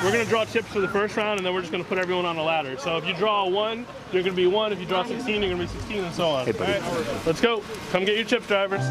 we're gonna draw chips for the first round, and then we're just gonna put everyone on a ladder. So if you draw 1, you're gonna be 1. If you draw 16, you're gonna be 16, and so on. Hey, buddy. All right, let's go. Come get your chips, drivers.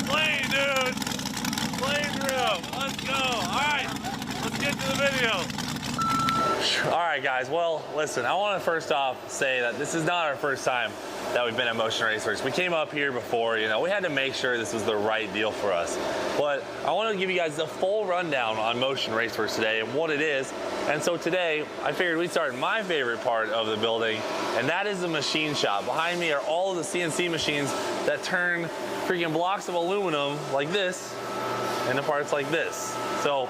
Plane, dude. Plane room. Let's go. All right, let's get to the video. All right, guys. Well, listen, I want to first off say that this is not our first time that we've been at Motion Raceworks. We came up here before, you know, we had to make sure this was the right deal for us. But I want to give you guys the full rundown on Motion Raceworks today and what it is. And so today, I figured we'd start my favorite part of the building, and that is the machine shop. Behind me are all of the CNC machines that turn freaking blocks of aluminum like this into parts like this. So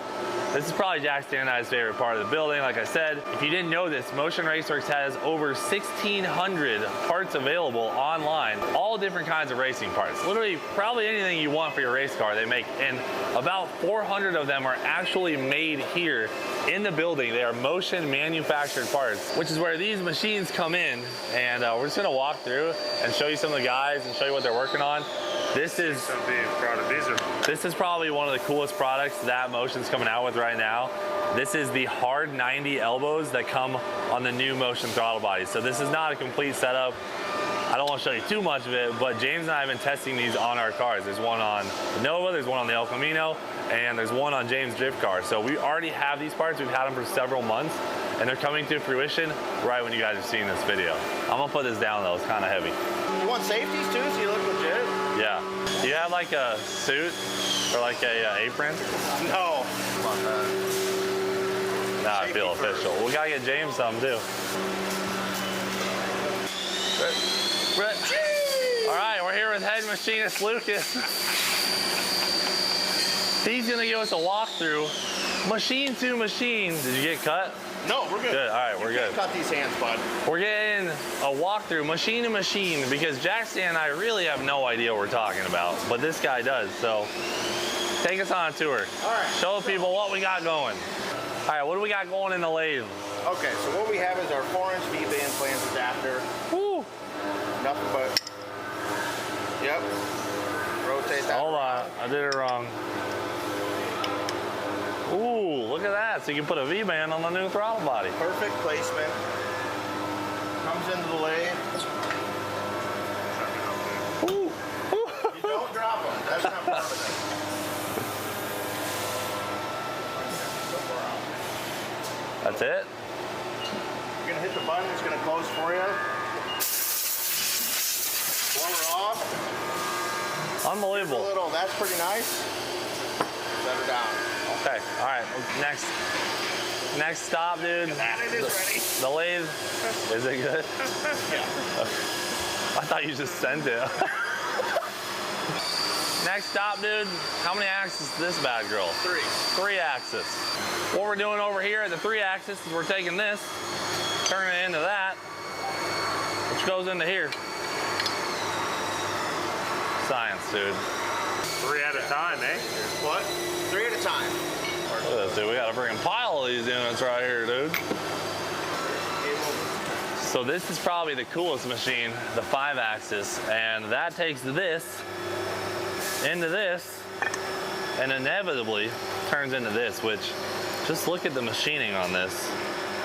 this is probably Jack Stan and I's favorite part of the building. Like I said, if you didn't know this, Motion Raceworks has over 1,600 parts available online, all different kinds of racing parts. Literally, probably anything you want for your race car they make, and about 400 of them are actually made here in the building. They are Motion manufactured parts, which is where these machines come in, and we're just gonna walk through and show you some of the guys and show you what they're working on. This is probably one of the coolest products that Motion's coming out with right now. This is the hard 90 elbows that come on the new Motion throttle body. So this is not a complete setup. I don't want to show you too much of it, but James and I have been testing these on our cars. There's one on the Nova, there's one on the El Camino, and there's one on James' drift car. So we already have these parts. We've had them for several months, and they're coming to fruition right when you guys are seeing this video. I'm gonna put this down though, it's kind of heavy. You want safeties too, so you look legit? Yeah. Do you have like a suit or like a apron? No. Nah, I feel official. We gotta get James some too. All right, we're here with head machinist Lucas. He's gonna give us a walkthrough, machine to machine. Did you get cut? No, we're good. Good, all right, we're good. Cut these hands, bud. We're getting a walkthrough, machine to machine, because Jackson and I really have no idea what we're talking about, but this guy does, so take us on a tour. All right. Show the people what we got going. All right, what do we got going in the lathe? Okay, so what we have is our 4-inch V-band flange adapter. Woo! Nothing but, yep. Rotate that. Hold on, I did it wrong. Ooh, look at that. So you can put a V-band on the new throttle body. Perfect placement. Comes into the lathe. Ooh. You don't drop them. That's not permanent. That's it? You're gonna hit the button, it's gonna close for you. Blow her off. Unbelievable. That's pretty nice. Set her down. Okay, all right, next stop, dude. It is ready. The lathe, is it good? Yeah. I thought you just sent it. Next stop, dude. How many axes is this bad girl? 3. 3 axis. What we're doing over here at the 3 axis is we're taking this, turning it into that, which goes into here. Science, dude. 3 at a time, eh? What? 3 at a time. Look at this, dude. We got a freaking pile of these units right here, dude. So this is probably the coolest machine, the 5 axis, and that takes this into this, and inevitably turns into this, which, just look at the machining on this.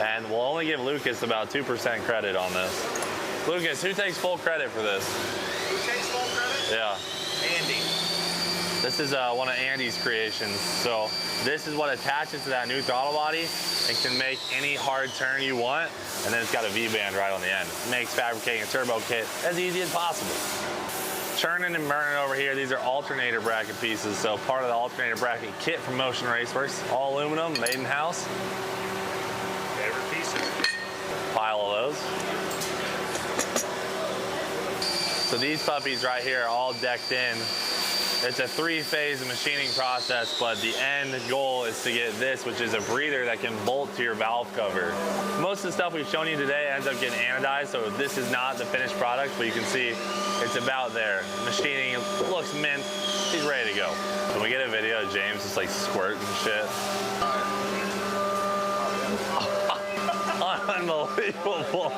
And we'll only give Lucas about 2% credit on this. Lucas, who takes full credit for this? Who takes full credit? Yeah. Andy. This is one of Andy's creations. So this is what attaches to that new throttle body and can make any hard turn you want. And then it's got a V-band right on the end. It makes fabricating a turbo kit as easy as possible. Churning and burning over here, these are alternator bracket pieces. So part of the alternator bracket kit from Motion Raceworks. All aluminum, made in house. Every piece of it. Pile of those. So these puppies right here are all decked in. It's a 3-phase machining process, but the end goal is to get this, which is a breather that can bolt to your valve cover. Most of the stuff we've shown you today ends up getting anodized, so this is not the finished product, but you can see it's about there. Machining looks mint. He's ready to go. Can we get a video of James just like squirting shit? Unbelievable.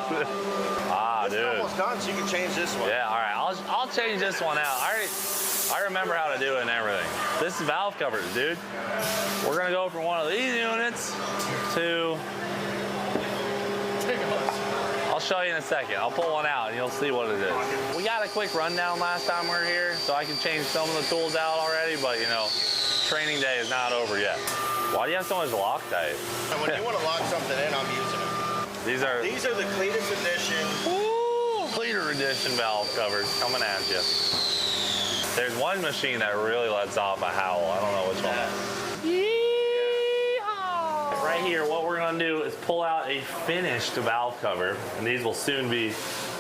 Ah, This is dude. almost done, so you can change this one. Yeah, all right. I'll change this one out. I remember how to do it and everything. This is valve covers, dude. We're gonna go from one of these units to. I'll show you in a second. I'll pull one out and you'll see what it is. We got a quick rundown last time we were here, so I can change some of the tools out already, but you know, training day is not over yet. Why do you have so much Loctite? And when you want to lock something in, I'm using it. These are the Cletus edition. Ooh, Cleater edition valve covers coming at you. There's one machine that really lets off a howl. I don't know which one. Yeehaw! Right here, what we're gonna do is pull out a finished valve cover, and these will soon be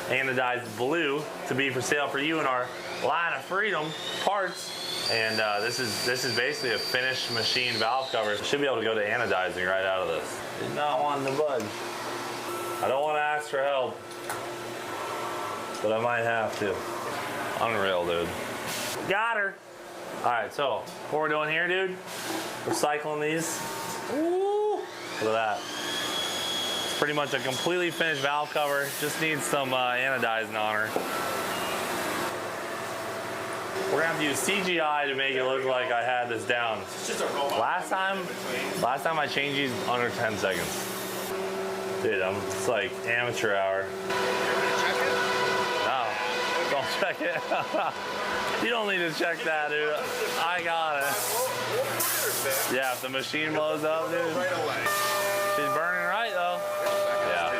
anodized blue to be for sale for you in our line of freedom parts. And this is basically a finished machine valve cover. Should be able to go to anodizing right out of this. Did not want to budge. I don't want to ask for help, but I might have to. Unreal, dude. Got her. All right, so what we're doing here, dude, we're cycling these. Ooh, look at that. It's pretty much a completely finished valve cover. Just needs some anodizing on her. We're gonna have to use CGI to make it look like I had this down. Last time I changed these under 10 seconds. Dude, it's like amateur hour. No, don't check it. You don't need to check that, dude. I got it. Yeah, if the machine blows up, dude. She's burning right though. Yeah.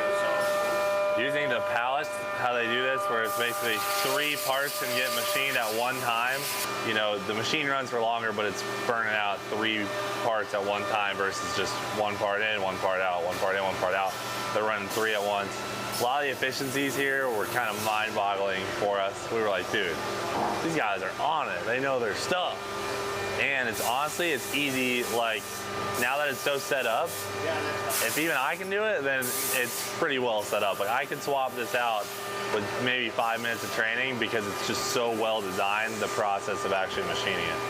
Do you think the pallets, how they do this, where it's basically 3 parts can get machined at one time? You know, the machine runs for longer, but it's burning out 3 parts at one time versus just 1 part in, 1 part out, 1 part in, 1 part out. They're running 3 at once. A lot of the efficiencies here were kind of mind-boggling for us. We were like, dude, these guys are on it. They know their stuff. And it's honestly, it's easy. Like, now that it's so set up, if even I can do it, then it's pretty well set up. Like, I could swap this out with maybe 5 minutes of training because it's just so well designed, the process of actually machining it.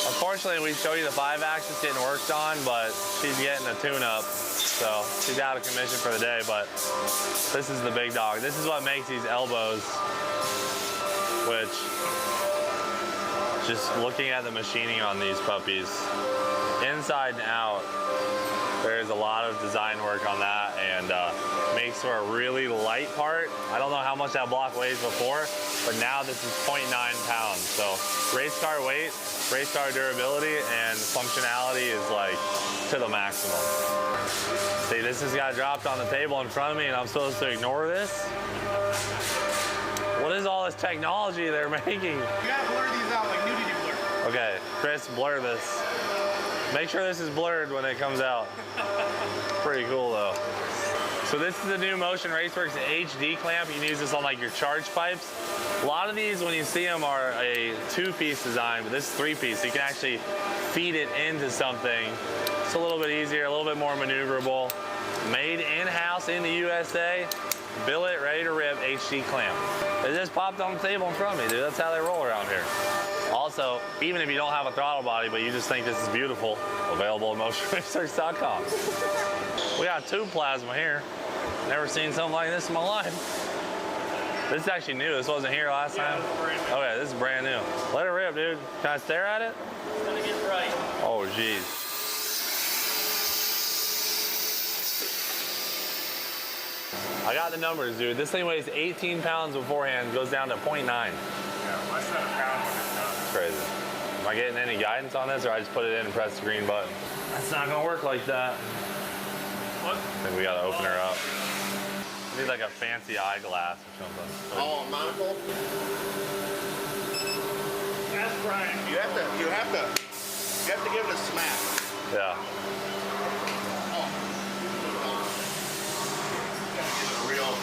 Unfortunately, we show you the 5-axis getting worked on, but she's getting a tune-up, so she's out of commission for the day, but this is the big dog. This is what makes these elbows, which, just looking at the machining on these puppies, inside and out, there's a lot of design work on that, and makes for a really light part. I don't know how much that block weighs before, but now this is 0.9 pounds. So race car weight, race car durability, and functionality is like to the maximum. See, this just got dropped on the table in front of me, and I'm supposed to ignore this? What is all this technology they're making? You gotta blur these out like nudity blur. Okay, Chris, blur this. Make sure this is blurred when it comes out. Pretty cool though. So this is the new Motion Raceworks HD clamp. You can use this on like your charge pipes. A lot of these, when you see them, are a 2-piece design, but this is 3-piece. So you can actually feed it into something. It's a little bit easier, a little bit more maneuverable. Made in-house in the USA. Billet, ready to rip, HD clamp. It just popped on the table in front of me, dude. That's how they roll around here. Also, even if you don't have a throttle body, but you just think this is beautiful, available at motionracers.com. We got tube plasma here. Never seen something like this in my life. This is actually new. This wasn't here last time. Oh yeah, this is brand new. Let it rip, dude. Can I stare at it? It's gonna get bright. Oh, geez. I got the numbers, dude. This thing weighs 18 pounds beforehand, goes down to 0.9. Yeah, less than a pound when it's done. It's crazy. Am I getting any guidance on this, or I just put it in and press the green button? That's not gonna work like that. What? I think we gotta open her up. Need like a fancy eyeglass or something. Oh, monocle? That's Brian. You have to give it a smack. Yeah. Real.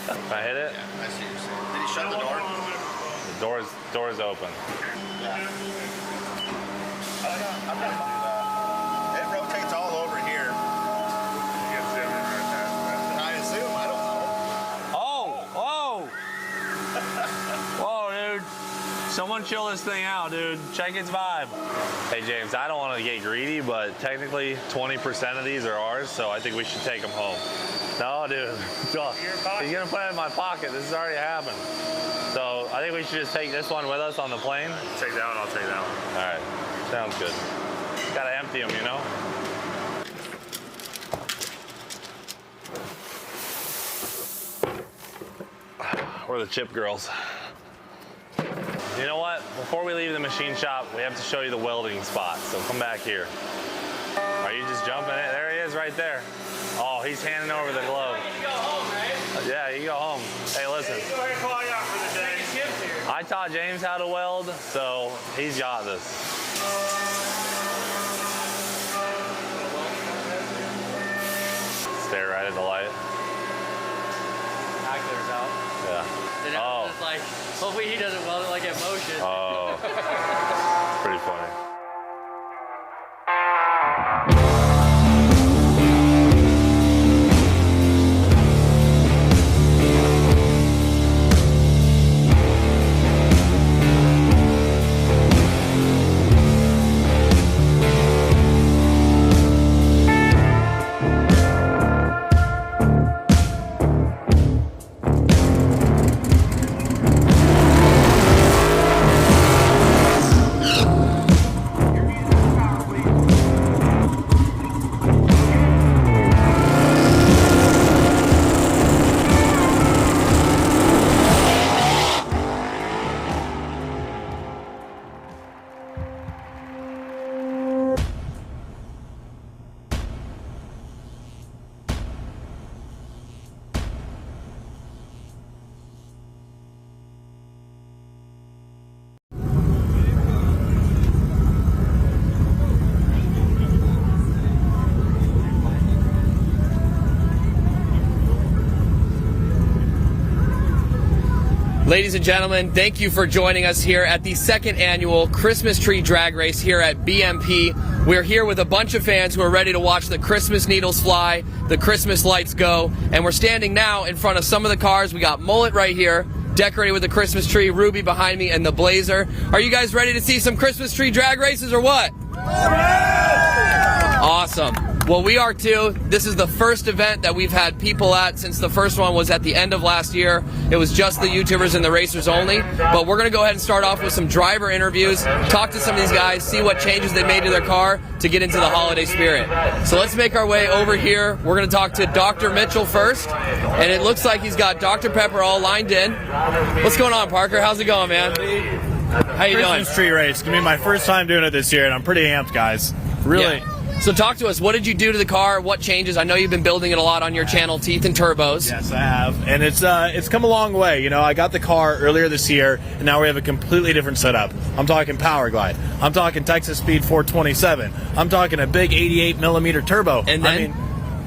Can I hit it? Yeah, I see what you're saying. Did he shut the door? The door's open. Yeah. I'm not gonna do that. It rotates all over here. You can zoom in right there. I assume, I don't know. Oh! Whoa! Whoa, dude. Someone chill this thing out, dude. Check its vibe. Hey, James, I don't want to get greedy, but technically 20% of these are ours, so I think we should take them home. No, dude. He's gonna put it in my pocket. This has already happened. So I think we should just take this one with us on the plane. Take that one, I'll take that one. All right. Sounds good. Gotta empty them, you know? We're the chip girls. You know what? Before we leave the machine shop, we have to show you the welding spot. So come back here. Are you just jumping in? There he is right there. Oh, he's handing over the glove. You go home, right? Yeah, you go home. Hey, listen. Go ahead and call you out for the day. I taught James how to weld, so he's got this. Stare right at the light. Eye clears out. Yeah. Then Oh. it's like, hopefully he doesn't weld it like at Motion. Oh. Pretty funny. Ladies and gentlemen, thank you for joining us here at the second annual Christmas Tree Drag Race here at BMP. We're here with a bunch of fans who are ready to watch the Christmas needles fly, the Christmas lights go, and we're standing now in front of some of the cars. We got Mullet right here, decorated with the Christmas tree, Ruby behind me, and the Blazer. Are you guys ready to see some Christmas tree drag races or what? Awesome. Well, we are too. This is the first event that we've had people at since the first one was at the end of last year. It was just the YouTubers and the racers only. But we're going to go ahead and start off with some driver interviews, talk to some of these guys, see what changes they made to their car to get into the holiday spirit. So let's make our way over here. We're going to talk to Dr. Mitchell first. And it looks like he's got Dr. Pepper all lined in. What's going on, Parker? How's it going, man? How you doing? Christmas tree race. It's going to be my first time doing it this year, and I'm pretty amped, guys. Really. Yeah. So talk to us. What did you do to the car? What changes? I know you've been building it a lot on your channel, Teeth and Turbos. Yes, I have. And it's come a long way. You know, I got the car earlier this year, and now we have a completely different setup. I'm talking Power Glide. I'm talking Texas Speed 427. I'm talking a big 88 millimeter turbo. And then?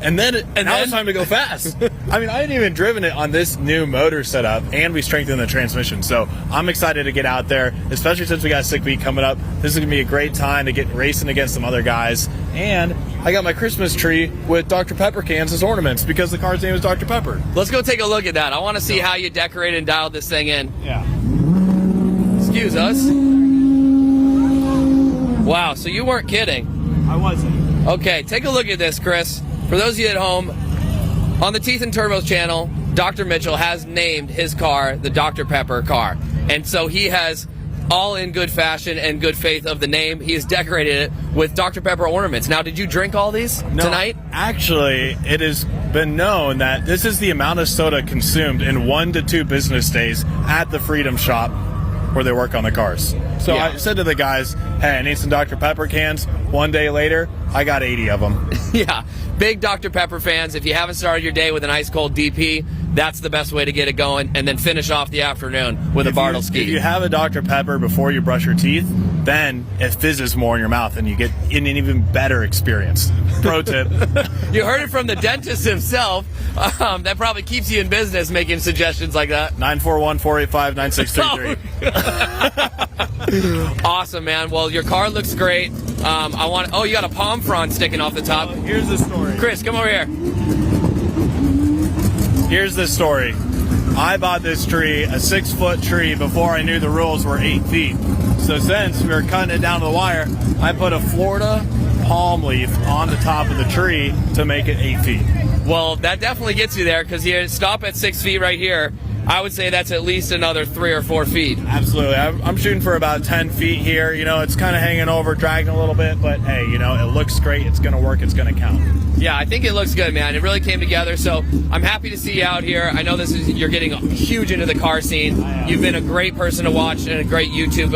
Now it's time to go fast. I mean, I hadn't even driven it on this new motor setup, and we strengthened the transmission. So I'm excited to get out there, especially since we got Sick Week coming up. This is going to be a great time to get racing against some other guys. And I got my Christmas tree with Dr. Pepper cans as ornaments because the car's name is Dr. Pepper. Let's go take a look at that. I want to see how you decorated and dialed this thing in. Yeah. Excuse us. Wow, so you weren't kidding. I wasn't. Okay, take a look at this, Chris. For those of you at home, on the Teeth and Turbos channel, Dr. Mitchell has named his car the Dr. Pepper car. And so he has, all in good fashion and good faith of the name, he has decorated it with Dr. Pepper ornaments. Now, did you drink all these tonight? Actually, it has been known that this is the amount of soda consumed in 1 to 2 business days at the Freedom Shop where they work on the cars. So Yeah. I said to the guys, hey, I need some Dr. Pepper cans. One day later, I got 80 of them. Yeah, big Dr. Pepper fans. If you haven't started your day with an ice cold DP, that's the best way to get it going, and then finish off the afternoon with a Bartle Ski. If you have a Dr. Pepper before you brush your teeth, then it fizzes more in your mouth and you get an even better experience. Pro tip. You heard it from the dentist himself. That probably keeps you in business making suggestions like that. 941-485-9633. Awesome, man. Well, your car looks great. Oh, you got a palm frond sticking off the top. Here's the story. Chris, come over here. Here's the story. I bought this tree, a 6-foot tree, before I knew the rules were 8 feet. So since we were cutting it down to the wire, I put a Florida palm leaf on the top of the tree to make it 8 feet. Well, that definitely gets you there, because you stop at 6 feet right here. I would say that's at least another 3 or 4 feet. Absolutely. I'm shooting for about 10 feet here. You know, it's kind of hanging over, dragging a little bit, but hey, you know, it looks great. It's going to work. It's going to count. Yeah, I think it looks good, man. It really came together, so I'm happy to see you out here. I know you're getting huge into the car scene. You've been a great person to watch and a great YouTube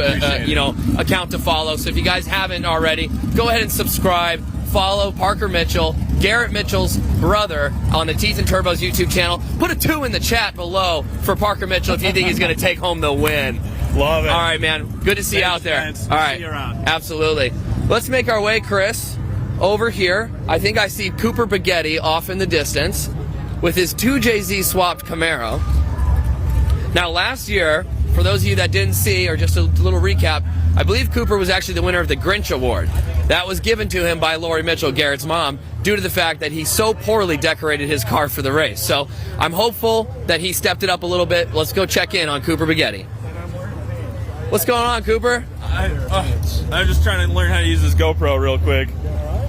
account to follow. So if you guys haven't already, go ahead and subscribe. Follow Parker Mitchell, Garrett Mitchell's brother, on the Teeth and Turbos YouTube channel. Put a 2 in the chat below for Parker Mitchell if you think he's going to take home the win. Love it. All right, man. Good to see you out there. Thanks. All right. See you around. Absolutely. Let's make our way, Chris, over here. I think I see Cooper Baghetti off in the distance with his 2JZ swapped Camaro. Now, last year, for those of you that didn't see, or just a little recap, I believe Cooper was actually the winner of the Grinch Award. That was given to him by Lori Mitchell, Garrett's mom, due to the fact that he so poorly decorated his car for the race. So I'm hopeful that he stepped it up a little bit. Let's go check in on Cooper Baghetti. What's going on, Cooper? I'm just trying to learn how to use this GoPro real quick.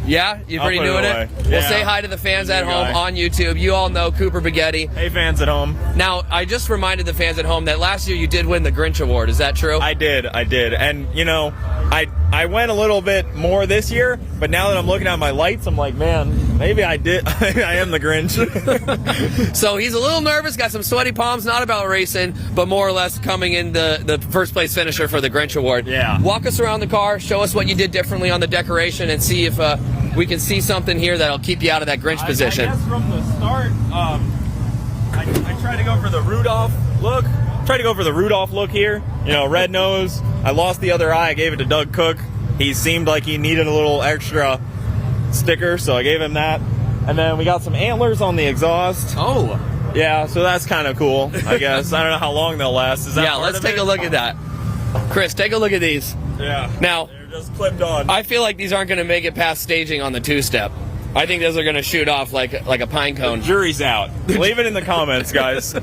Yeah? You pretty put it new at away. it? Well, Yeah. say hi to the fans at New home guy. on YouTube. You all know Cooper Baghetti. Hey, fans at home. Now, I just reminded the fans at home that last year you did win the Grinch Award. Is that true? I did. And, you know, I went a little bit more this year, but now that I'm looking at my lights, I'm like, man, maybe I did. I am the Grinch. So he's a little nervous, got some sweaty palms, not about racing, but more or less coming in the first place finisher for the Grinch Award. Yeah. Walk us around the car, show us what you did differently on the decoration, and see if we can see something here that'll keep you out of that Grinch position. I guess from the start, I tried to go for the Rudolph look. Here. You know, red nose. I lost the other eye. I gave it to Doug Cook. He seemed like he needed a little extra sticker, so I gave him that. And then we got some antlers on the exhaust. Oh. Yeah, so that's kind of cool, I guess. I don't know how long they'll last. Is that Yeah, part let's of take it? a look at that. Chris, take a look at these. Yeah. Now, They're just clipped on. I feel like these aren't going to make it past staging on the two-step. I think those are going to shoot off like a pine cone. Jury's out. Leave it in the comments, guys.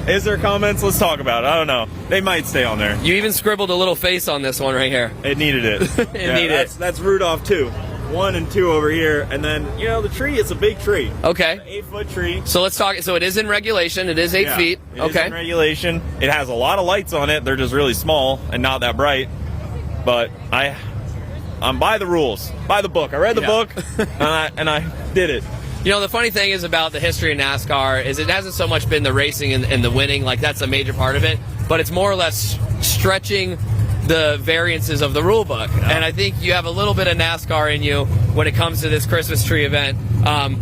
Is there comments? Let's talk about it. I don't know. They might stay on there. You even scribbled a little face on this one right here. It needed it. It needed it. That's Rudolph 2. 1 and 2 over here. And then, the tree is a big tree. Okay. 8-foot tree. So let's talk. So it is in regulation. It is 8 Yeah, feet. it is Okay. in regulation. It has a lot of lights on it. They're just really small and not that bright. But I'm by the rules, by the book. I read the Yeah. book, and I did it. The funny thing is about the history of NASCAR is it hasn't so much been the racing and the winning. Like, that's a major part of it. But it's more or less stretching the variances of the rule book. And I think you have a little bit of NASCAR in you when it comes to this Christmas tree event.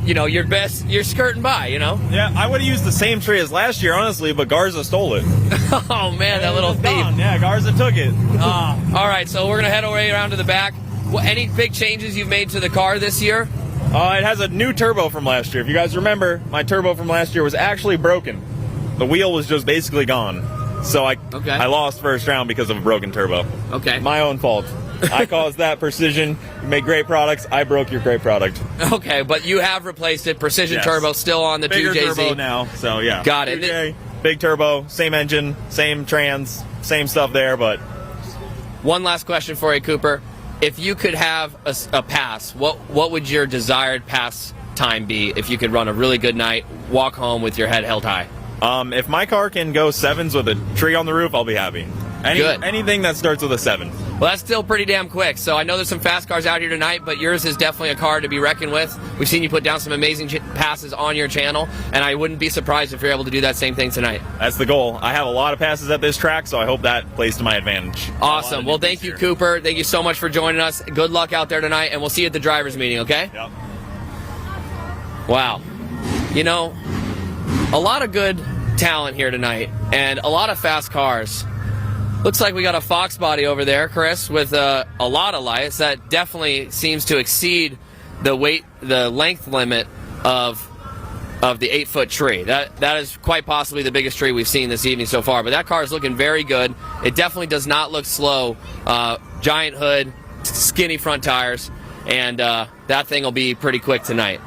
You're skirting by, Yeah, I would have used the same tree as last year, honestly, but Garza stole it. Oh, man, that little It's thief. gone. Yeah, Garza took it. All right, so we're going to head away around to the back. Any big changes you've made to the car this year? It has a new turbo from last year. If you guys remember, my turbo from last year was actually broken. The wheel was just basically gone. So I lost first round because of a broken turbo. Okay. My own fault. I caused that. Precision. You make great products. I broke your great product. Okay, but you have replaced it. Precision Yes. turbo still on the Bigger 2JZ. turbo now. So yeah. Got it. 2J, big turbo, same engine, same trans, same stuff there, but One last question for you, Cooper. If you could have a pass, what would your desired pass time be if you could run a really good night, walk home with your head held high? if my car can go 7s with a tree on the roof, I'll be happy. Good. Anything that starts with a 7. Well, that's still pretty damn quick. So I know there's some fast cars out here tonight, but yours is definitely a car to be reckoned with. We've seen you put down some amazing passes on your channel, and I wouldn't be surprised if you're able to do that same thing tonight. That's the goal. I have a lot of passes at this track, so I hope that plays to my advantage. Awesome. Well, thank you, Cooper. Thank you so much for joining us. Good luck out there tonight, and we'll see you at the drivers' meeting, okay? Yep. Wow. A lot of good talent here tonight, and a lot of fast cars. Looks like we got a Fox body over there, Chris, with a lot of lights. That definitely seems to exceed the length limit of the 8-foot tree. That is quite possibly the biggest tree we've seen this evening so far. But that car is looking very good. It definitely does not look slow. Giant hood, skinny front tires, and that thing will be pretty quick tonight.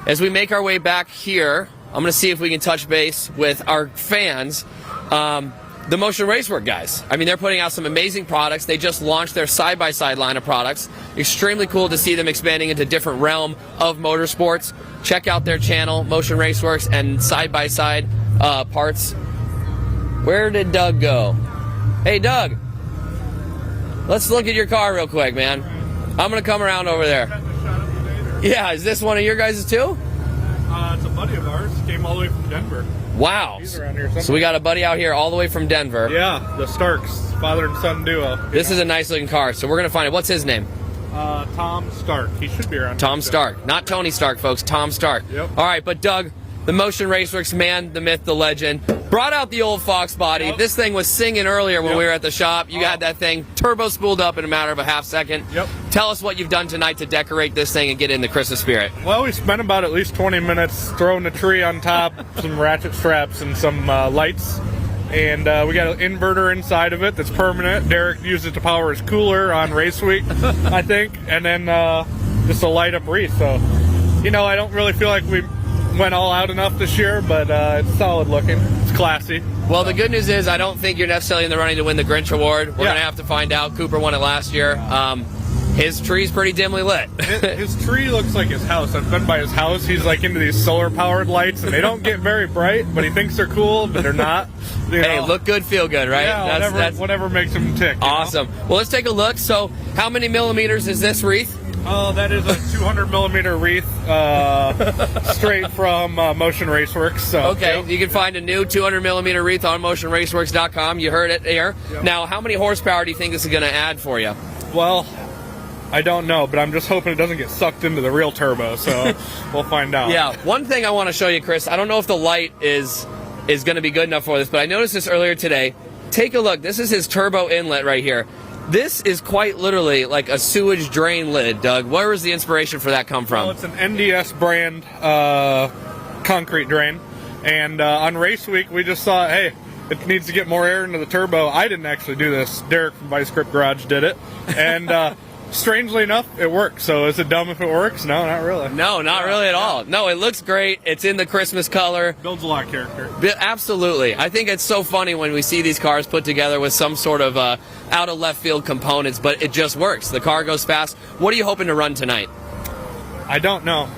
As we make our way back here, I'm going to see if we can touch base with our fans. The Motion Racework guys. I mean, they're putting out some amazing products. They just launched their side-by-side line of products. Extremely cool to see them expanding into different realm of motorsports. Check out their channel, Motion Raceworks, and side-by-side parts. Where did Doug go? Hey, Doug. Let's look at your car real quick, man. I'm going to come around over there. Yeah, is this one of your guys' too? It's a buddy of ours. Came all the way from Denver. Wow. He's around here somewhere. So we got a buddy out here all the way from Denver. Yeah, the Starks, father and son duo. This is a nice looking car, so we're going to find it. What's his name? Tom Stark. He should be around. Tom here. Stark. Not Tony Stark, folks. Tom Stark. Yep. All right, but Doug, the Motion Raceworks man, the myth, the legend, brought out the old Fox body. Yep. This thing was singing earlier when Yep. we were at the shop. You had that thing turbo spooled up in a matter of a half second. Yep. Tell us what you've done tonight to decorate this thing and get in the Christmas spirit. Well, we spent about at least 20 minutes throwing the tree on top, some ratchet straps, and some lights. And we got an inverter inside of it that's permanent. Derek used it to power his cooler on race week, I think. And then just a light up wreath. So, I don't really feel like we went all out enough this year, but it's solid looking. It's classy. Well, the good news is I don't think you're necessarily in the running to win the Grinch Award. We're going to have to find out. Cooper won it last year. His tree's pretty dimly lit. His tree looks like his house. I've been by his house. He's like into these solar-powered lights, and they don't get very bright, but he thinks they're cool, but they're not. Hey, look good, feel good, right? Yeah, whatever makes him tick. Awesome. Well, let's take a look. So, how many millimeters is this wreath? Oh, that is a 200-millimeter wreath straight from Motion Raceworks. So, Okay, yep. you can find a new 200-millimeter wreath on motionraceworks.com. You heard it here. Yep. Now, how many horsepower do you think this is going to add for you? Well, I don't know, but I'm just hoping it doesn't get sucked into the real turbo, so we'll find out. Yeah, one thing I want to show you, Chris, I don't know if the light is going to be good enough for this, but I noticed this earlier today. Take a look. This is his turbo inlet right here. This is quite literally like a sewage drain lid, Doug. Where was the inspiration for that come from? Well, it's an NDS brand concrete drain. And on race week, we just thought, hey, it needs to get more air into the turbo. I didn't actually do this. Derek from Vice Grip Garage did it. And strangely enough, it works. So is it dumb if it works? No, not really. No, not really at all. No, it looks great. It's in the Christmas color. Builds a lot of character. Absolutely. I think it's so funny when we see these cars put together with some sort of out of left field components, but it just works. The car goes fast. What are you hoping to run tonight? I don't know.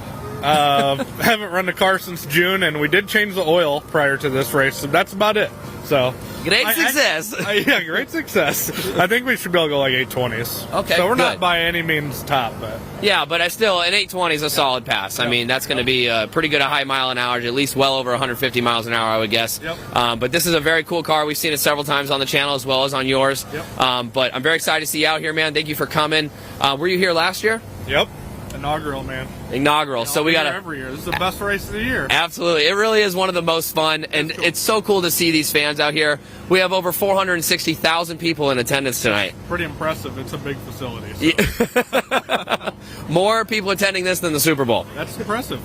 Haven't run the car since June, and we did change the oil prior to this race, so that's about it. So Great success. Yeah, great success. I think we should be able to go like 820s. Okay, so we're good. not by any means top, but Yeah, but an 820 is a solid pass. I mean, that's going to be pretty good at high mile an hour, at least well over 150 miles an hour, I would guess. Yep. But this is a very cool car. We've seen it several times on the channel as well as on yours. Yep. But I'm very excited to see you out here, man. Thank you for coming. Were you here last year? yep, inaugural, man. Inaugural. So we got to every year. This is the best race of the year. Absolutely. It really is one of the most fun, and cool. it's so cool to see these fans out here. We have over 460,000 people in attendance tonight. Pretty impressive. It's a big facility. So. More people attending this than the Super Bowl. That's impressive.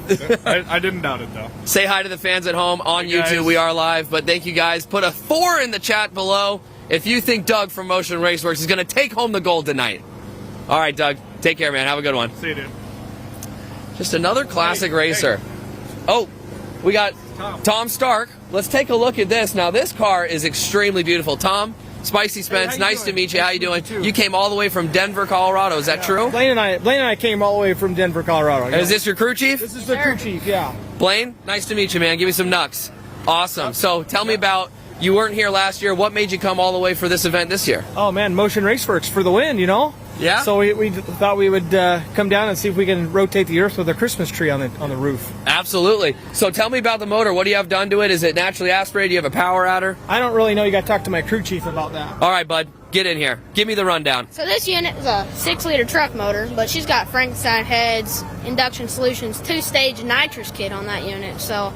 I didn't doubt it, though. Say hi to the fans at home on Hey, guys. YouTube. We are live, but thank you guys. Put a 4 in the chat below if you think Doug from Motion Raceworks is going to take home the gold tonight. All right, Doug. Take care, man. Have a good one. See you, dude. Just another classic Hey. racer. Oh, we got Tom Stark. Let's take a look at this. Now, this car is extremely beautiful. Tom, Spicy Spence, how you nice to doing? meet you. How you doing? Nice to meet you, too. You came all the way from Denver, Colorado. Is that true? Blaine and I came all the way from Denver, Colorado. Is this your crew chief? This is the crew chief, yeah. Blaine, nice to meet you, man. Give me some knucks. Awesome. So tell me about, you weren't here last year. What made you come all the way for this event this year? Oh man, Motion Raceworks for the win, you know? Yeah? So we thought we would come down and see if we can rotate the earth with a Christmas tree on the roof. Absolutely. So tell me about the motor. What do you have done to it? Is it naturally aspirated? Do you have a power adder? I don't really know. You got to talk to my crew chief about that. All right, bud. Get in here. Give me the rundown. So this unit is a 6-liter truck motor, but she's got Frankenstein heads, induction solutions, 2-stage nitrous kit on that unit. So,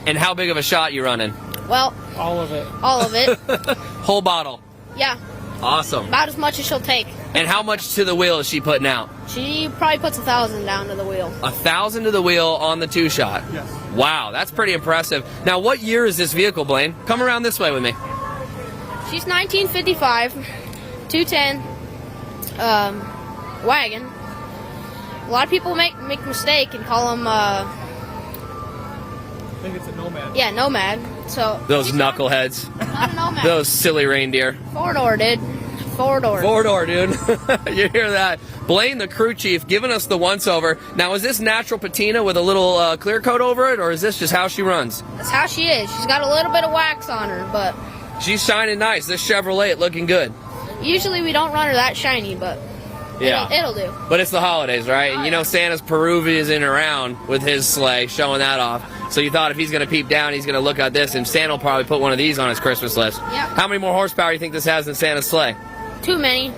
And how big of a shot you running? well, All of it. all of it. Whole bottle. Yeah, Awesome. about as much as she'll take. And how much to the wheel is she putting out? She probably puts 1,000 down to the wheel. 1,000 to the wheel on the 2-shot. Yes. Wow, that's pretty impressive. Now, what year is this vehicle, Blaine? Come around this way with me. She's 1955, 210 wagon. A lot of people make a mistake and call them, I think it's a Nomad. yeah, Nomad. So Those she's knuckleheads. not a Nomad. Those silly reindeer. 4-door, dude. 4-door. 4-door, dude. You hear that? Blaine, the crew chief, giving us the once-over. Now, is this natural patina with a little clear coat over it, or is this just how she runs? That's how she is. She's got a little bit of wax on her, but She's shining nice. This Chevrolet looking good. usually we don't run her that shiny, but Yeah. it'll do. But it's the holidays, right? And you know yeah. Santa's Peruvian around with his sleigh, showing that off. So you thought if he's going to peep down, he's going to look at this, and Santa will probably put one of these on his Christmas list. Yeah. How many more horsepower do you think this has than Santa's sleigh? Too many.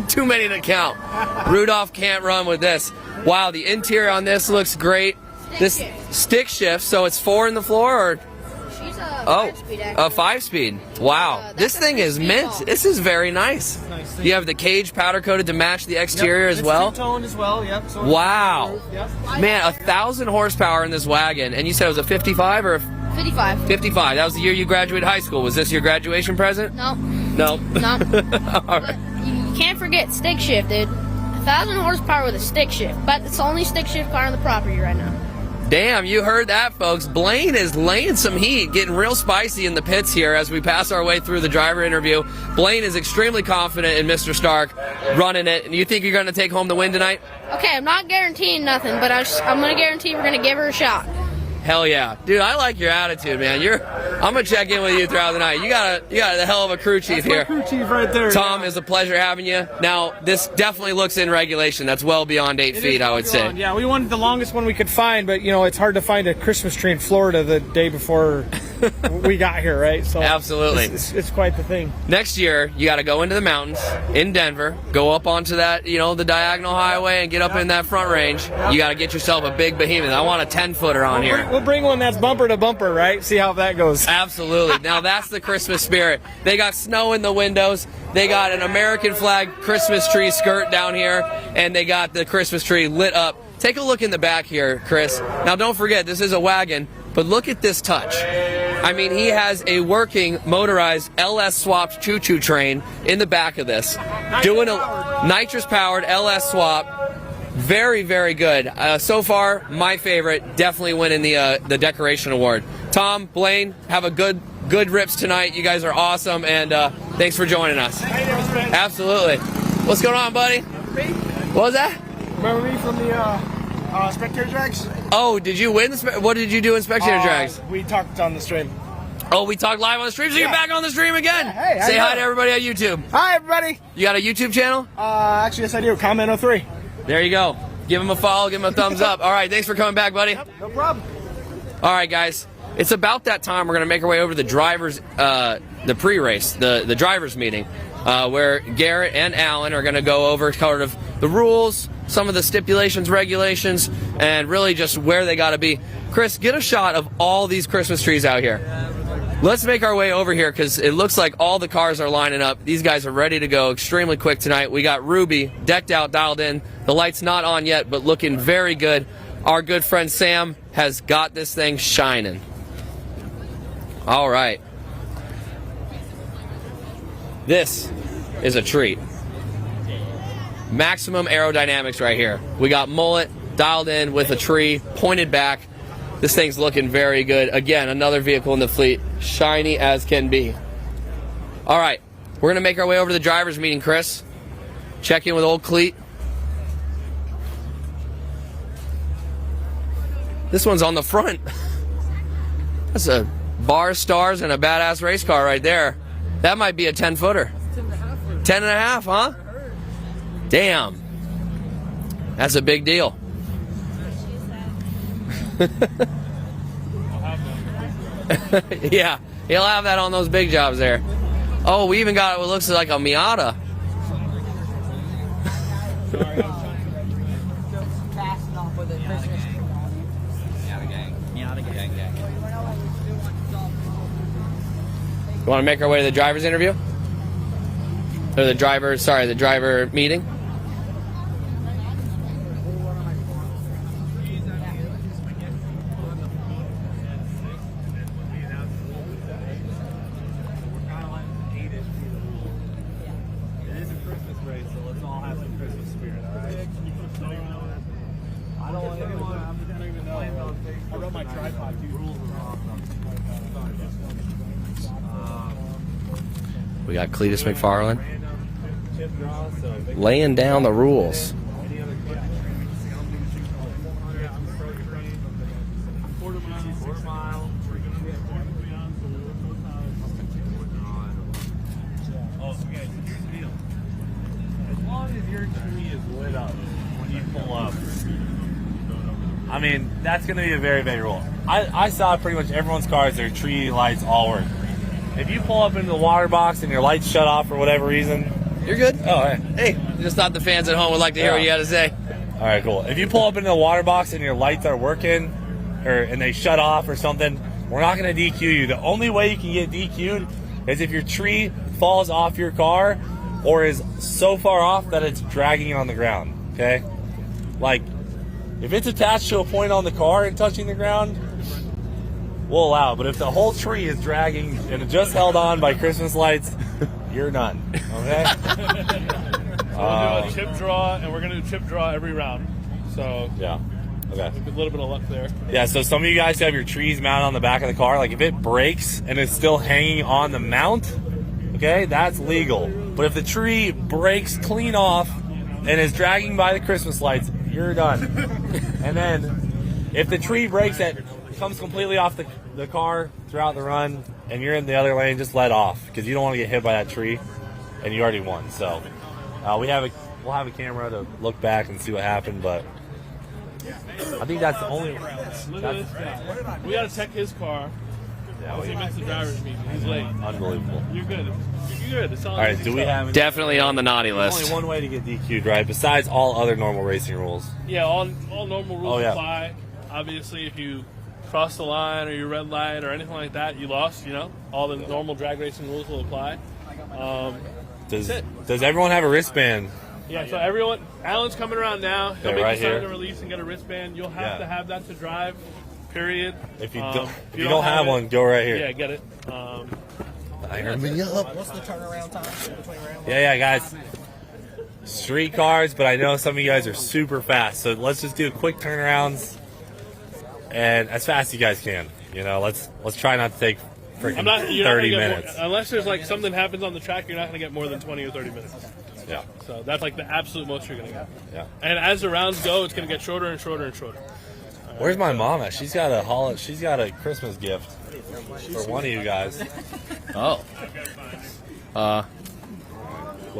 Too many to count. Rudolph can't run with this. Wow, the interior on this looks great. This shift. stick shift, so it's 4 in the floor, or She's a oh, 5-speed a actually. 5-speed. Wow, that's this a thing is 3-speed mint. ball. This is very nice. Nice. You have the cage powder coated to match the exterior as It's well. two-toned as well, yep. So Wow. Yep. Man, 1,000 horsepower in this wagon, and you said it was a 55 or a 55. 55. That was the year you graduated high school. Was this your graduation present? No, No. no. All right. You can't forget stick shift, dude. 1,000 horsepower with a stick shift, but it's the only stick shift car on the property right now. Damn, you heard that, folks. Blaine is laying some heat, getting real spicy in the pits here as we pass our way through the driver interview. Blaine is extremely confident in Mr. Stark running it. And you think you're going to take home the win tonight? Okay, I'm not guaranteeing nothing, but I'm going to guarantee we're going to give her a shot. Hell yeah. Dude, I like your attitude, man. I'm going to check in with you throughout the night. You got a hell of a crew chief That's my here. crew chief right there. Tom, yeah. it's a pleasure having you. Now, this definitely looks in regulation. That's well beyond 8 It feet, is I would say. long. Yeah, we wanted the longest one we could find, but you know it's hard to find a Christmas tree in Florida the day before we got here, right? So Absolutely. it's quite the thing. Next year, you got to go into the mountains in Denver, go up onto that, the diagonal highway and get up in that front range. You got to get yourself a big behemoth. I want a 10-footer on here. We'll bring one that's bumper to bumper, right? See how that goes. Absolutely. Now that's the Christmas spirit. They got snow in the windows. They got an American flag Christmas tree skirt down here, and they got the Christmas tree lit up. Take a look in the back here, Chris. Now don't forget, this is a wagon. but look at this touch. I mean, he has a working motorized LS swapped choo-choo train in the back of this, doing a nitrous powered LS swap. Very, very good. So far, my favorite, definitely winning the decoration award. Tom, Blaine, have a good rips tonight. You guys are awesome, and thanks for joining us. Absolutely. What's going on, buddy? What was that? Remember me from the spectator drags? Oh, did you win? What did you do in spectator drags? We talked on the stream. Oh, we talked live on the stream, so you're back on the stream again. Hey, how say you hi doing? to everybody on YouTube. Hi, everybody. You got a YouTube channel? Actually, yes, I do. Comment 03. There you go. Give him a follow, give him a thumbs up. All right, thanks for coming back, buddy. No problem. All right, guys. It's about that time. We're going to make our way over to the drivers, the pre-race, the drivers meeting, where Garrett and Alan are going to go over kind of the rules, some of the stipulations, regulations, and really just where they got to be. Chris, get a shot of all these Christmas trees out here. Let's make our way over here because it looks like all the cars are lining up. These guys are ready to go extremely quick tonight. We got Ruby decked out, dialed in. The light's not on yet, but looking very good. Our good friend Sam has got this thing shining. All right. This is a treat. Maximum aerodynamics right here. We got mullet dialed in with a tree pointed back. This thing's looking very good. Again, another vehicle in the fleet. Shiny as can be. All right. We're going to make our way over to the drivers meeting, Chris. Check in with old Cleat. This one's on the front. That's a bar stars and a badass race car right there. That might be a 10-footer. 10.5, huh? Damn. That's a big deal. Yeah, he'll have that on those big jobs there. Oh, we even got what looks like a Miata. You want to make our way to the driver's interview? Or the driver meeting? We got Cletus McFarland laying down the rules. As long as your tree is lit up when you pull up, I mean, that's going to be a very big rule. I saw pretty much everyone's cars, their tree lights all work. If you pull up into the water box and your lights shut off for whatever reason, You're good? oh, hey. Just thought the fans at home would like to hear what you had to say. All right, cool. If you pull up into the water box and your lights are working, and they shut off or something, we're not going to DQ you. The only way you can get DQ'd is if your tree falls off your car or is so far off that it's dragging you on the ground, okay? Like, if it's attached to a point on the car and touching the ground, we'll allow it. But if the whole tree is dragging and it just held on by Christmas lights, you're none, okay? We'll do a chip draw, and we're going to do chip draw every round. So, Yeah. Okay. a little bit of luck there. Yeah, so some of you guys who have your trees mounted on the back of the car, like if it breaks and it's still hanging on the mount, okay, that's legal. But if the tree breaks clean off and is dragging by the Christmas lights, you're done. And then if the tree breaks that comes completely off the car throughout the run and you're in the other lane, just let off because you don't want to get hit by that tree and you already won. So we'll have a camera to look back and see what happened, but I think that's the only. Look at this guy. We got to check his car. Yeah, He missed the driver's meeting. He's late. unbelievable. You're good. You're good. It's all All right, do we have Definitely on the naughty list. only one way to get DQ'd, right? Besides all other normal racing rules. Yeah, all normal rules Oh, yeah. apply. Obviously, if you cross the line or you red light or anything like that, you lost. You know, all the normal drag racing rules will apply. Does everyone have a wristband? Yeah, so everyone, Alan's coming around now. He'll Okay, make right the sign here. to release and get a wristband. You'll have Yeah. to have that to drive. period. If you don't have one, go right here. Yeah, get it. Iron me up. What's the turnaround time between rounds? Yeah, guys. Street cars, but I know some of you guys are super fast, so let's just do quick turnarounds and as fast as you guys can. You know, let's try not to take freaking 30 minutes. Unless there's like something happens on the track, you're not going to get more than 20 or 30 minutes. Yeah. So that's like the absolute most you're going to get. Yeah. And as the rounds go, it's going to get shorter and shorter and shorter. Where's my mom at? She's got a Christmas gift for one of you guys. Oh. Well,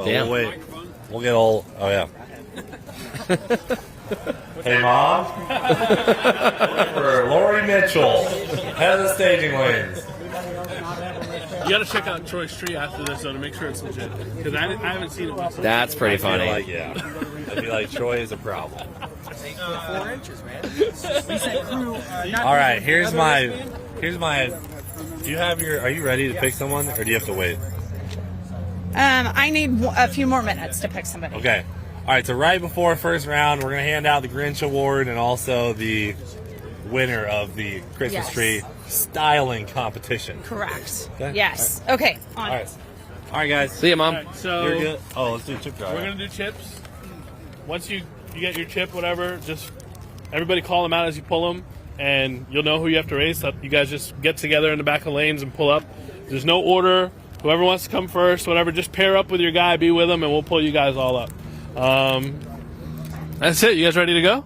Damn. we'll wait. We'll get old. Oh yeah. Hey, Mom. For Lori Mitchell, head of the staging lanes. You got to check out Troy's tree after this, though, to make sure it's legit. Because I haven't seen it myself. That's pretty I feel funny. like, yeah. I feel like Troy is a problem. 4 inches, man. We said crew. All right, here's my. Do you have your? Are you ready to pick someone, or do you have to wait? I need a few more minutes to pick somebody. Okay. All right. So right before first round, we're gonna hand out the Grinch Award and also the winner of the Christmas Yes. tree styling competition. Correct. Okay. Yes. Okay. On. All right. All right, guys. See you, Mom. All right, so You're good. Oh, let's do chip drive. we're going to do chips. Once you get your chip, whatever, just everybody call them out as you pull them, and you'll know who you have to race. You guys just get together in the back of lanes and pull up. There's no order. Whoever wants to come first, whatever, just pair up with your guy, be with him, and we'll pull you guys all up. That's it. You guys ready to go?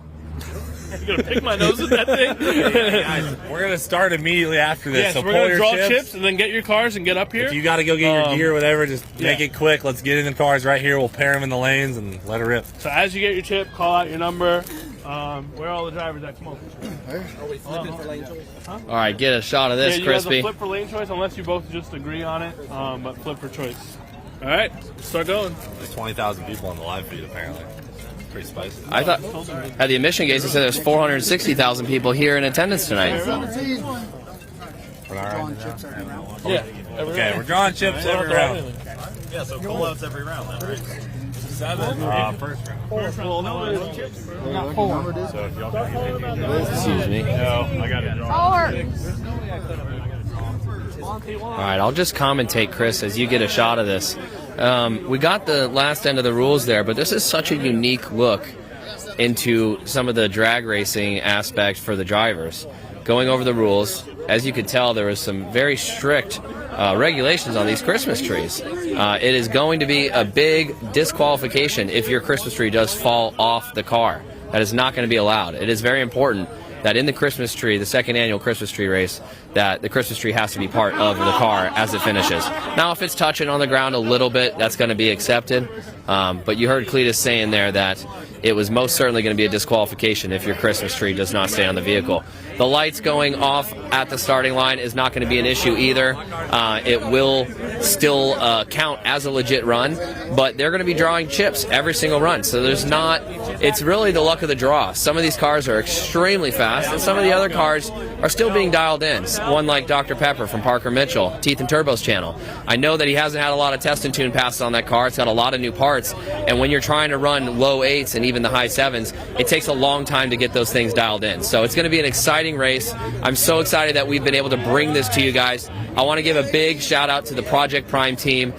You're going to pick my nose with that thing? Guys, we're gonna start immediately after this. Yes, so we're pull going to your draw chips. chips and then get your cars and get up here. If you got to go get your gear, whatever, just make yeah. it quick. Let's get in the cars right here. We'll pair them in the lanes and let it rip. So as you get your chip, call out your number. Where are all the drivers at? Come on. Are we flipping for lane choice? All right, get a shot of this, Yeah, you guys will Crispy. flip for lane choice unless you both just agree on it, but flip for choice. All right, start going. There's 20,000 people on the live feed apparently. Pretty spicy. I thought at the admission gates, they said there's 460,000 people here in attendance tonight. We're not right now. Yeah. Okay, we're drawing chips every round. Yeah, so pull-outs every round, then, right? First round. First round. No chips. So if y'all can Excuse me. No, I got it. All right, I'll just commentate, Chris, as you get a shot of this. We got the last end of the rules there, but this is such a unique look into some of the drag racing aspect for the drivers. Going over the rules, as you could tell, there was some very strict regulations on these Christmas trees. It is going to be a big disqualification if your Christmas tree does fall off the car. That is not going to be allowed. It is very important that in the Christmas tree, the second annual Christmas tree race, that the Christmas tree has to be part of the car as it finishes. Now, if it's touching on the ground a little bit, that's going to be accepted. But you heard Cletus saying there that it was most certainly going to be a disqualification if your Christmas tree does not stay on the vehicle. The lights going off at the starting line is not going to be an issue either. It will still count as a legit run, but they're going to be drawing chips every single run. So it's really the luck of the draw. Some of these cars are extremely fast, and some of the other cars are still being dialed in. One like Dr. Pepper from Parker Mitchell, Teeth and Turbo's channel. I know that he hasn't had a lot of test and tune passes on that car. It's got a lot of new parts, and when you're trying to run low 8s and even the high 7s, it takes a long time to get those things dialed in. So it's going to be an exciting race. I'm so excited that we've been able to bring this to you guys. I want to give a big shout out to the Project Prime team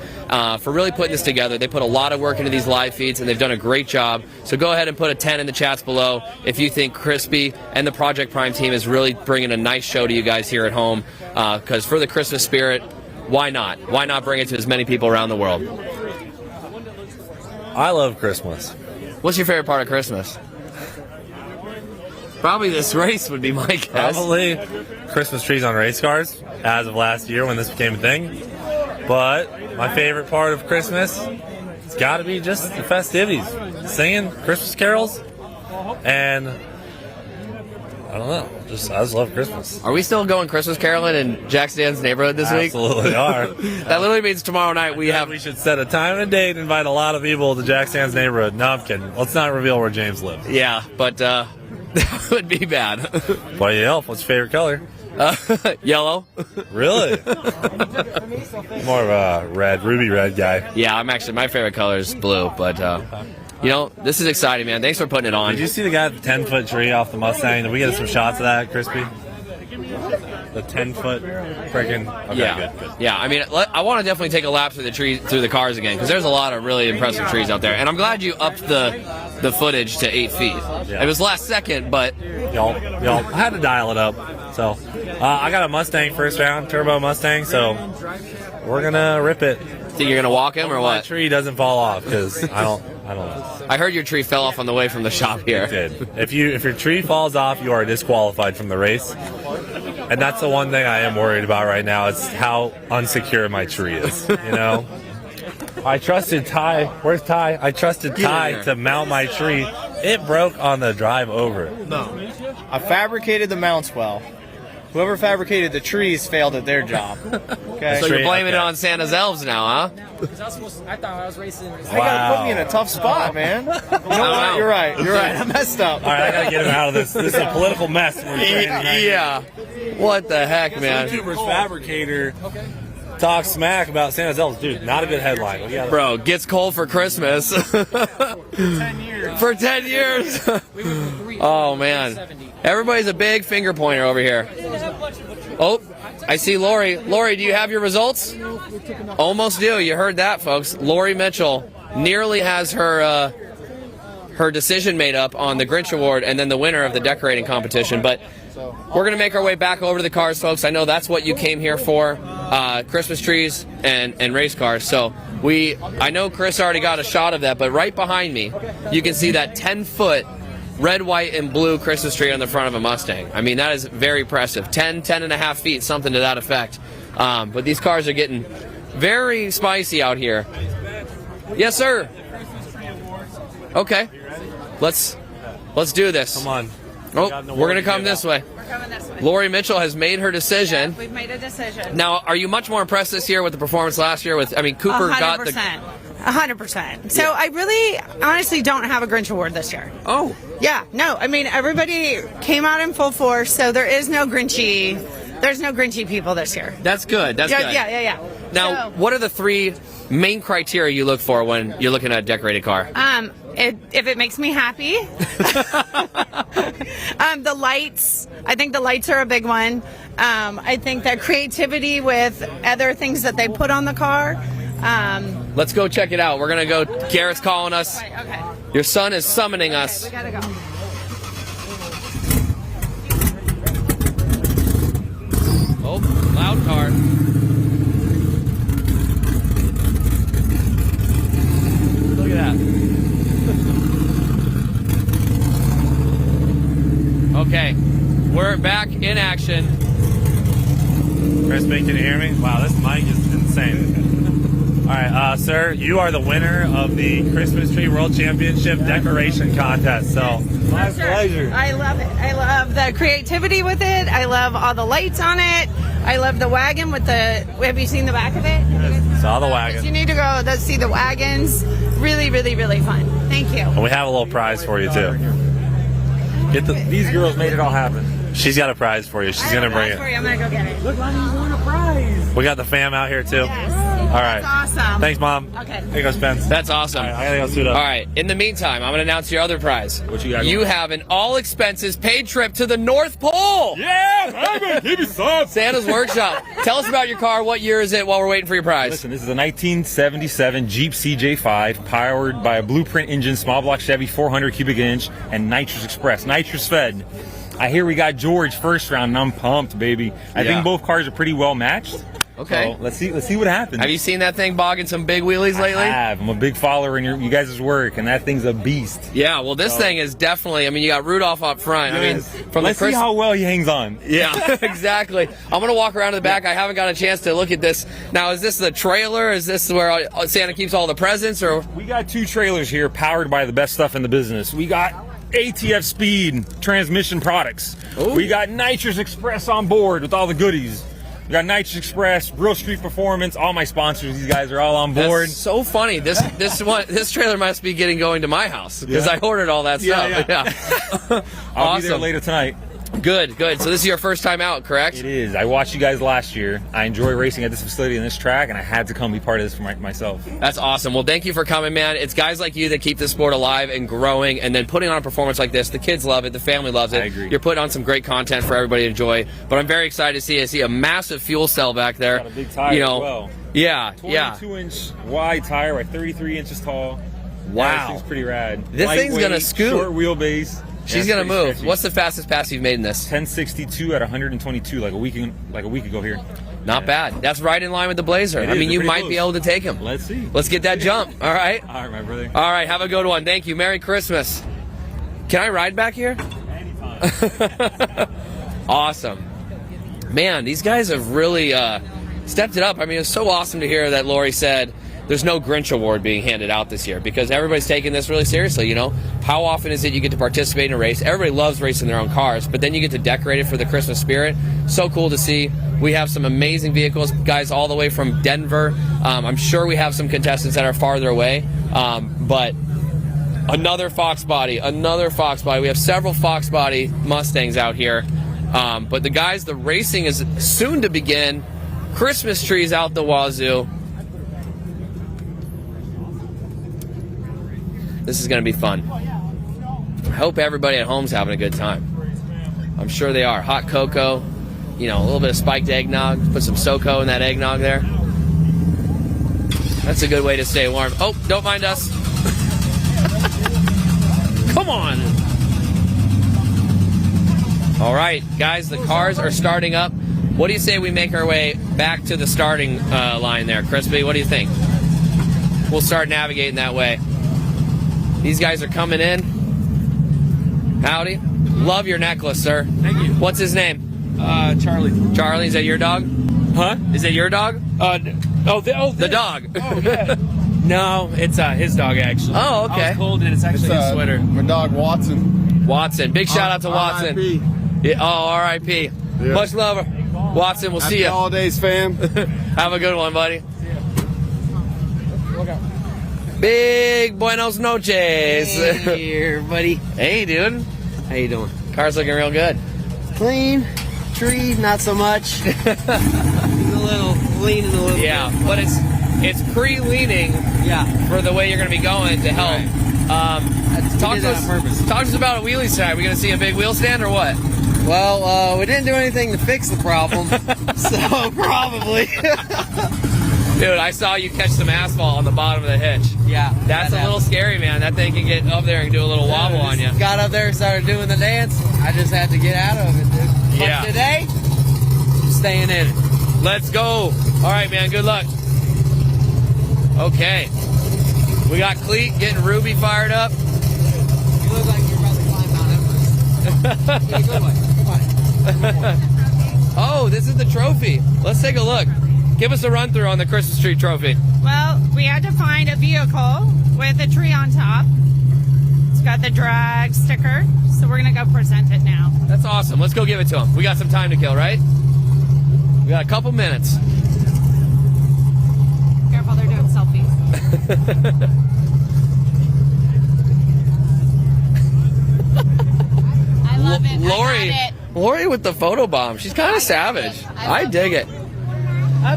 for really putting this together. They put a lot of work into these live feeds, and they've done a great job. So go ahead and put a 10 in the chats below if you think Crispy and the Project Prime team is really bringing a nice show to you guys here at home. Because for the Christmas spirit, why not? Why not bring it to as many people around the world? I love Christmas. What's your favorite part of Christmas? Probably this race would be my guess. Probably Christmas trees on race cars as of last year when this became a thing. But my favorite part of Christmas, it's got to be just the festivities. Singing Christmas carols. And I don't know. I just love Christmas. Are we still going Christmas caroling in Jack Stan's neighborhood this week? Absolutely are. That literally means tomorrow night we should set a time and a date and invite a lot of people to Jack Stan's neighborhood. No, I'm kidding. Let's not reveal where James lives. Yeah, but that would be bad. Why you help? What's your favorite color? Yellow. Really? More of a red, ruby red guy. Yeah, my favorite color is blue, but this is exciting, man. Thanks for putting it on. Did you see the guy with the 10-foot tree off the Mustang? Did we get some shots of that, Crispy? The 10-foot friggin'. Okay, Yeah, good. yeah. I mean, I want to definitely take a lap through the cars again, because there's a lot of really impressive trees out there. And I'm glad you upped the footage to 8 feet. Yeah. It was last second, but Y'all, I had to dial it up. So, I got a Mustang first round, turbo Mustang. So, we're gonna rip it. think you're gonna walk him or My what? tree doesn't fall off because I don't know. I heard your tree fell off on the way from the shop here. It did. If your tree falls off, you are disqualified from the race. And that's the one thing I am worried about right now. It's how unsecure my tree is. You know, I trusted Ty. Where's Ty? I trusted Ty to mount my tree. It broke on the drive over. No. I fabricated the mounts well. Whoever fabricated the trees failed at their job. Okay. So you're blaming it on Santa's elves now, huh? I thought I was racing. They gotta put me in a tough spot, man. You know what? You're right. You're right. I messed up. All right, I gotta get him out of this. This is a political mess. Yeah. What the heck, man? YouTuber's fabricator talks smack about Santa's elves. Dude, not a good headline. Bro, gets cold for Christmas. For 10 years. For 10 years. Oh, man. Everybody's a big finger pointer over here. Oh, I see Lori. Lori, do you have your results? Almost do. You heard that, folks. Lori Mitchell nearly has her her decision made up on the Grinch Award and then the winner of the decorating competition. But we're going to make our way back over to the cars, folks. I know that's what you came here for, Christmas trees and race cars. So I know Chris already got a shot of that, but right behind me, you can see that 10-foot red, white, and blue Christmas tree on the front of a Mustang. I mean, that is very impressive. 10 and a half feet, something to that effect. But these cars are getting very spicy out here. Yes, sir. Okay. Let's do this. Come on. Oh, we're going to come this way. We're coming this way. Lori Mitchell has made her decision. We've made a decision. Now, are you much more impressed this year with the performance last year? Cooper 100%. got the... 100%. So I really, honestly, don't have a Grinch Award this year. Oh. Yeah, no. I mean, everybody came out in full force, so there's no Grinchy people this year. That's good. That's good. Yeah. Now, what are the 3 main criteria you look for when you're looking at a decorated car? If it makes me happy. The lights. I think the lights are a big one. I think that creativity with other things that they put on the car. Let's go check it out. We're going to go. Garrett's calling us. Right, okay. Your son is summoning us. We gotta go. Oh, loud car. Look at that. Okay, we're back in action. Crispy, can you hear me? Wow, this mic is insane. All right, sir, you are the winner of the Christmas Tree World Championship Decoration Contest. So, my pleasure. I love it. I love the creativity with it. I love all the lights on it. I love the wagon with the. Have you seen the back of it? Saw the wagon. You need to go see the wagons. Really, really, really fun. Thank you. And we have a little prize for you too. These girls made it all happen. She's got a prize for you. She's gonna bring it. I'm gonna go get it. Look, Lonnie, you won a prize. We got the fam out here too. Yes. All right. That's awesome. Thanks, Mom. Okay. Here goes Spence. That's awesome. All right, I gotta go suit up. All right. In the meantime, I'm going to announce your other prize. What you got? You have an all-expenses paid trip to the North Pole. Yeah, baby, give me some. Santa's Workshop. Tell us about your car. What year is it while we're waiting for your prize? Listen, this is a 1977 Jeep CJ5 powered by a Blueprint engine, small block Chevy 400 cubic inch, and Nitrous Express, nitrous fed. I hear we got George first round, and I'm pumped, baby. I think both cars are pretty well matched. Okay. So let's see what happens. Have you seen that thing bogging some big wheelies lately? I have. I'm a big follower in you guys' work, and that thing's a beast. Yeah, well, this thing is definitely, I mean, you got Rudolph up front. Yes. I mean, from Let's see how well he hangs on. Yeah, exactly. I'm going to walk around to the back. I haven't got a chance to look at this. Now, is this the trailer? Is this where Santa keeps all the presents? Or we got 2 trailers here powered by the best stuff in the business. We got ATF Speed transmission products. Ooh. We got Nitrous Express on board with all the goodies. We got Nitrous Express, Real Street Performance, all my sponsors. These guys are all on board. That's so funny. This trailer must be going to my house because I ordered all that stuff. Yeah. I'll Awesome. be there later tonight. Good, good. So this is your first time out, correct? It is. I watched you guys last year. I enjoy racing at this facility and this track, and I had to come be part of this for myself. That's awesome. Well, thank you for coming, man. It's guys like you that keep the sport alive and growing, and then putting on a performance like this. The kids love it. The family loves it. I agree. You're putting on some great content for everybody to enjoy. But I'm very excited to see. I see a massive fuel cell back there. Got a big tire you know, as well. Yeah, yeah. 22-inch wide tire by 33 inches tall. Wow. Yeah, this thing's pretty rad. This thing's Lightweight, gonna scoot. Short wheelbase. She's Yeah, gonna it's pretty move. sketchy. What's the fastest pass you've made in this? 1062 at 122, like a week ago here. Not bad. That's right in line with the Blazer. It I is. mean, They're you pretty might close. be able to take him. Let's see. Let's get that jump. All right. All right, my brother. All right. Have a good one. Thank you. Merry Christmas. Can I ride back here? Anytime. Awesome. Man, these guys have really stepped it up. I mean, it's so awesome to hear that Lori said there's no Grinch Award being handed out this year because everybody's taking this really seriously, you know? How often is it you get to participate in a race? Everybody loves racing their own cars, but then you get to decorate it for the Christmas spirit. So cool to see. We have some amazing vehicles, guys all the way from Denver. I'm sure we have some contestants that are farther away, but another Fox Body. We have several Fox Body Mustangs out here. But the guys, the racing is soon to begin. Christmas trees out the wazoo. This is going to be fun. I hope everybody at home's having a good time. I'm sure they are. Hot cocoa, you know, a little bit of spiked eggnog. Put some SoCo in that eggnog there. That's a good way to stay warm. Oh, don't mind us. Come on. All right, guys, the cars are starting up. What do you say we make our way back to the starting line there, Crispy? What do you think? We'll start navigating that way. These guys are coming in. Howdy. Love your necklace, sir. Thank you. What's his name? Charlie. Charlie, is that your dog? Huh? Is it your dog? The dog. Oh, yeah. No, it's his dog, actually. Oh, okay. I was cold, and it's actually his sweater. My dog Watson. Watson. Big shout out to Watson. R.I.P. Yeah, oh, R.I.P. Yeah. Much love. Watson, we'll see you. Happy holidays, fam. Have a good one, buddy. Big buenos noches. Hey, here, buddy. Hey, dude. How you doing? Car's looking real good. Clean. Tree, not so much. He's a little leaning a little. Yeah, but it's pre-leaning. Yeah. For the way you're going to be going to help. Right. Talk to us about a wheelie tonight. We going to see a big wheel stand or what? Well, we didn't do anything to fix the problem, so probably. Dude, I saw you catch some asphalt on the bottom of the hitch. Yeah. That's a little scary, man. That thing can get up there and do a little wobble on you. Got up there, started doing the dance. I just had to get out of it, dude. Yeah. But today, I'm staying in it. Let's go. All right, man. Good luck. Okay. We got Cleet getting Ruby fired up. You look like you're about to climb Mount Everest. Yeah, good one. Come on. Oh, this is the trophy. Let's take a look. Give us a run through on the Christmas tree trophy. Well, we had to find a vehicle with a tree on top. It's got the drag sticker, so we're gonna go present it now. That's awesome. Let's go give it to him. We got some time to kill, right? We got a couple minutes. Careful, they're doing selfies. I love it. Lori, I got Lori with the photo bomb. She's kind of savage. I dig it. it.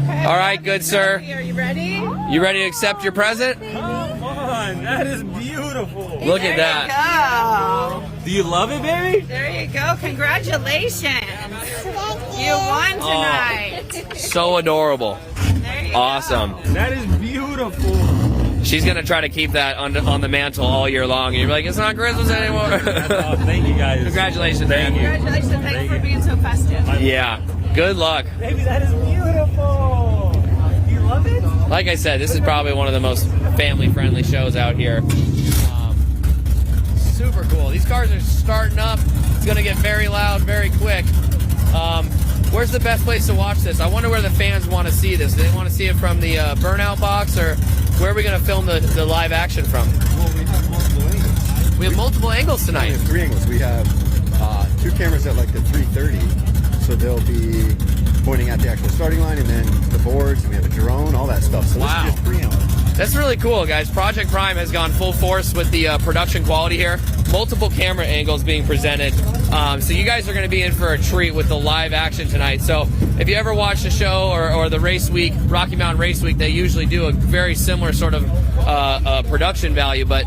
Okay. All right, good sir. Are you ready? You ready to accept your present? Come on, that is beautiful. Look at that. Go. Do you love it, baby? There you go. Congratulations. You won tonight. So adorable. There you Awesome. That is beautiful. She's going to try to keep that on the mantle all year long. And you're like, it's not Christmas anymore. That's awesome. Thank you, guys. Congratulations. Thank you. Congratulations. Thanks for being so festive. Yeah. Good luck. Baby, that is beautiful. Do you love it? Like I said, this is probably one of the most family-friendly shows out here. Super cool. These cars are starting up. It's going to get very loud very quick. Where's the best place to watch this? I wonder where the fans want to see this. Do they want to see it from the burnout box, or where are we going to film the live action from? Well, we have multiple angles. We have multiple angles We tonight. have 3 angles. We have 2 cameras at like the 330, so they'll be pointing at the actual starting line, and then the boards, and we have a drone, all that stuff. So Wow. this is just 3 angles. That's really cool, guys. Project Prime has gone full force with the production quality here. multiple camera angles being presented. So you guys are going to be in for a treat with the live action tonight. So if you ever watch the show or the race week, Rocky Mountain Race Week, they usually do a very similar sort of production value. But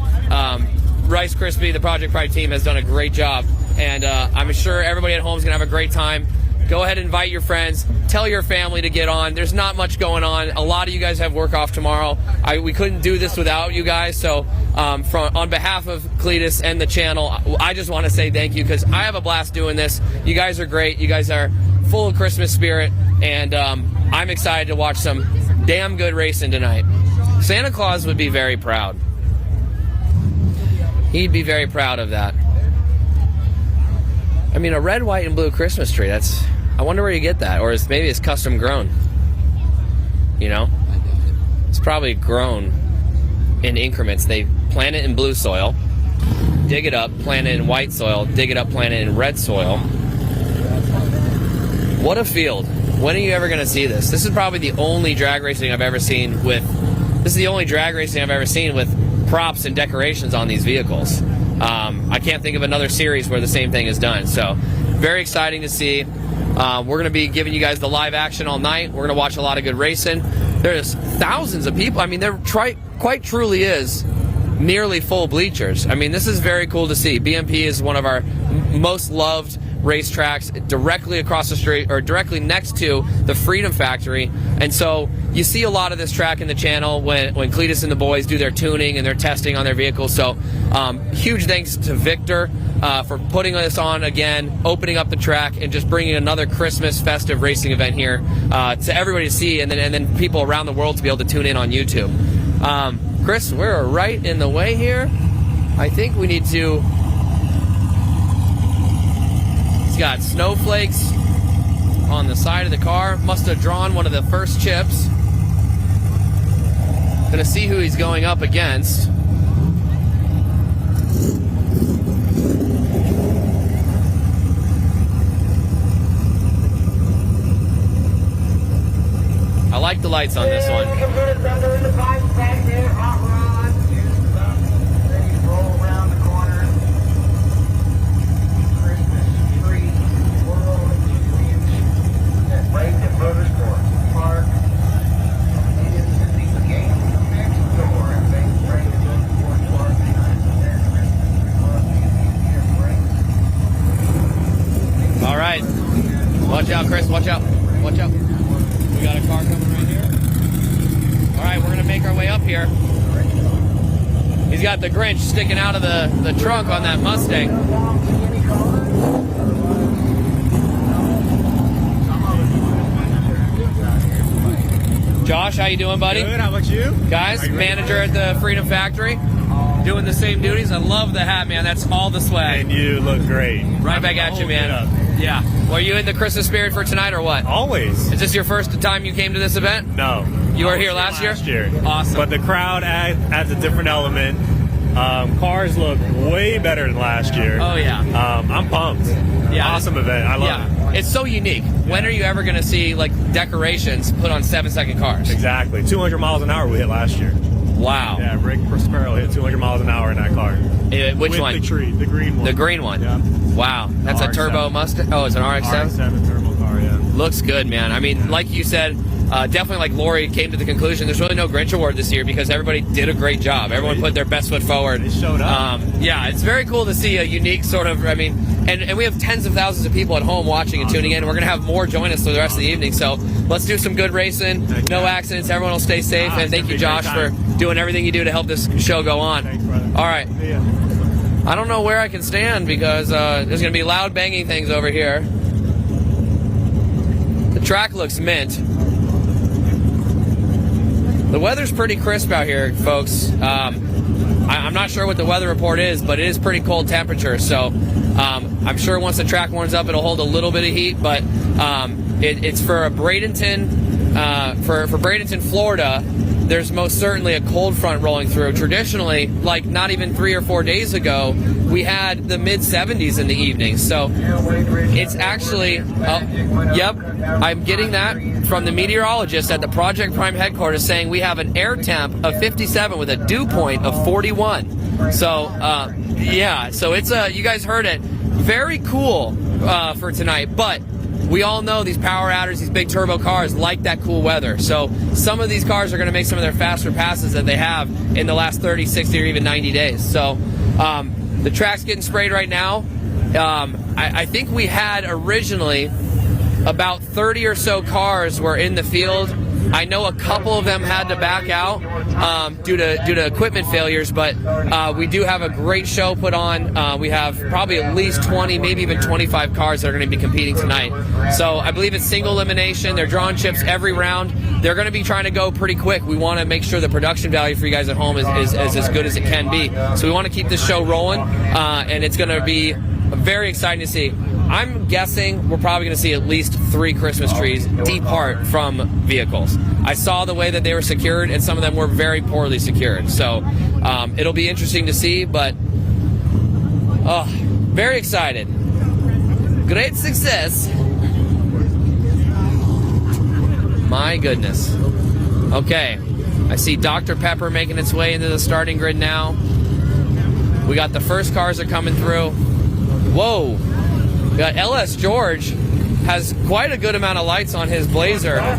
Rice Krispie, the Project Pride team, has done a great job. And I'm sure everybody at home is going to have a great time. Go ahead and invite your friends. Tell your family to get on. There's not much going on. A lot of you guys have work off tomorrow. We couldn't do this without you guys. So on behalf of Cletus and the channel, I just want to say thank you because I have a blast doing this. You guys are great. You guys are full of Christmas spirit. And I'm excited to watch some damn good racing tonight. Santa Claus would be very proud. He'd be very proud of that. I mean, a red, white, and blue Christmas tree, I wonder where you get that. Or maybe it's custom grown. You know? It's probably grown in increments. They plant it in blue soil, dig it up, plant it in white soil, dig it up, plant it in red soil. What a field. When are you ever going to see this? This is probably the only drag racing I've ever seen with props and decorations on these vehicles. I can't think of another series where the same thing is done. So, very exciting to see. We're going to be giving you guys the live action all night. We're going to watch a lot of good racing. There's thousands of people. I mean, there quite truly is nearly full bleachers. I mean, this is very cool to see. BMP is one of our most loved racetracks, directly across the street or directly next to the Freedom Factory. And so you see a lot of this track in the channel when Cletus and the boys do their tuning and their testing on their vehicles. So huge thanks to Victor for putting this on again, opening up the track, and just bringing another Christmas festive racing event here to everybody to see, and then people around the world to be able to tune in on YouTube. Chris, we're right in the way here. I think we need to... He's got snowflakes on the side of the car. Must have drawn one of the first chips. Gonna see who he's going up against. I like the lights on this one. All right. Watch out, Chris. Watch out. Watch out. We got a car coming right here. All right, we're going to make our way up here. He's got the Grinch sticking out of the trunk on that Mustang. Josh, how you doing, buddy? Good, how about you? Guys, manager at the Freedom Factory. Doing the same duties. I love the hat, man. That's all the swag. And you look great. Right back at you, man. Yeah. Were you in the Christmas spirit for tonight or what? Always. Is this your first time you came to this event? No. You were here last year? Awesome. But the crowd adds a different element. Cars look way better than last year. Oh, yeah. I'm pumped. Yeah. Awesome event. I love it. It's so unique. When are you ever going to see like decorations put on 7-second cars? Exactly. 200 miles an hour we hit last year. Wow. Yeah, Rick Prospero hit 200 miles an hour in that car. Which With one? The tree, the green one. The green one? Yeah. Wow. That's a turbo Mustang? Oh, it's an RX-7? RX-7 turbo car, yeah. Looks good, man. I mean, like you said, definitely like Lori came to the conclusion, there's really no Grinch Award this year because everybody did a great job. Everyone put their best foot forward. They showed up. Yeah, it's very cool to see a unique sort of, I mean, and we have tens of thousands of people at home watching and tuning in. We're going to have more join us for the rest of the evening. So let's do some good racing. No accidents. Everyone will stay safe. And thank you, Josh, for doing everything you do to help this show go on. Thanks, brother. All right. I don't know where I can stand because there's going to be loud banging things over here. The track looks mint. The weather's pretty crisp out here, folks. I'm not sure what the weather report is, but it is pretty cold temperature. So I'm sure once the track warms up, it'll hold a little bit of heat. But it's for Bradenton, for Bradenton, Florida. There's most certainly a cold front rolling through. Traditionally, like not even 3 or 4 days ago, we had the mid-70s in the evening. So it's actually, yep, I'm getting that from the meteorologist at the Project Prime headquarters saying we have an air temp of 57 with a dew point of 41. So yeah, so it's you guys heard it, very cool for tonight. But we all know these power adders, these big turbo cars like that cool weather. So some of these cars are going to make some of their faster passes that they have in the last 30, 60, or even 90 days. So the track's getting sprayed right now. I think we had originally about 30 or so cars were in the field. I know a couple of them had to back out due to equipment failures, but we do have a great show put on. We have probably at least 20, maybe even 25 cars that are going to be competing tonight. So I believe it's single elimination. They're drawing chips every round. They're going to be trying to go pretty quick. We want to make sure the production value for you guys at home is as good as it can be. So we want to keep this show rolling, and it's going to be very exciting to see. I'm guessing we're probably going to see at least 3 Christmas trees depart from vehicles. I saw the way that they were secured, and some of them were very poorly secured. So it'll be interesting to see, but very excited. Great success. My goodness. Okay, I see Dr. Pepper making its way into the starting grid now. We got the first cars are coming through. Whoa. We got LS George has quite a good amount of lights on his Blazer. All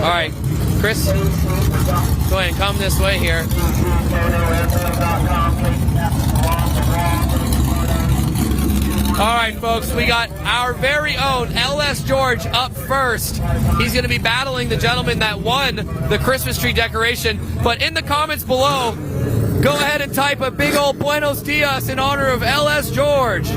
right, Chris, go ahead and come this way here. All right, folks, we got our very own LS George up first. He's going to be battling the gentleman that won the Christmas tree decoration. But in the comments below, go ahead and type a big old Buenos Dias in honor of LS George.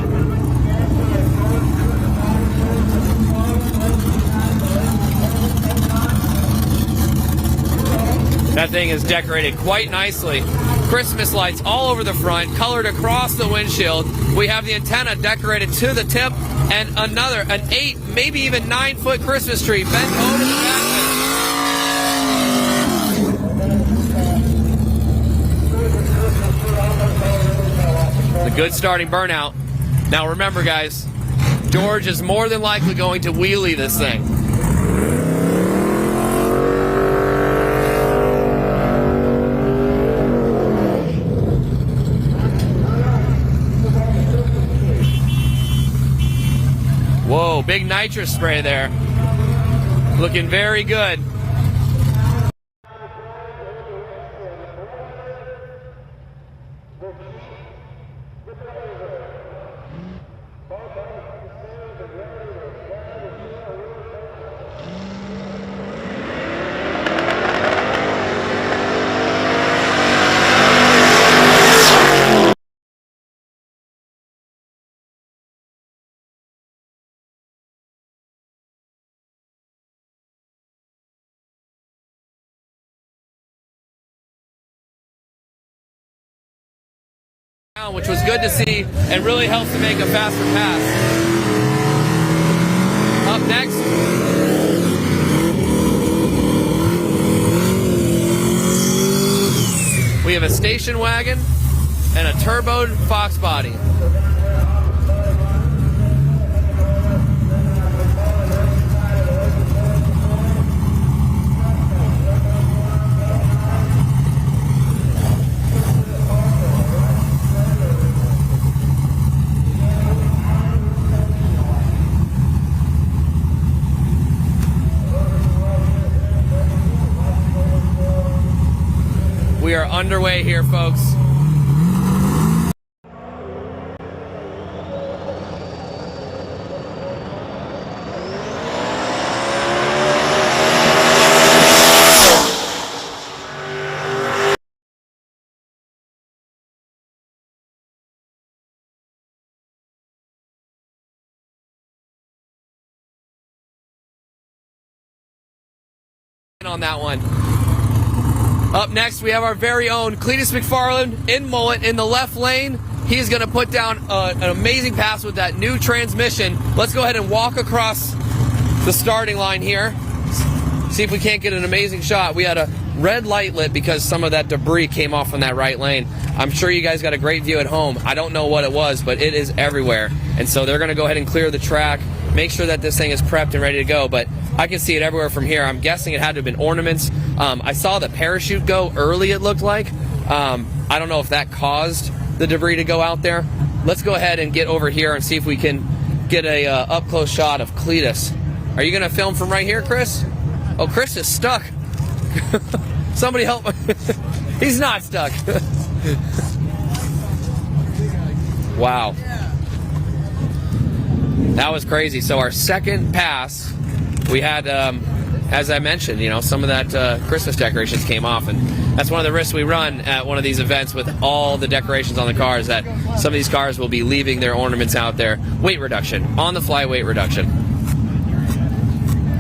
That thing is decorated quite nicely. Christmas lights all over the front, colored across the windshield. We have the antenna decorated to the tip, and an 8, maybe even 9-foot Christmas tree bent over the back. The good starting burnout. Now remember, guys, George is more than likely going to wheelie this thing. Whoa, big nitrous spray there. Looking very good. Which was good to see and really helps to make a faster pass. Up next, we have a station wagon and a turboed Fox body. We are underway here, folks. On that one. Up next, we have our very own Cletus McFarland in mullet in the left lane. He is going to put down an amazing pass with that new transmission. Let's go ahead and walk across the starting line here. See if we can't get an amazing shot. We had a red light lit because some of that debris came off on that right lane. I'm sure you guys got a great view at home. I don't know what it was, but it is everywhere. And so they're going to go ahead and clear the track, make sure that this thing is prepped and ready to go. But I can see it everywhere from here. I'm guessing it had to have been ornaments. I saw the parachute go early, it looked like. I don't know if that caused the debris to go out there. Let's go ahead and get over here and see if we can get a up-close shot of Cletus. Are you going to film from right here, Chris? Oh, Chris is stuck. Somebody help me. He's not stuck. Wow. That was crazy. So our second pass, we had, as I mentioned, you know, some of that Christmas decorations came off, and that's one of the risks we run at one of these events with all the decorations on the cars, that some of these cars will be leaving their ornaments out there. Weight reduction, on-the-fly weight reduction.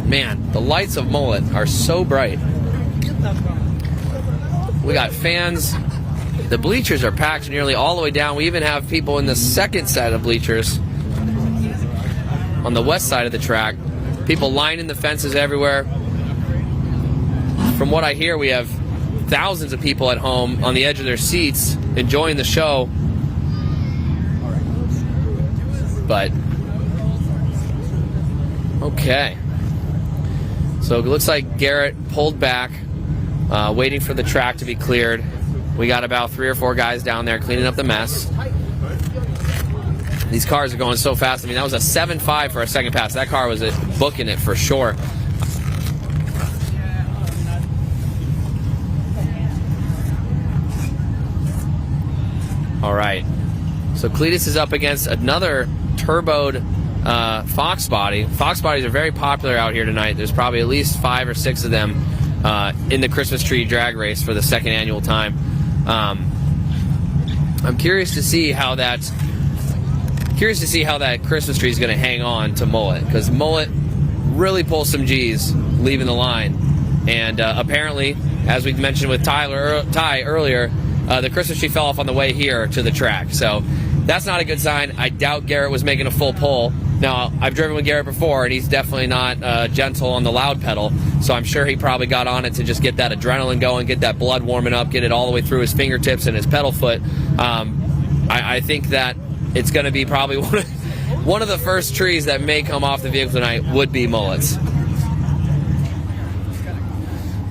Man, the lights of Mullet are so bright. We got fans. The bleachers are packed nearly all the way down. We even have people in the second set of bleachers on the west side of the track. People lining the fences everywhere. From what I hear, we have thousands of people at home on the edge of their seats enjoying the show. But, okay. So it looks like Garrett pulled back, waiting for the track to be cleared. We got about 3 or 4 guys down there cleaning up the mess. These cars are going so fast. I mean, that was a 7.5 for a second pass. That car was booking it for sure. All right. So Cletus is up against another turboed Fox body. Fox bodies are very popular out here tonight. There's probably at least 5 or 6 of them in the Christmas tree drag race for the second annual time. I'm curious to see how that Christmas tree is going to hang on to Mullet, because Mullet really pulls some G's leaving the line, and apparently, as we mentioned with Ty earlier, the Christmas tree fell off on the way here to the track. So that's not a good sign. I doubt Garrett was making a full pull. Now, I've driven with Garrett before, and he's definitely not gentle on the loud pedal, so I'm sure he probably got on it to just get that adrenaline going, get that blood warming up, get it all the way through his fingertips and his pedal foot. I think that it's going to be probably one of the first trees that may come off the vehicle tonight would be Mullet's.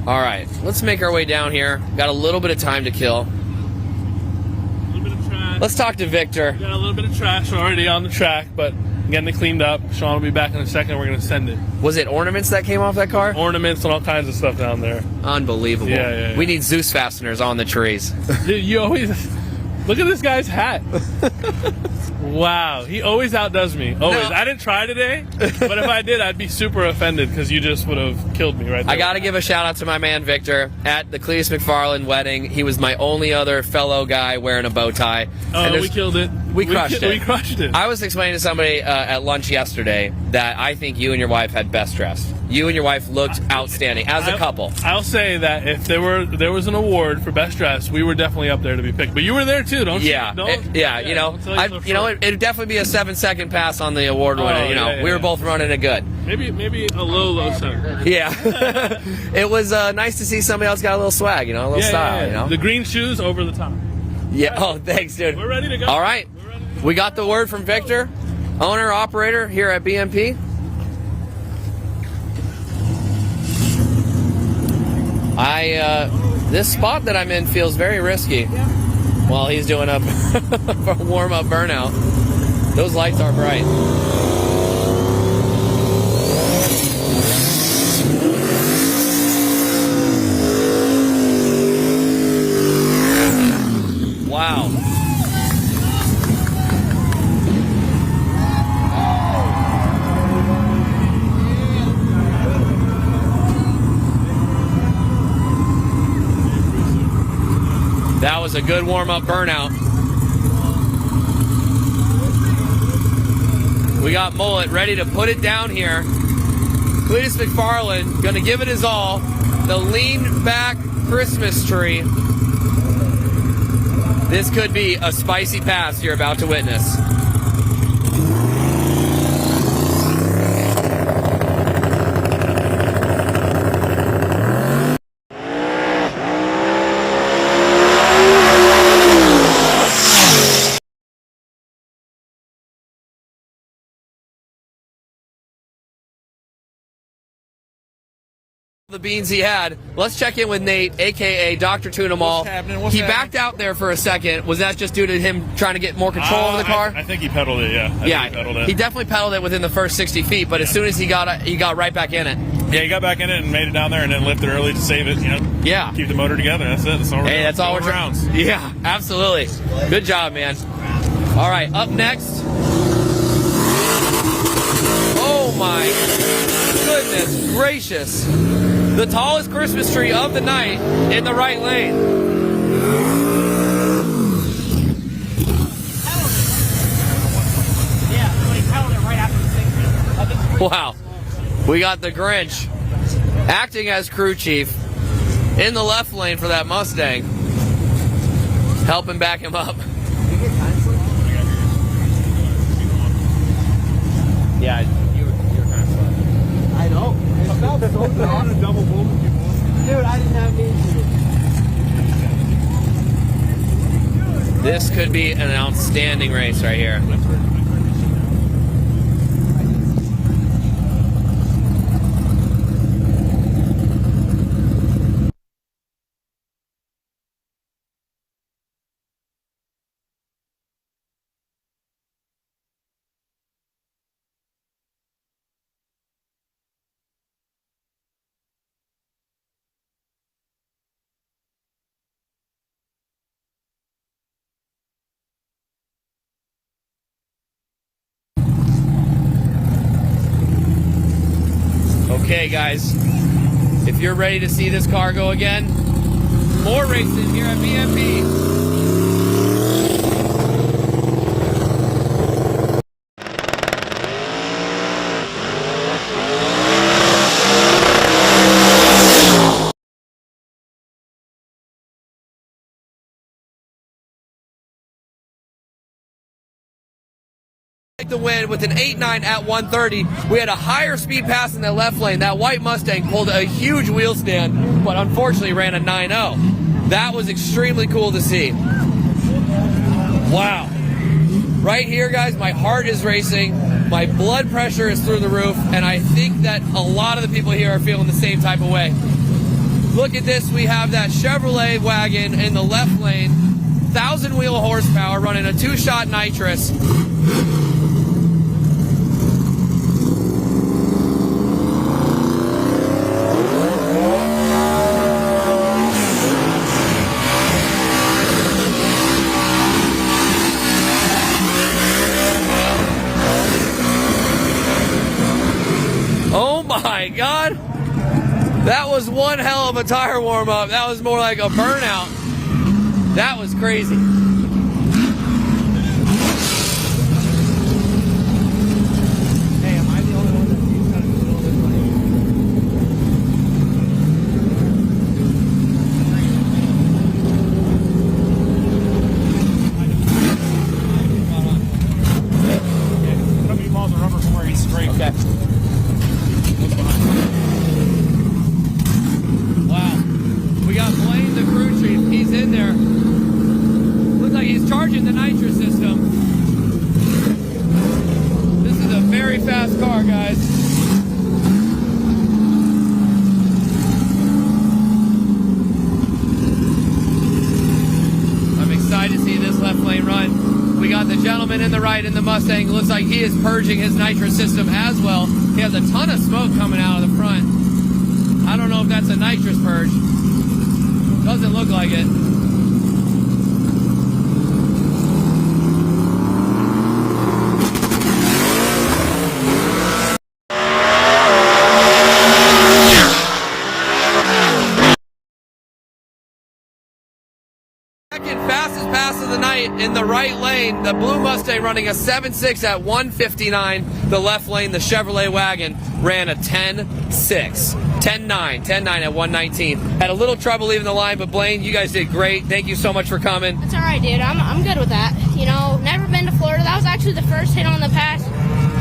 All right, let's make our way down here. Got a little bit of time to kill. Let's talk to Victor. Got a little bit of trash already on the track, but getting it cleaned up. Sean will be back in a second. We're going to send it. Was it ornaments that came off that car? Ornaments and all kinds of stuff down there. Unbelievable. Yeah. We need Zeus fasteners on the trees. Dude, you always... Look at this guy's hat. Wow. He always outdoes me. Always. No. I didn't try today, but if I did, I'd be super offended because you just would have killed me right there. I got to give a shout out to my man Victor at the Cletus McFarland wedding. He was my only other fellow guy wearing a bow tie. Oh, we killed it. We crushed it. We crushed it. I was explaining to somebody at lunch yesterday that I think you and your wife had best dressed. You and your wife looked outstanding as a couple. I'll say that if there was an award for best dress, we were definitely up there to be picked. But you were there too, don't you? Yeah. You know, it'd definitely be a 7-second pass on the award winner. We were both running it good. Maybe a low 7. Yeah. It was nice to see somebody else got a little swag, a little style. You know, the green shoes over the top. Yeah. Oh, thanks, dude. We're ready to go. All right. We got the word from Victor, owner operator here at BMP. This spot that I'm in feels very risky while he's doing a warm-up burnout. Those lights are bright. Wow. That was a good warm-up burnout. We got Mullet ready to put it down here. Cletus McFarland going to give it his all. The lean back Christmas tree. This could be a spicy pass you're about to witness. the beans he had. Let's check in with Nate, aka Dr. Tune 'em all. What's He happening? backed out there for a second. Was that just due to him trying to get more control over the car? I think he pedaled it. Yeah. I think he pedaled it. He definitely pedaled it within the first 60 feet, but as soon as he got right back in it. Yeah, he got back in it and made it down there, and then lifted early to save it. You know. Yeah. Keep the motor together. That's it. That's all. Hey, that's all we're trying. rounds. Yeah, absolutely. Good job, man. All right, up next. Oh my goodness gracious. The tallest Christmas tree of the night in the right lane. Wow. We got the Grinch acting as crew chief in the left lane for that Mustang, helping back him up. Yeah, you were kind of slow. I know. It felt so good. On a double boom. Dude, I did not mean to. This could be an outstanding race right here. Okay, guys, if you're ready to see this car go again, more racing here at BMP. The win with an 8.9 at 130. We had a higher speed pass in that left lane. That white Mustang pulled a huge wheel stand, but unfortunately ran a 9.0. That was extremely cool to see. Wow. Right here, guys, my heart is racing. My blood pressure is through the roof, and I think that a lot of the people here are feeling the same type of way. Look at this. We have that Chevrolet wagon in the left lane, 1,000 wheel horsepower, running a 2-shot nitrous. Oh my God, that was one hell of a tire warm-up. That was more like a burnout. That was crazy. Hey, am I the only one that sees kind of the middle of this lane? How many balls of rubber from where he's straight? Okay. Wow. We got Blaine, the crew chief. He's in there. Looks like he's charging the nitrous system. This is a very fast car, guys. I'm excited to see this left lane run. We got the gentleman in the right in the Mustang. Looks like he is purging his nitrous system as well. He has a ton of smoke coming out of the front. I don't know if that's a nitrous purge. Doesn't look like it. Second fastest pass of the night in the right lane. The blue Mustang running a 7.6 at 159. The left lane, the Chevrolet wagon, ran a 10.6. 10.9 at 119. Had a little trouble leaving the line, but Blaine, you guys did great. Thank you so much for coming. It's all right, dude. I'm good with that. You know, never been to Florida. That was actually the first hit on the pass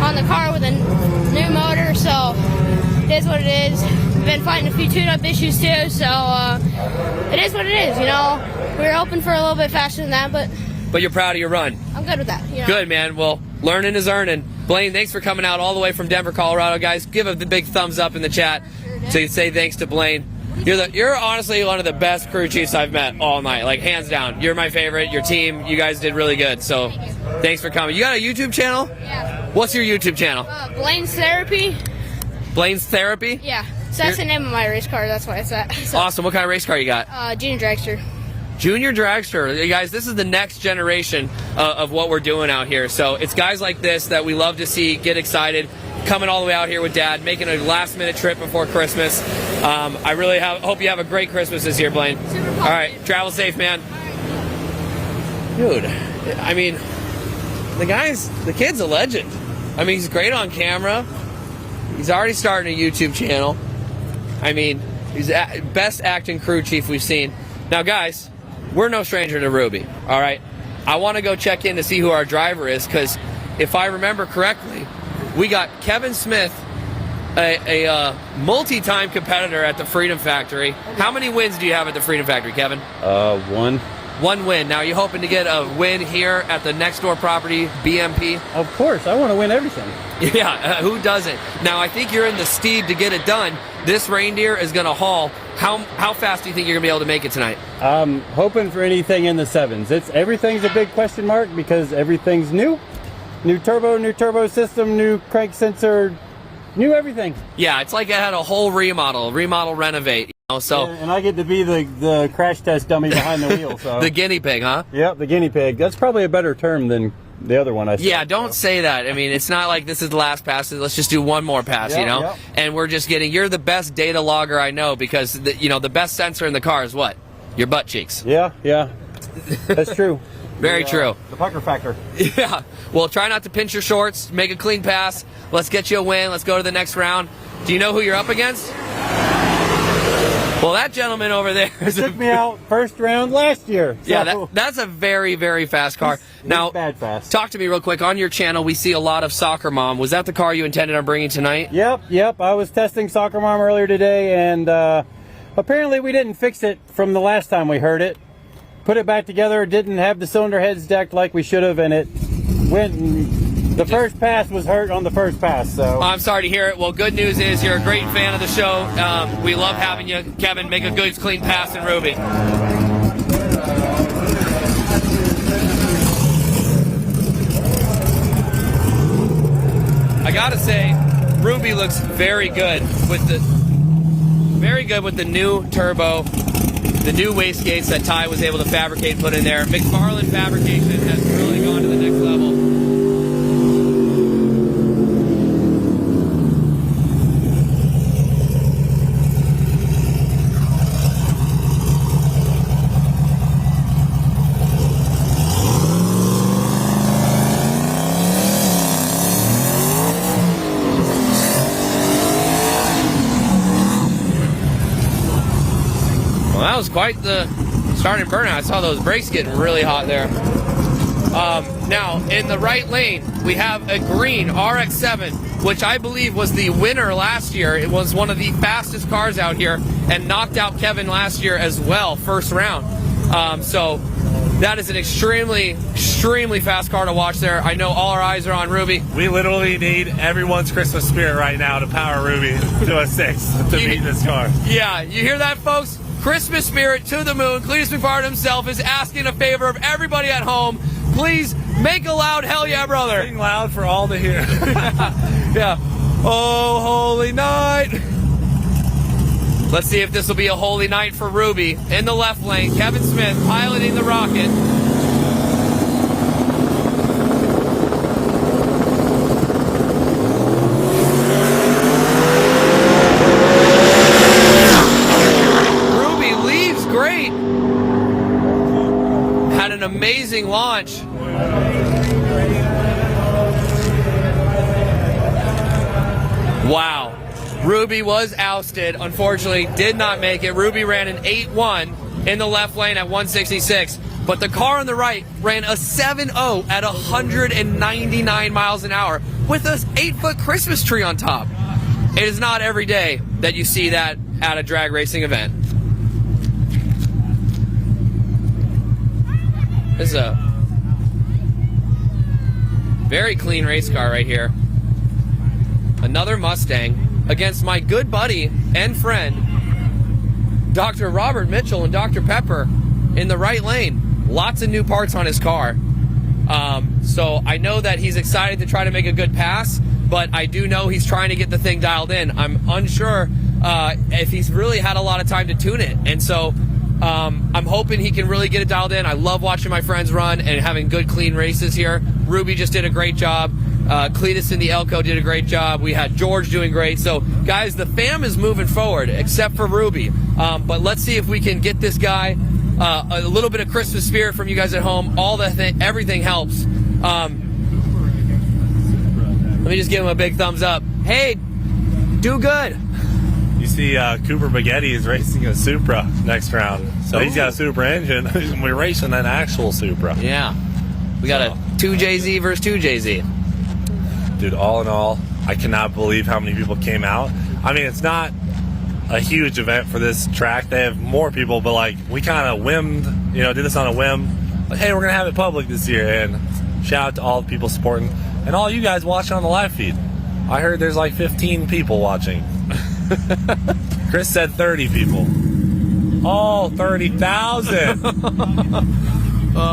on the car with a new motor, so it is what it is. We've been fighting a few tune-up issues too, so it is what it is. You know, we were hoping for a little bit faster than that, but you're proud of your run. I'm good with that. You know? Good, man. Well, learning is earning. Blaine, thanks for coming out all the way from Denver, Colorado, guys. Give a big thumbs up in the chat. So you say thanks to Blaine. You're honestly one of the best crew chiefs I've met all night, like hands down. You're my favorite. Your team, you guys did really good. So thanks for coming. You got a YouTube channel? Yeah. What's your YouTube channel? Blaine's Therapy. Blaine's Therapy? Yeah. So that's the name of my race car. That's why it's that. So, Awesome. What kind of race car you got? Junior Dragster. Junior Dragster. You guys, this is the next generation of what we're doing out here. So it's guys like this that we love to see get excited, coming all the way out here with Dad, making a last-minute trip before Christmas. I really hope you have a great Christmas this year, Blaine. All right, travel safe, man. Dude, I mean, the kid's a legend. I mean, he's great on camera. He's already starting a YouTube channel. I mean, he's the best acting crew chief we've seen. Now, guys, we're no stranger to Ruby, all right? I want to go check in to see who our driver is, because if I remember correctly, we got Kevin Smith, a multi-time competitor at the Freedom Factory. How many wins do you have at the Freedom Factory, Kevin? One. One win. Now, are you hoping to get a win here at the next door property, BMP? Of course, I want to win everything. Yeah, who doesn't? Now, I think you're in the steed to get it done. This reindeer is going to haul. How fast do you think you're going to be able to make it tonight? I'm hoping for anything in the sevens. Everything's a big question mark because everything's new. New turbo system, new crank sensor, new everything. Yeah, it's like it had a whole remodel, renovate. You know, so yeah, and I get to be the crash test dummy behind the wheel. So the guinea pig, huh? Yep, the guinea pig. That's probably a better term than the other one I said. Yeah, don't say that. I mean, it's not like this is the last pass. Let's just do one more pass, you know? Yep. And we're just you're the best data logger I know, because, the best sensor in the car is what? Your butt cheeks. Yeah, that's true. Very true. The pucker factor. Yeah. Well, try not to pinch your shorts. Make a clean pass. Let's get you a win. Let's go to the next round. Do you know who you're up against? Well, that gentleman over there took me out first round last year. So. Yeah, that's a very, very fast car. Now, bad fast. Talk to me real quick. On your channel, we see a lot of Soccer Mom. Was that the car you intended on bringing tonight? Yep. I was testing Soccer Mom earlier today, and apparently we didn't fix it from the last time we heard it. Put it back together. It didn't have the cylinder heads decked like we should have, and it went. And the first pass was hurt on the first pass. So I'm sorry to hear it. Well, good news is you're a great fan of the show. We love having you, Kevin. Make a good, clean pass in Ruby. I gotta say, Ruby looks very good with the new turbo. The new wastegates that Ty was able to fabricate and put in there. McFarland Fabrication has really gone to the next level. Well, that was quite the starting burnout. I saw those brakes getting really hot there. Now, in the right lane, we have a green RX-7, which I believe was the winner last year. It was one of the fastest cars out here and knocked out Kevin last year as well, first round. So that is an extremely, extremely fast car to watch there. I know all our eyes are on Ruby. We literally need everyone's Christmas spirit right now to power Ruby to a 6 to beat this car. Yeah, you hear that, folks? Christmas spirit to the moon. Cletus McFarland himself is asking a favor of everybody at home. Please make a loud hell yeah, brother. Sing loud for all to hear. Yeah. Oh, holy night. Let's see if this will be a holy night for Ruby. In the left lane, Kevin Smith piloting the rocket. Ruby leaves great. Had an amazing launch. Wow. Ruby was ousted. Unfortunately, did not make it. Ruby ran an 8.1 in the left lane at 166. But the car on the right ran a 7.0 at 199 miles an hour with an 8-foot Christmas tree on top. It is not every day that you see that at a drag racing event. This is a very clean race car right here. Another Mustang. against my good buddy and friend, Dr. Robert Mitchell and Dr. Pepper in the right lane. Lots of new parts on his car. So I know that he's excited to try to make a good pass, but I do know he's trying to get the thing dialed in. I'm unsure if he's really had a lot of time to tune it. And so I'm hoping he can really get it dialed in. I love watching my friends run and having good, clean races here. Ruby just did a great job. Cletus and the Elko did a great job. We had George doing great. So, guys, the fam is moving forward, except for Ruby. But let's see if we can get this guy a little bit of Christmas spirit from you guys at home. Everything helps. Let me just give him a big thumbs up. Hey, do good. You see, Cooper Baghetti is racing a Supra next round. So he's got a Supra engine. We're racing an actual Supra. Yeah. We got a 2JZ versus 2JZ. Dude, all in all, I cannot believe how many people came out. I mean, it's not a huge event for this track. They have more people, but like we kind of did this on a whim. Like, hey, we're gonna have it public this year, and shout out to all the people supporting and all you guys watching on the live feed. I heard there's like 15 people watching. Chris said 30 people. Oh, 30,000.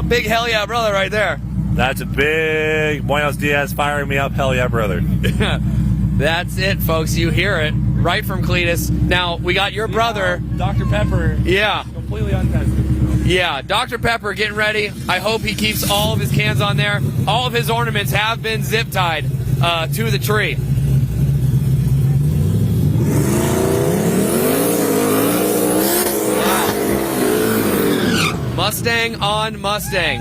Big hell yeah, brother, right there. That's a big Buenos Dias firing me up. Hell yeah, brother. That's it, folks. You hear it right from Cletus. Now, we got your brother, Dr. Pepper. Yeah. Completely untested. Yeah, Dr. Pepper getting ready. I hope he keeps all of his cans on there. All of his ornaments have been zip tied to the tree. Mustang on Mustang.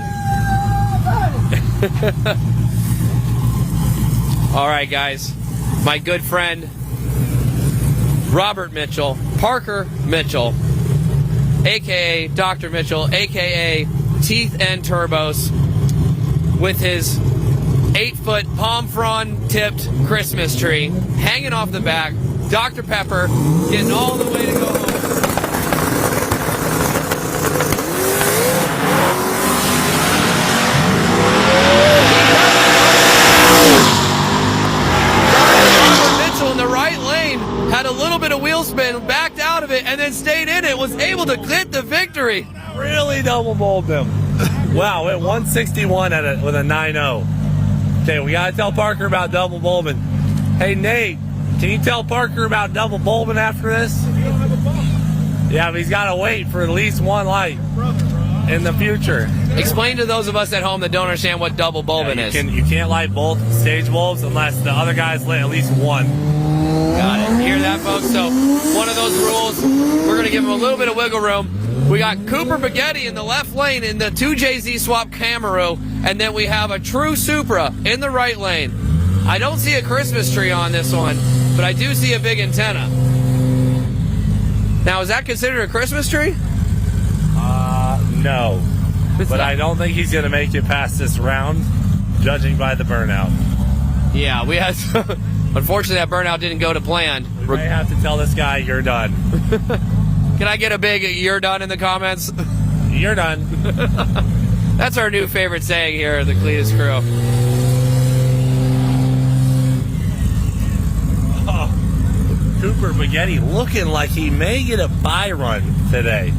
All right, guys. My good friend, Robert Mitchell, Parker Mitchell, a.k.a. Dr. Mitchell, a.k.a. Teeth and Turbos, with his 8-foot palm frond tipped Christmas tree hanging off the back. Dr. Pepper getting all the way to go home. Had a little bit of wheel spin, backed out of it, and then stayed in it. Was able to get the victory. Really double bowled them. Wow, went 161 with a 9.0. Okay, we gotta tell Parker about double Bowman. Hey Nate, can you tell Parker about double Bowman after this? Yeah, but he's gotta wait for at least one light in the future. Explain to those of us at home that don't understand what double Bowman is. You can't light both stage bulbs unless the other guys lit at least one. Got it. Hear that, folks? So, one of those rules, we're going to give him a little bit of wiggle room. We got Cooper Baghetti in the left lane in the 2JZ swap Camaro, and then we have a true Supra in the right lane. I don't see a Christmas tree on this one, but I do see a big antenna. Now, is that considered a Christmas tree? No. But I don't think he's going to make it past this round, judging by the burnout. Yeah, we had... Unfortunately, that burnout didn't go to plan. We may have to tell this guy, you're done. Can I get a big you're done in the comments? You're done. That's our new favorite saying here at the Cletus crew. Oh, Cooper Baghetti looking like he may get a buy run today.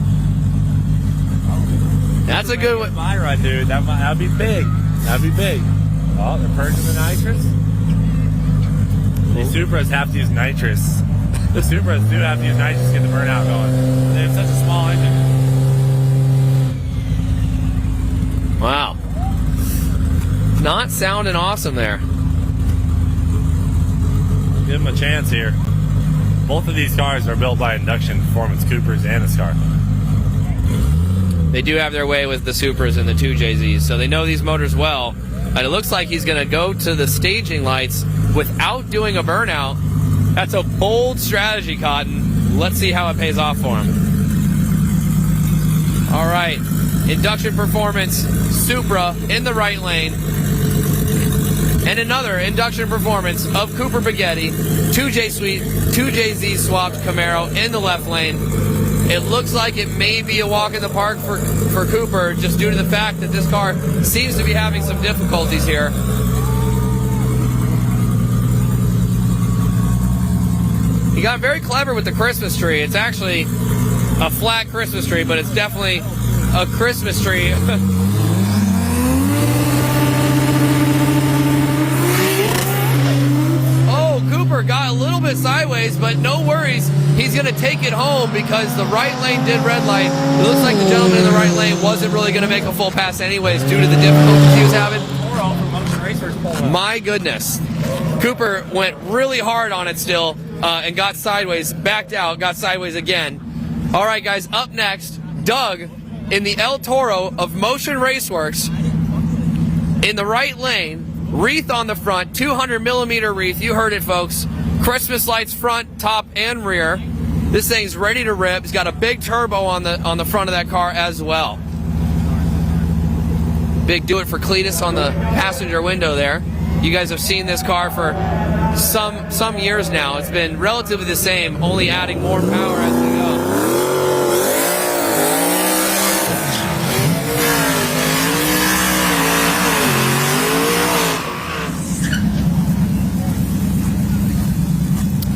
That's a good one. Buy run, dude. That'd be big. That'd be big. Oh, they're purging the nitrous. These Supras have to use nitrous. The Supras do have to use nitrous to get the burnout going. They have such a small engine. Wow. Not sounding awesome there. Give him a chance here. Both of these cars are built by Induction Performance Coopers and a SCAR. They do have their way with the Supras and the 2JZs, so they know these motors well. And it looks like he's going to go to the staging lights without doing a burnout. That's a bold strategy, Cotton. Let's see how it pays off for him. All right. Induction Performance Supra in the right lane. And another Induction Performance of Cooper Baghetti, 2JZ swapped Camaro in the left lane. It looks like it may be a walk in the park for Cooper, just due to the fact that this car seems to be having some difficulties here. He got very clever with the Christmas tree. It's actually a flat Christmas tree, but it's definitely a Christmas tree. Oh, Cooper got a little bit sideways, but no worries. He's going to take it home because the right lane did red light. It looks like the gentleman in the right lane wasn't really going to make a full pass anyways due to the difficulties he was having. My goodness. Cooper went really hard on it still and got sideways, backed out, got sideways again. All right, guys, up next, Doug in the El Toro of Motion Raceworks in the right lane, wreath on the front, 200 millimeter wreath. You heard it, folks. Christmas lights front, top, and rear. This thing's ready to rip. It's got a big turbo on the front of that car as well. Big do it for Cletus on the passenger window there. You guys have seen this car for some years now. It's been relatively the same, only adding more power as we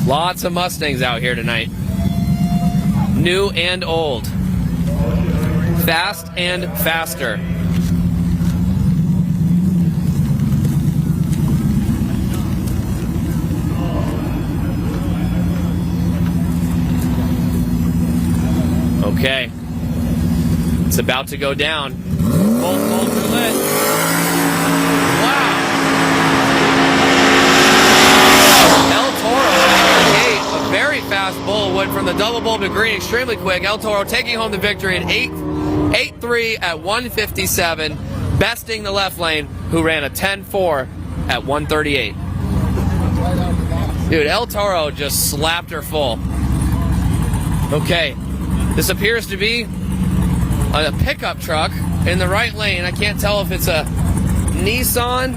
go. Lots of Mustangs out here tonight. New and old. Fast and faster. Okay. It's about to go down. Bolt roulette. Wow. El Toro out of the gate. A very fast bull went from the double bulb to green extremely quick. El Toro taking home the victory in 8.3 at 157, besting the left lane, who ran a 10.4 at 138. Dude, El Toro just slapped her full. Okay. This appears to be a pickup truck in the right lane. I can't tell if it's a Nissan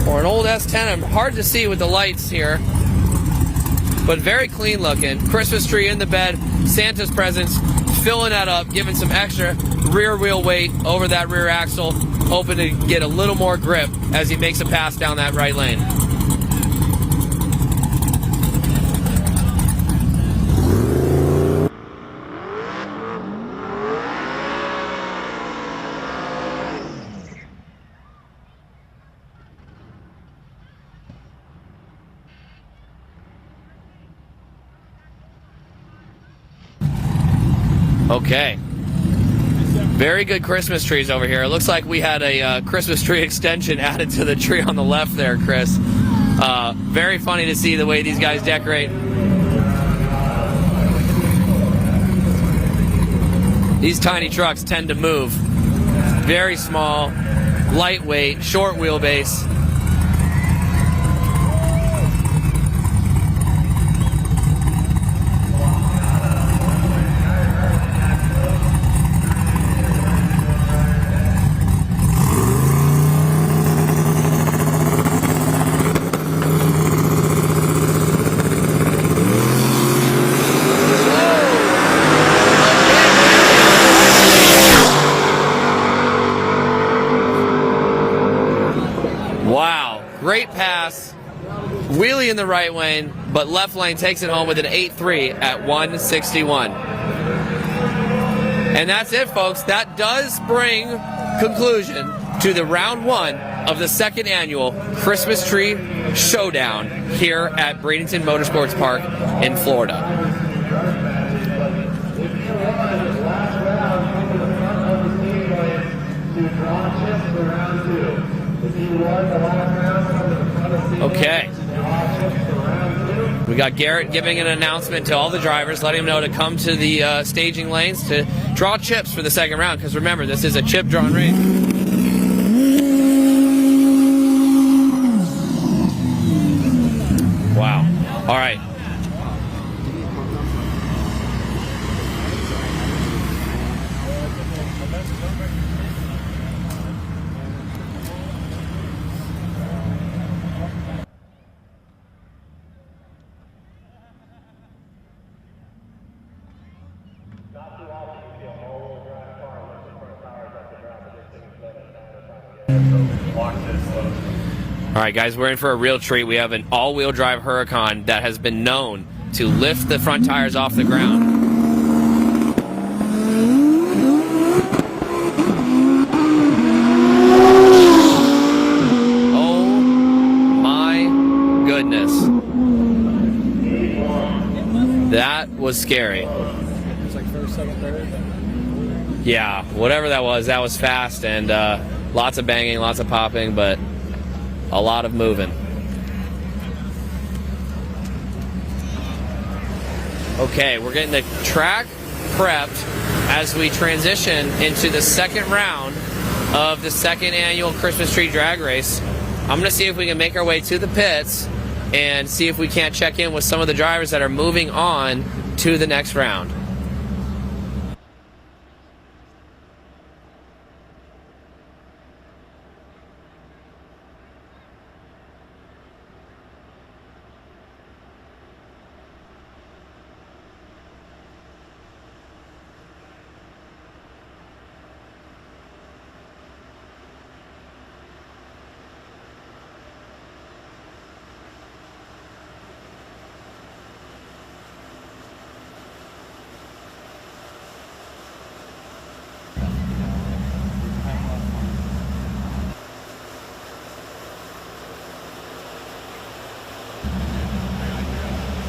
or an old S10. Hard to see with the lights here, but very clean looking. Christmas tree in the bed, Santa's presents, filling that up, giving some extra rear wheel weight over that rear axle, hoping to get a little more grip as he makes a pass down that right lane. Okay. Very good Christmas trees over here. It looks like we had a Christmas tree extension added to the tree on the left there, Chris. Very funny to see the way these guys decorate. These tiny trucks tend to move. Very small, lightweight, short wheelbase. Great pass, wheelie in the right lane, but left lane takes it home with an 8.3 at 161. And that's it, folks. That does bring conclusion to the round one of the second annual Christmas Tree Showdown here at Bradenton Motorsports Park in Florida. Okay. We got Garrett giving an announcement to all the drivers, letting them know to come to the staging lanes to draw chips for the second round, because remember, this is a chip-drawn race. Wow. All right. All right, guys, we're in for a real treat. We have an all-wheel drive Huracan that has been known to lift the front tires off the ground. Oh my goodness. That was scary. It's like first, second, third. Yeah, whatever that was fast, and lots of banging, lots of popping, but a lot of moving. Okay, we're getting the track prepped as we transition into the second round of the second annual Christmas Tree Drag Race. I'm going to see if we can make our way to the pits and see if we can't check in with some of the drivers that are moving on to the next round.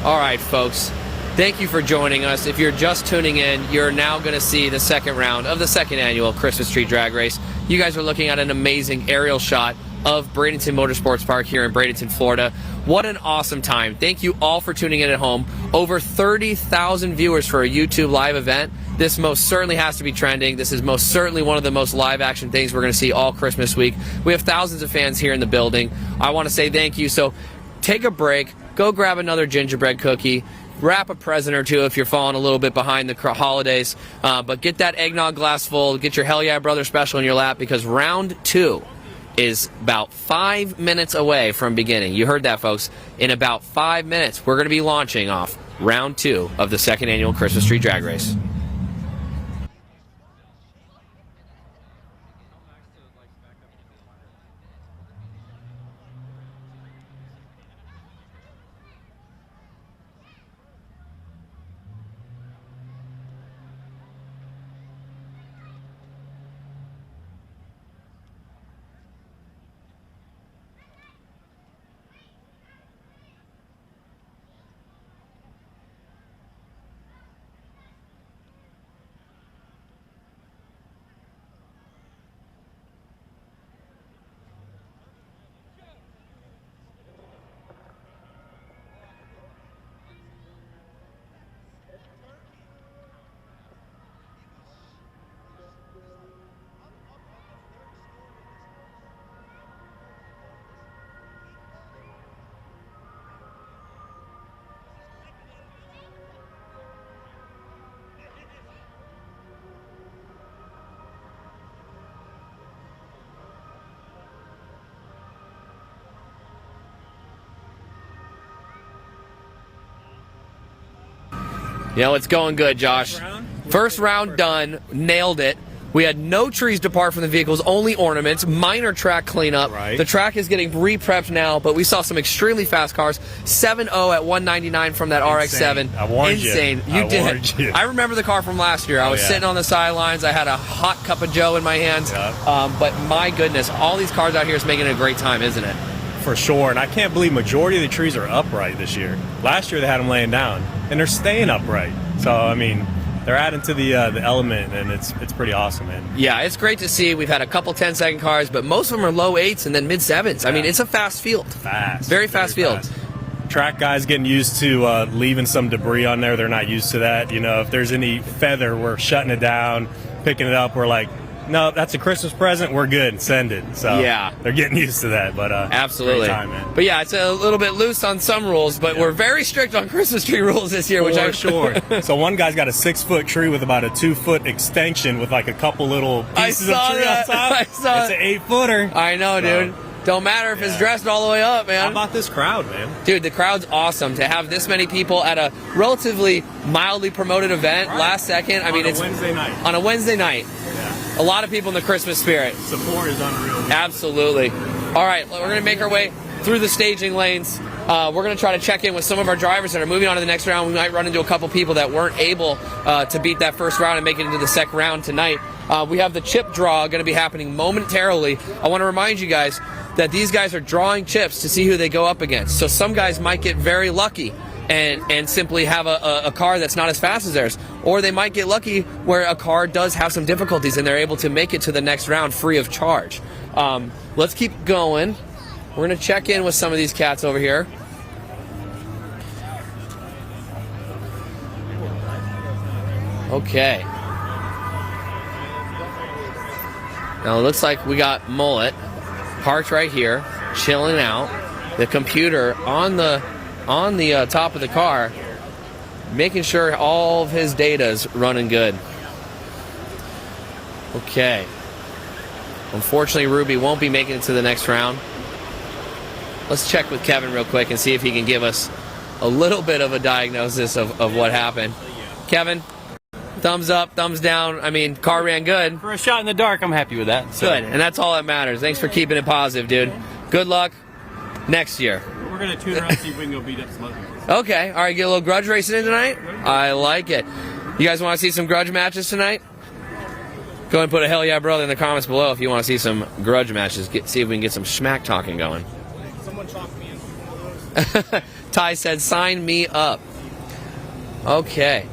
All right, folks, thank you for joining us. If you're just tuning in, you're now going to see the second round of the second annual Christmas Tree Drag Race. You guys are looking at an amazing aerial shot of Bradenton Motorsports Park here in Bradenton, Florida. What an awesome time. Thank you all for tuning in at home. Over 30,000 viewers for a YouTube live event. This most certainly has to be trending. This is most certainly one of the most live action things we're going to see all Christmas week. We have thousands of fans here in the building. I want to say thank you. So take a break. Go grab another gingerbread cookie, wrap a present or two if you're falling a little bit behind the holidays, but get that eggnog glass full, get your Hell Yeah Brother special in your lap, because round 2 is about 5 minutes away from beginning. You heard that, folks. In about 5 minutes, we're going to be launching off round 2 of the second annual Christmas Tree Drag Race. You know, it's going good, Josh. First round done. Nailed it. We had no trees depart from the vehicles, only ornaments, minor track cleanup. Right. The track is getting re-prepped now, but we saw some extremely fast cars. 7.0 at 199 from that RX-7. I warned you. Insane. You did. I remember the car from last year. I was sitting on the sidelines. I had a hot cup of Joe in my hands. But my goodness, all these cars out here is making it a great time, isn't it? For sure, and I can't believe majority of the trees are upright this year. Last year they had them laying down, and they're staying upright. So, I mean, they're adding to the element, and it's pretty awesome, man. Yeah, it's great to see. We've had a couple 10-second cars, but most of them are low 8s and then mid 7s. I mean, it's a fast field. Very fast field. Track guys getting used to leaving some debris on there. They're not used to that. You know, if there's any feather, we're shutting it down, picking it up. We're like, no, that's a Christmas present. We're good. Send it. So yeah, they're getting used to that. But absolutely. Great time, man. But yeah, it's a little bit loose on some rules, but we're very strict on Christmas tree rules this year, which I'm sure. So one guy's got a 6-foot tree with about a 2-foot extension with like a couple little pieces of tree on top. I saw it's an 8-footer. I know, dude. Don't matter if it's dressed all the way up, man. How about this crowd, man? Dude, the crowd's awesome. To have this many people at a relatively mildly promoted event last second. I mean, it's Wednesday night. On a Wednesday night. A lot of people in the Christmas spirit. Support is unreal. Absolutely. All right, we're going to make our way through the staging lanes. We're going to try to check in with some of our drivers that are moving on to the next round. We might run into a couple people that weren't able to beat that first round and make it into the second round tonight. We have the chip draw going to be happening momentarily. I want to remind you guys that these guys are drawing chips to see who they go up against. So some guys might get very lucky and simply have a car that's not as fast as theirs. Or they might get lucky where a car does have some difficulties and they're able to make it to the next round free of charge. Let's keep going. We're going to check in with some of these cats over here. Okay. Now it looks like we got Mullet parked right here, chilling out. The computer on the top of the car, making sure all of his data's running good. Okay. Unfortunately, Ruby won't be making it to the next round. Let's check with Kevin real quick and see if he can give us a little bit of a diagnosis of what happened. Kevin, thumbs up, thumbs down. I mean, car ran good. For a shot in the dark, I'm happy with that. So. Good, and that's all that matters. Thanks for keeping it positive, dude. Good luck next year. We're going to tune around and see if we can go beat up some other guys. Okay, all right, get a little grudge racing in tonight? I like it. You guys want to see some grudge matches tonight? Go ahead and put a hell yeah brother in the comments below if you want to see some grudge matches. See if we can get some schmack talking going. Someone chalk me in. Ty said, sign me up. Okay.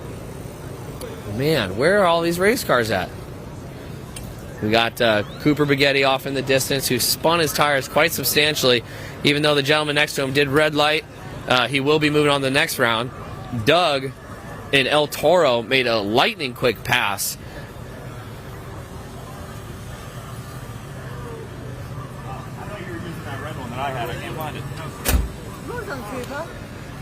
Man, where are all these race cars at? We got Cooper Baghetti off in the distance, who spun his tires quite substantially. Even though the gentleman next to him did red light, he will be moving on to the next round. Doug in El Toro made a lightning quick pass.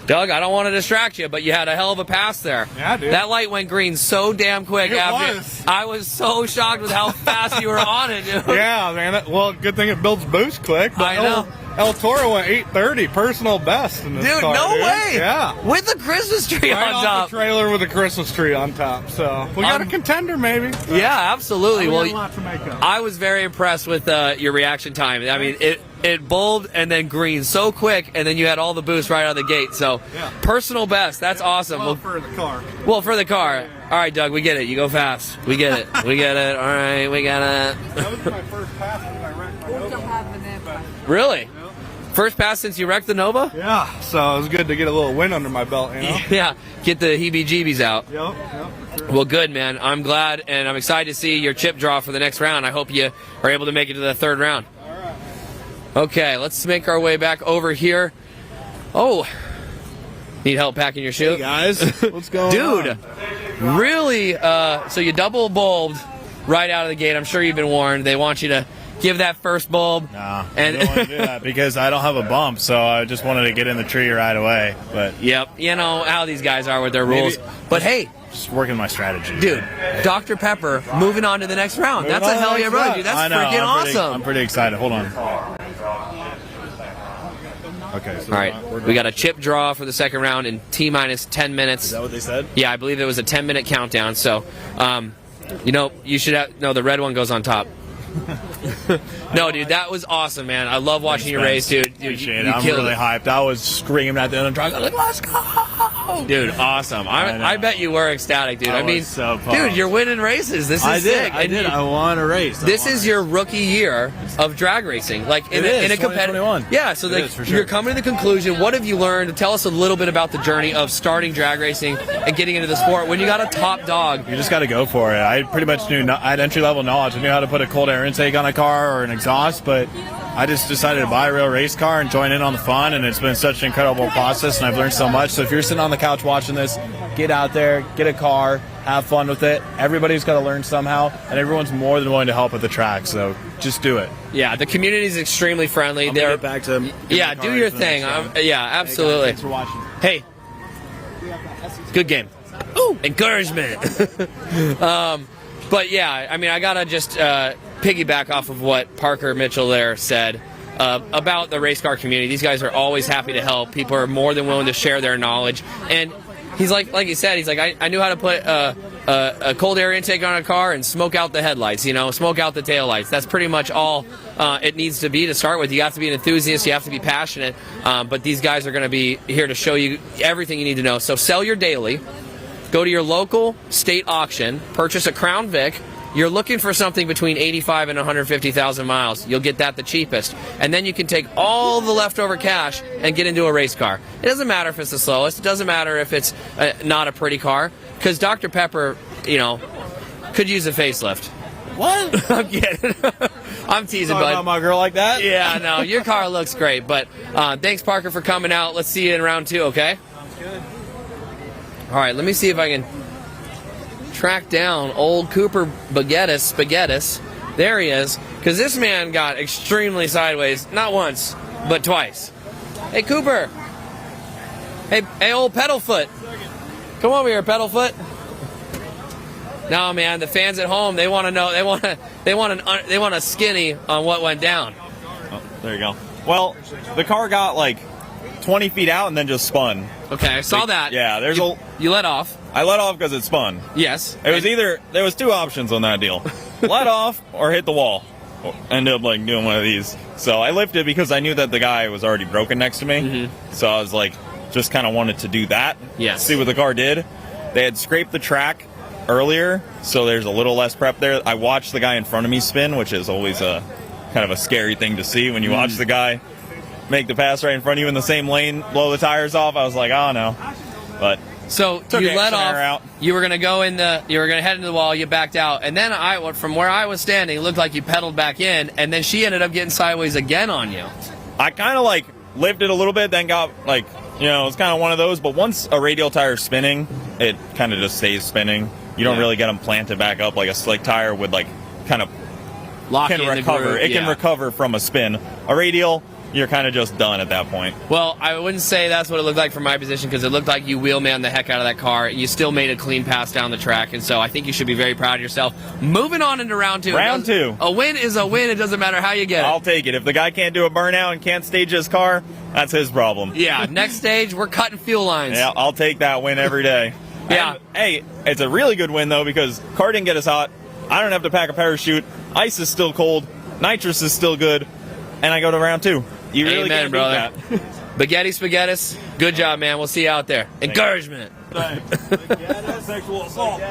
Doug, I don't want to distract you, but you had a hell of a pass there. Yeah, dude. That light went green so damn quick. It after was. I was so shocked with how fast you were on it, dude. Yeah, man. Well, good thing it builds boost quick. But I know. El Toro went 830, personal best in this Dude, car, no dude. way. Yeah. With a Christmas tree Right on off top. the trailer with a Christmas tree on top. So we got a contender, maybe. Yeah, absolutely. We got Well, a lot to make up. I was very impressed with your reaction time. I mean, it bulbed and then green so quick, and then you had all the boost right out of the gate. So, Yeah. personal best. That's awesome. Well, for the car. Well, for the car. All right, Doug, we get it. You go fast. We get it. We get it. All right, we got it. That was my first pass when I wrecked my Nova. Really? First pass since you wrecked the Nova? Yeah, so it was good to get a little win under my belt, you know? Yeah, get the heebie-jeebies out. Yep. Well, good, man. I'm glad, and I'm excited to see your chip draw for the next round. I hope you are able to make it to the third round. All right. Okay, let's make our way back over here. Oh, need help packing your shoe? Hey guys, what's going on? Dude, really, so you double bulbed right out of the gate. I'm sure you've been warned. They want you to give that first bulb. Nah, And- I don't want to do that because I don't have a bump, so I just wanted to get in the tree right away. But Yep, you know how these guys are with their rules. But hey, just working my strategy. dude, Dr. Pepper moving on to the next round. That's a hell yeah brother, dude. That's I know, freaking I'm awesome. pretty excited. Hold on. Okay, so All right, we got a chip draw for the second round in T-minus 10 minutes. Is that what they said? Yeah, I believe it was a 10-minute countdown. So, you know, you should have. No, the red one goes on top. No, dude, that was awesome, man. I love watching you race, dude. Appreciate You it. I'm killed really it. hyped. I was screaming at the end of the track. I was like, let's go! Dude, awesome. I know. I bet you were ecstatic, dude. I I mean, was so pumped. dude, you're winning races. This is I sick. did. And I won a race. This is your rookie year of drag racing, like in It is, a competitive. 2021. Yeah, so It like is, for sure. you're coming to the conclusion. What have you learned? Tell us a little bit about the journey of starting drag racing and getting into the sport. When you got a top dog, You just got to go for it. I pretty much knew, I had entry level knowledge. I knew how to put a cold air intake on a car or an exhaust, but I just decided to buy a real race car and join in on the fun, and it's been such an incredible process, and I've learned so much. So if you're sitting on the couch watching this, get out there, get a car, have fun with it. Everybody's got to learn somehow, and everyone's more than willing to help at the track, so just do it. yeah, the community is extremely friendly. I'm They're gonna get back to yeah, do your thing. Yeah, absolutely. Thanks for watching. Hey, good game. Ooh, encouragement. But yeah, I mean, I gotta just piggyback off of what Parker Mitchell there said about the race car community. These guys are always happy to help. People are more than willing to share their knowledge. And he's like he said, he's like, I knew how to put a cold air intake on a car and smoke out the headlights, smoke out the taillights. That's pretty much all it needs to be to start with. You have to be an enthusiast, you have to be passionate, but these guys are going to be here to show you everything you need to know. So sell your daily, go to your local state auction, purchase a Crown Vic. You're looking for something between 85 and 150,000 miles. You'll get that the cheapest. And then you can take all the leftover cash and get into a race car. It doesn't matter if it's the slowest. It doesn't matter if it's not a pretty car. Because Dr. Pepper, could use a facelift. What? I'm kidding. I'm teasing, Talking bud. about my girl like that? Yeah, no, your car looks great. But thanks, Parker, for coming out. Let's see you in round 2, okay? Sounds good. All right, let me see if I can track down old Cooper Spaghettis. There he is. Because this man got extremely sideways, not once, but twice. Hey, Cooper. Hey, old Pedalfoot. Come over here, Pedalfoot. No, man, the fans at home, they want to know. They want a skinny on what went down. Oh, there you go. Well, the car got like 20 feet out and then just spun. Okay, I saw that. Yeah, you let off. I let off because it spun. Yes. It was there was 2 options on that deal. Let off or hit the wall. Ended up like doing one of these. So I lifted because I knew that the guy was already broken next to me. Mm-hmm. So I was like, just kind of wanted to do that. Yes. See what the car did. They had scraped the track earlier, so there's a little less prep there. I watched the guy in front of me spin, which is always a kind of a scary thing to see when you watch the guy make the pass right in front of you in the same lane, blow the tires off. I was like, oh no. But so you let off. You were gonna head into the wall. You backed out, and then from where I was standing, it looked like you pedaled back in, and then she ended up getting sideways again on you. I kind of like lifted a little bit, then got like, it's kind of one of those. But once a radial tire is spinning, it kind of just stays spinning. You don't really get them planted back up like a slick tire would like kind of can recover. It can recover from a spin. A radial, you're kind of just done at that point. Well, I wouldn't say that's what it looked like from my position because it looked like you wheelman the heck out of that car. You still made a clean pass down the track, and so I think you should be very proud of yourself. Moving on into round 2. Round 2. A win is a win. It doesn't matter how you get it. I'll take it. If the guy can't do a burnout and can't stage his car, that's his problem. Yeah, next stage, we're cutting fuel lines. Yeah, I'll take that win every day. Yeah. And, hey, it's a really good win, though, because car didn't get us hot. I don't have to pack a parachute. Ice is still cold. Nitrous is still good. And I go to round 2. You really Amen, can't brother. beat that. Spaghettis, good job, man. We'll see you out there. Encouragement. Sexual assault.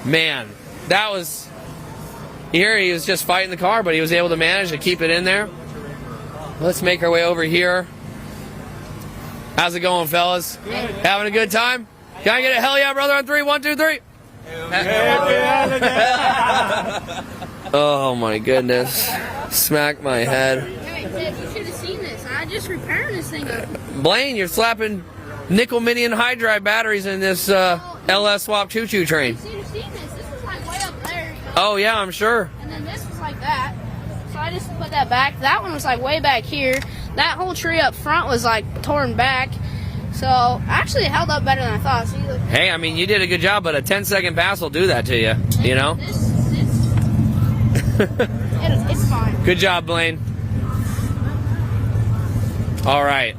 Man, that was... Here he was just fighting the car, but he was able to manage to keep it in there. Let's make our way over here. How's it going, fellas? Good. Having a good time? Can I get a hell yeah, brother, on 3? 1, 2, 3. Oh my goodness. Smack my head. Hey, Ted, you should have seen this. I just repaired this thing up. Blaine, you're slapping nickel mini and high drive batteries in this LS swap choo-choo train. You should have seen this. This was like way up there. Oh yeah, I'm sure. And then this was like that. So I just put that back. That one was like way back here. That whole tree up front was like torn back. So actually it held up better than I thought. See, look. Hey, I mean, you did a good job, but a 10-second pass will do that to you, you know? It's fine. Good job, Blaine. All right.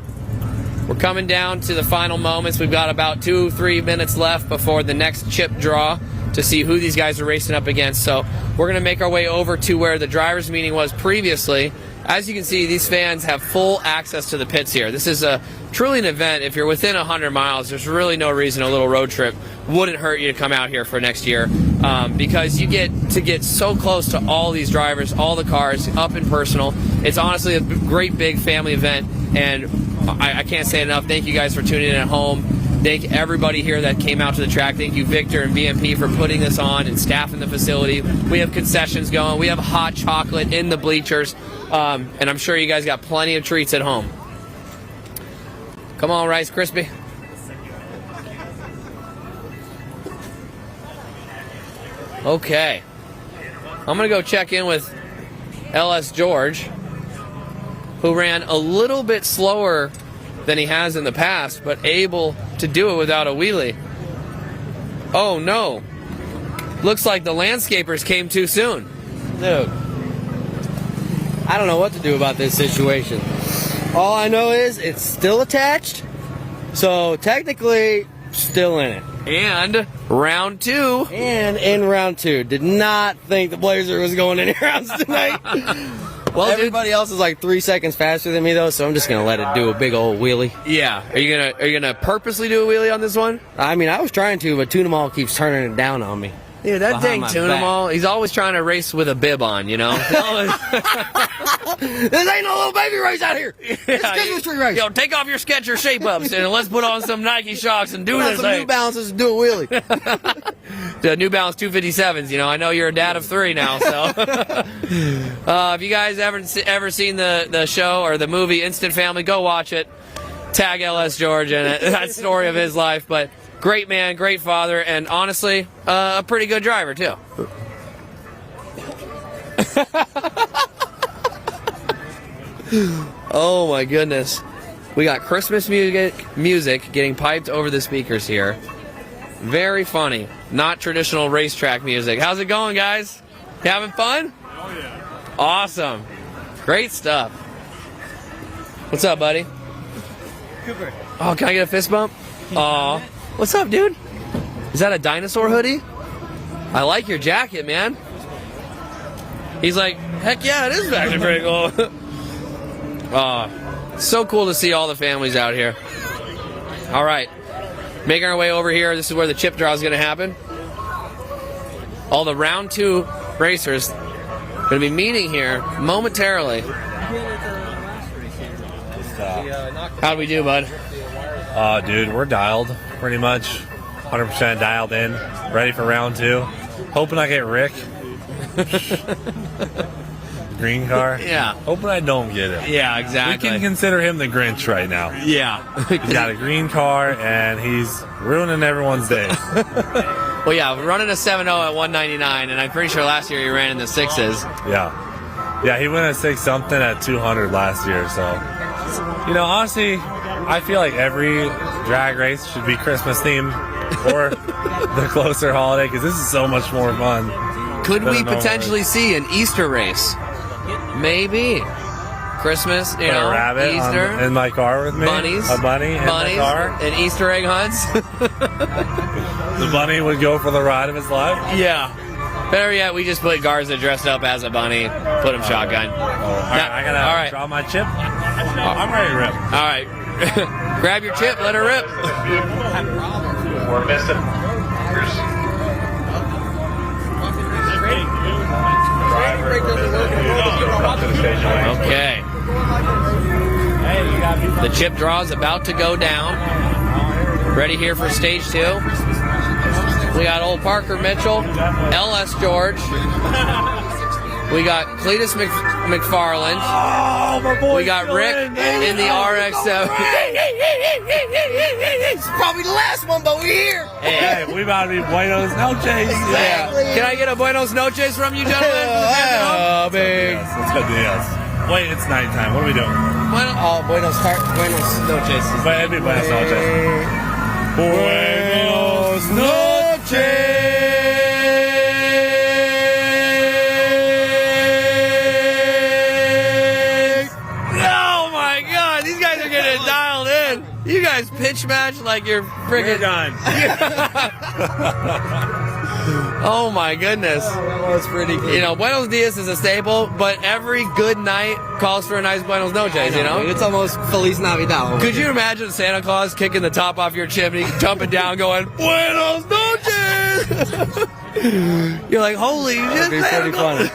We're coming down to the final moments. We've got about 2-3 minutes left before the next chip draw to see who these guys are racing up against. So we're going to make our way over to where the drivers' meeting was previously. As you can see, these fans have full access to the pits here. This is truly an event. If you're within 100 miles, there's really no reason a little road trip wouldn't hurt you to come out here for next year, because you get to get so close to all these drivers, all the cars, up and personal. It's honestly a great big family event, and I can't say enough. Thank you guys for tuning in at home. Thank everybody here that came out to the track. Thank you, Victor and BMP, for putting this on and staffing the facility. We have concessions going. We have hot chocolate in the bleachers. And I'm sure you guys got plenty of treats at home. Come on, Rice Krispie. Okay. I'm going to go check in with LS George, who ran a little bit slower than he has in the past, but able to do it without a wheelie. Oh, no. Looks like the landscapers came too soon. Dude, I don't know what to do about this situation. All I know is it's still attached. So technically, still in it. And round 2. And in round 2, did not think the Blazer was going any rounds tonight. Well, everybody else is like 3 seconds faster than me though, so I'm just gonna let it do a big old wheelie. Yeah. Are you gonna purposely do a wheelie on this one? I mean, I was trying to, but Tuna Mall keeps turning it down on me. Dude, that dang my Tuna back. Mall, he's always trying to race with a bib on, you know? This ain't no little baby race out here. It's Christmas tree race. Yo, take off your Skechers shape-ups and let's put on some Nike Shocks and do Put on this some thing. New Balances and do a wheelie. The New Balance 257s, you know, I know you're a dad of 3 now, so. If you guys ever seen the show or the movie Instant Family, go watch it. Tag LS George in it. That story of his life, but great man, great father, and honestly, a pretty good driver, too. Oh my goodness. We got Christmas music getting piped over the speakers here. Very funny. Not traditional racetrack music. How's it going, guys? You having fun? Oh, yeah. Awesome. Great stuff. What's up, buddy? Cooper. Oh, can I get a fist bump? Aw. What's up, dude? Is that a dinosaur hoodie? I like your jacket, man. He's like, heck yeah, it is actually pretty cool. So cool to see all the families out here. All right. Making our way over here. This is where the chip draw is going to happen. All the round 2 racers going to be meeting here momentarily. How do we do, bud? Dude, we're dialed pretty much. 100% dialed in. Ready for round 2. Hoping I get Rick. Green car. Yeah. Hoping I don't get it. Yeah, exactly. We can consider him the Grinch right now. Yeah. He's got a green car and he's ruining everyone's day. Well, yeah, we're running a 7.0 at 199, and I'm pretty sure last year he ran in the 6s. Yeah. Yeah, he went at 6 something at 200 last year, so. You know, honestly, I feel like every drag race should be Christmas themed or the closer holiday because this is so much more fun. Could we potentially see an Easter race? Maybe. Christmas, you Put know, a rabbit Easter. in my car with me. Bunnies. A bunny in my car. And Easter egg hunts. The bunny would go for the ride of his life. Yeah. Better yet, we just put Garza dressed up as a bunny, put him shotgun. All right, I gotta draw my chip. I'm ready to rip. All right. Grab your chip, let her rip. We're missing. Okay. The chip draw is about to go down. Ready here for stage 2. We got old Parker Mitchell, LS George. We got Cletus McFarland. Oh, my boy. We got Rick in the RX-7. It's probably the last one, but we're here. Hey, we about to be Buenos Noches. Yeah. Can I get a Buenos Noches from you, gentlemen? Oh, big. Let's go do this. Wait, it's nighttime. What are we doing? Buenos Noches. But it'd be Buenos Noches. Buenos Noches. Oh my God, these guys are getting dialed in. You guys pitch match like you're friggin' done. Oh my goodness. That was pretty good. You know, Buenos Dias is a staple, but every good night calls for a nice Buenos Noches, you know? It's almost Feliz Navidad. Could you imagine Santa Claus kicking the top off your chimney, jumping down, going, Buenos Noches! You're like, holy shit. That'd be pretty funny.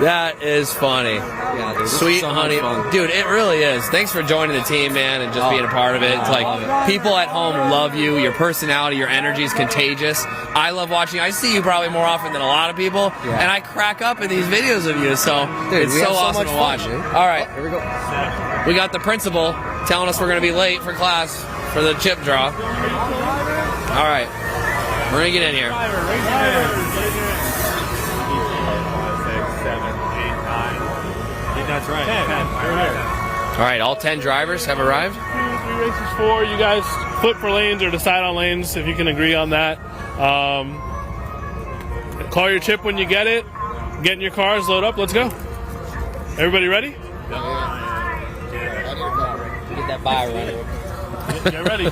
That is funny. Yeah, dude, this Sweet is so honey. much fun. Dude, it really is. Thanks for joining the team, man, and just being a part of it. It's like people at home love you. Your personality, your energy is contagious. I love watching. I see you probably more often than a lot of people, and I crack up in these videos of you, so Dude, it's we so have so awesome much to watch. fun, dude. All right. Here we go. We got the principal telling us we're going to be late for class for the chip draw. All right. We're going to get in here. That's right. All right, all 10 drivers have arrived. 3 races, 4. You guys flip for lanes or decide on lanes if you can agree on that. Call your chip when you get it. Get in your cars, load up. Let's go. Everybody ready? Get that buy running. Get ready.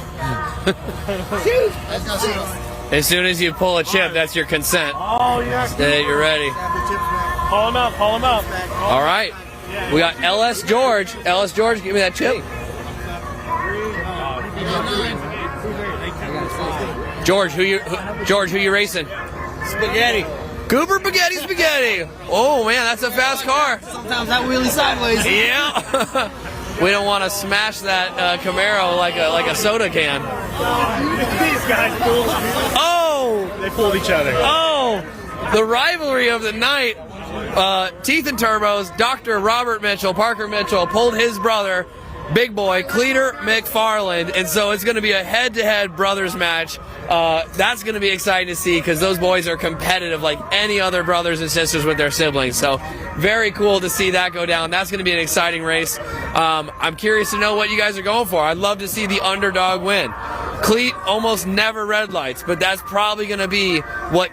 As soon as you pull a chip, that's your consent. Oh, yeah. You're ready. Call him out. Call him out. All right. We got LS George. LS George, give me that chip. George, who you racing? Spaghetti. Cooper Spaghetti. Oh man, that's a fast car. Sometimes I wheelie sideways. Yeah. We don't want to smash that Camaro like a soda can. These guys pulled. Oh! They pulled each other. Oh! The rivalry of the night. Teeth and Turbos, Dr. Robert Mitchell, Parker Mitchell, pulled his brother, big boy, Cleater McFarland, and so it's going to be a head-to-head brothers match. That's going to be exciting to see because those boys are competitive like any other brothers and sisters with their siblings. So very cool to see that go down. That's going to be an exciting race. I'm curious to know what you guys are going for. I'd love to see the underdog win. Cleat almost never red lights, but that's probably going to be what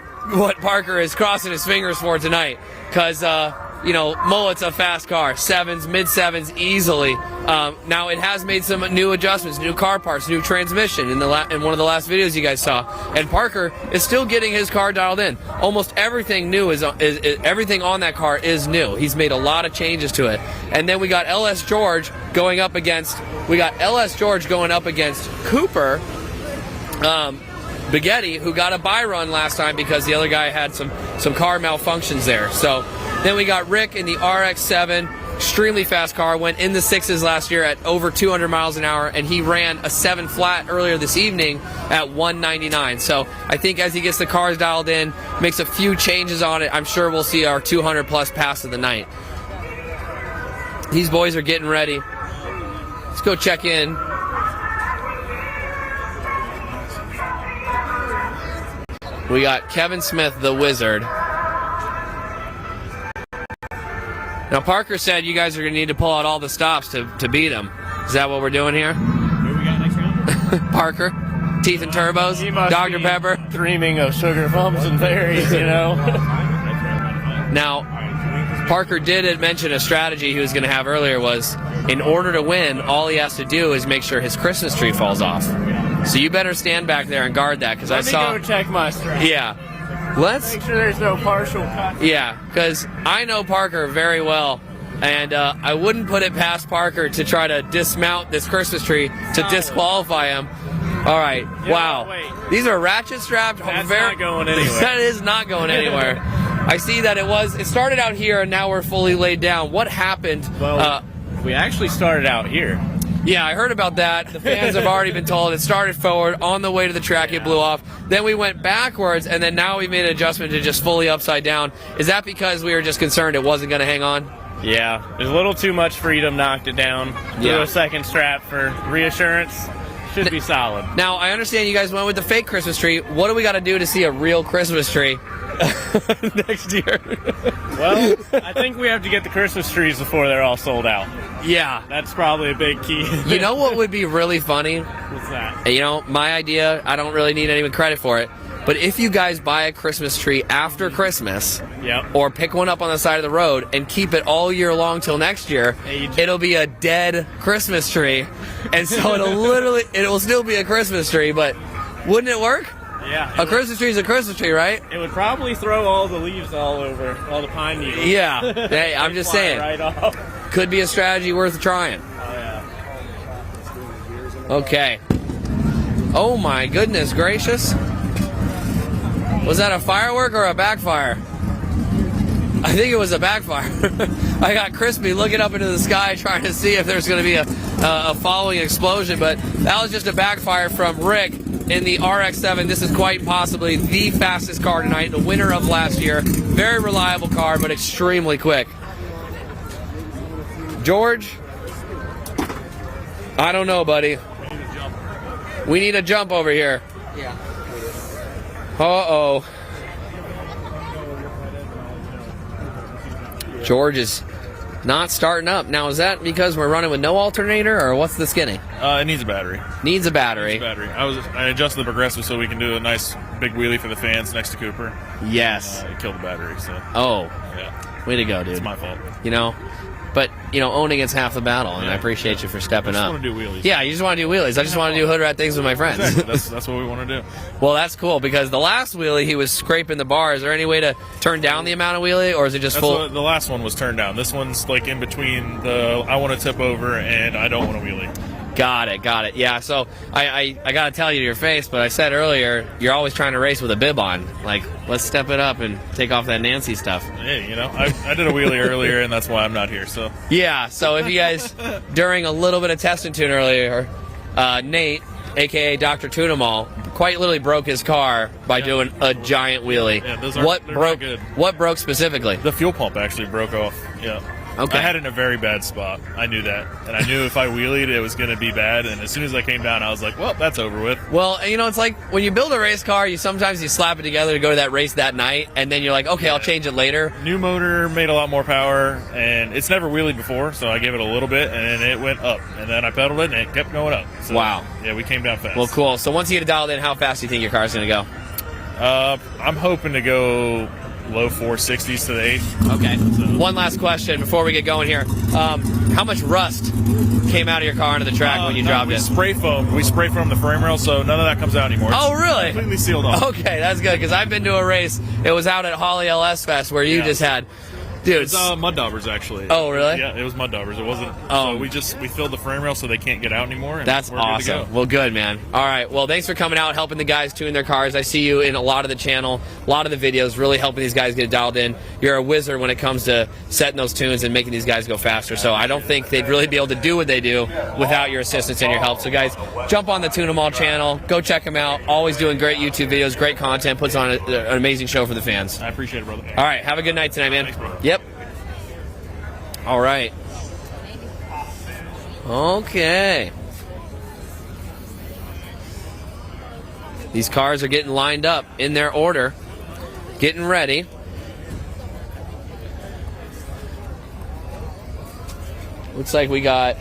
Parker is crossing his fingers for tonight because Mullet's a fast car, sevens, mid sevens easily. Now it has made some new adjustments, new car parts, new transmission in one of the last videos you guys saw. And Parker is still getting his car dialed in. Almost everything new is everything on that car is new. He's made a lot of changes to it. And then we got LS George going up against Cooper Spaghetti, who got a bye run last time because the other guy had some car malfunctions there. So then we got Rick in the RX-7, extremely fast car, went in the sixes last year at over 200 miles an hour, and he ran a 7 flat earlier this evening at 199. So I think as he gets the cars dialed in, makes a few changes on it, I'm sure we'll see our 200 plus pass of the night. These boys are getting ready. Let's go check in. We got Kevin Smith, the Wizard. Now, Parker said you guys are going to need to pull out all the stops to beat him. Is that what we're doing here? Who we got next round? Parker, Teeth and Turbos, Dr. Pepper. Dreaming of sugar bumps and berries, Now, Parker did mention a strategy he was going to have earlier was, in order to win, all he has to do is make sure his Christmas tree falls off. So you better stand back there and guard that, because I saw... Let me go check my strap. Yeah. Let's... Make sure there's no partial cut. Yeah, because I know Parker very well, and I wouldn't put it past Parker to try to dismount this Christmas tree to disqualify him. All right. Yeah, wow. wait. These are ratchet strapped. That's not going anywhere. That is not going anywhere. I see that it started out here and now we're fully laid down. What happened? Well, we actually started out here. Yeah, I heard about that. The fans have already been told it started forward. On the way to the track, it blew off. Then we went backwards, and then now we made an adjustment to just fully upside down. Is that because we were just concerned it wasn't going to hang on? Yeah, there's a little too much freedom, knocked it down. Do a second strap for reassurance. Should be solid. Now, I understand you guys went with the fake Christmas tree. What do we got to do to see a real Christmas tree next year? Well, I think we have to get the Christmas trees before they're all sold out. Yeah. That's probably a big key. You know what would be really funny? What's that? My idea, I don't really need anyone credit for it, but if you guys buy a Christmas tree after Christmas, or pick one up on the side of the road and keep it all year long till next year, it'll be a dead Christmas tree. And so it'll still be a Christmas tree, but wouldn't it work? Yeah. A Christmas tree is a Christmas tree, right? It would probably throw all the leaves all over, all the pine needles. Yeah. Hey, I'm just saying. Right off. Could be a strategy worth trying. Oh, yeah. Okay. Oh my goodness gracious. Was that a firework or a backfire? I think it was a backfire. I got Crispy looking up into the sky trying to see if there's going to be a following explosion, but that was just a backfire from Rick in the RX-7. This is quite possibly the fastest car tonight, the winner of last year. Very reliable car, but extremely quick. George, I don't know, buddy. We need a jump over here. Yeah. Uh-oh. George is not starting up. Now, is that because we're running with no alternator, or what's the skinny? It needs a battery. Needs a battery. I adjusted the progressive so we can do a nice big wheelie for the fans next to Cooper. Yes. It killed the battery, so. Oh. Yeah. Way to go, dude. It's my fault. but owning it's half the battle, and I appreciate you for stepping up. I just want to do wheelies. Yeah, you just want to do wheelies. I just want to do hood rat things with my friends. Exactly. That's what we want to do. Well, that's cool because the last wheelie he was scraping the bar. Is there any way to turn down the amount of wheelie, or is it just full? The last one was turned down. This one's like in between the I want to tip over and I don't want to wheelie. Got it. Yeah, so I got to tell you to your face, but I said earlier, you're always trying to race with a bib on. Like, let's step it up and take off that Nancy stuff. Hey, I did a wheelie earlier, and that's why I'm not here. So yeah, so if you guys, during a little bit of test and tune earlier, Nate, a.k.a. Dr. Tunamal, quite literally broke his car by doing a giant wheelie. Yeah, they're broke? not good. What broke specifically? The fuel pump actually broke off. Yeah. Okay. I had it in a very bad spot. I knew that. And I knew if I wheelied, it was going to be bad. And as soon as I came down, I was like, well, that's over with. Well, it's like when you build a race car, sometimes you slap it together to go to that race that night, and then you're like, okay, I'll change it later. New motor made a lot more power, and it's never wheelied before, so I gave it a little bit, and it went up. And then I pedaled it, and it kept going up. So, wow. Yeah, we came down fast. Well, cool. So once you get it dialed in, how fast do you think your car's going to go? I'm hoping to go low 460s to the 8. Okay. One last question before we get going here. How much rust came out of your car onto the track when you dropped it? We spray foamed the frame rail, so none of that comes out anymore. Oh, really? It's completely sealed off. Okay, that's good, because I've been to a race. It was out at Holly LS Fest where you just had... Dude, it's mud daubers actually. Oh, really? Yeah, it was mud daubers. It wasn't. So we filled the frame rail so they can't get out anymore. And that's we're awesome. Good to go. Well, good, man. All right. Well, thanks for coming out, helping the guys tune their cars. I see you in a lot of the channel, a lot of the videos, really helping these guys get dialed in. You're a wizard when it comes to setting those tunes and making these guys go faster. So I don't think they'd really be able to do what they do without your assistance and your help. So guys, jump on the Tune 'Em All channel. Go check them out. Always doing great YouTube videos, great content. Puts on an amazing show for the fans. I appreciate it, brother. All right. Have a good night tonight, man. Thanks, yep. All right. Okay. These cars are getting lined up in their order, getting ready. Looks like we got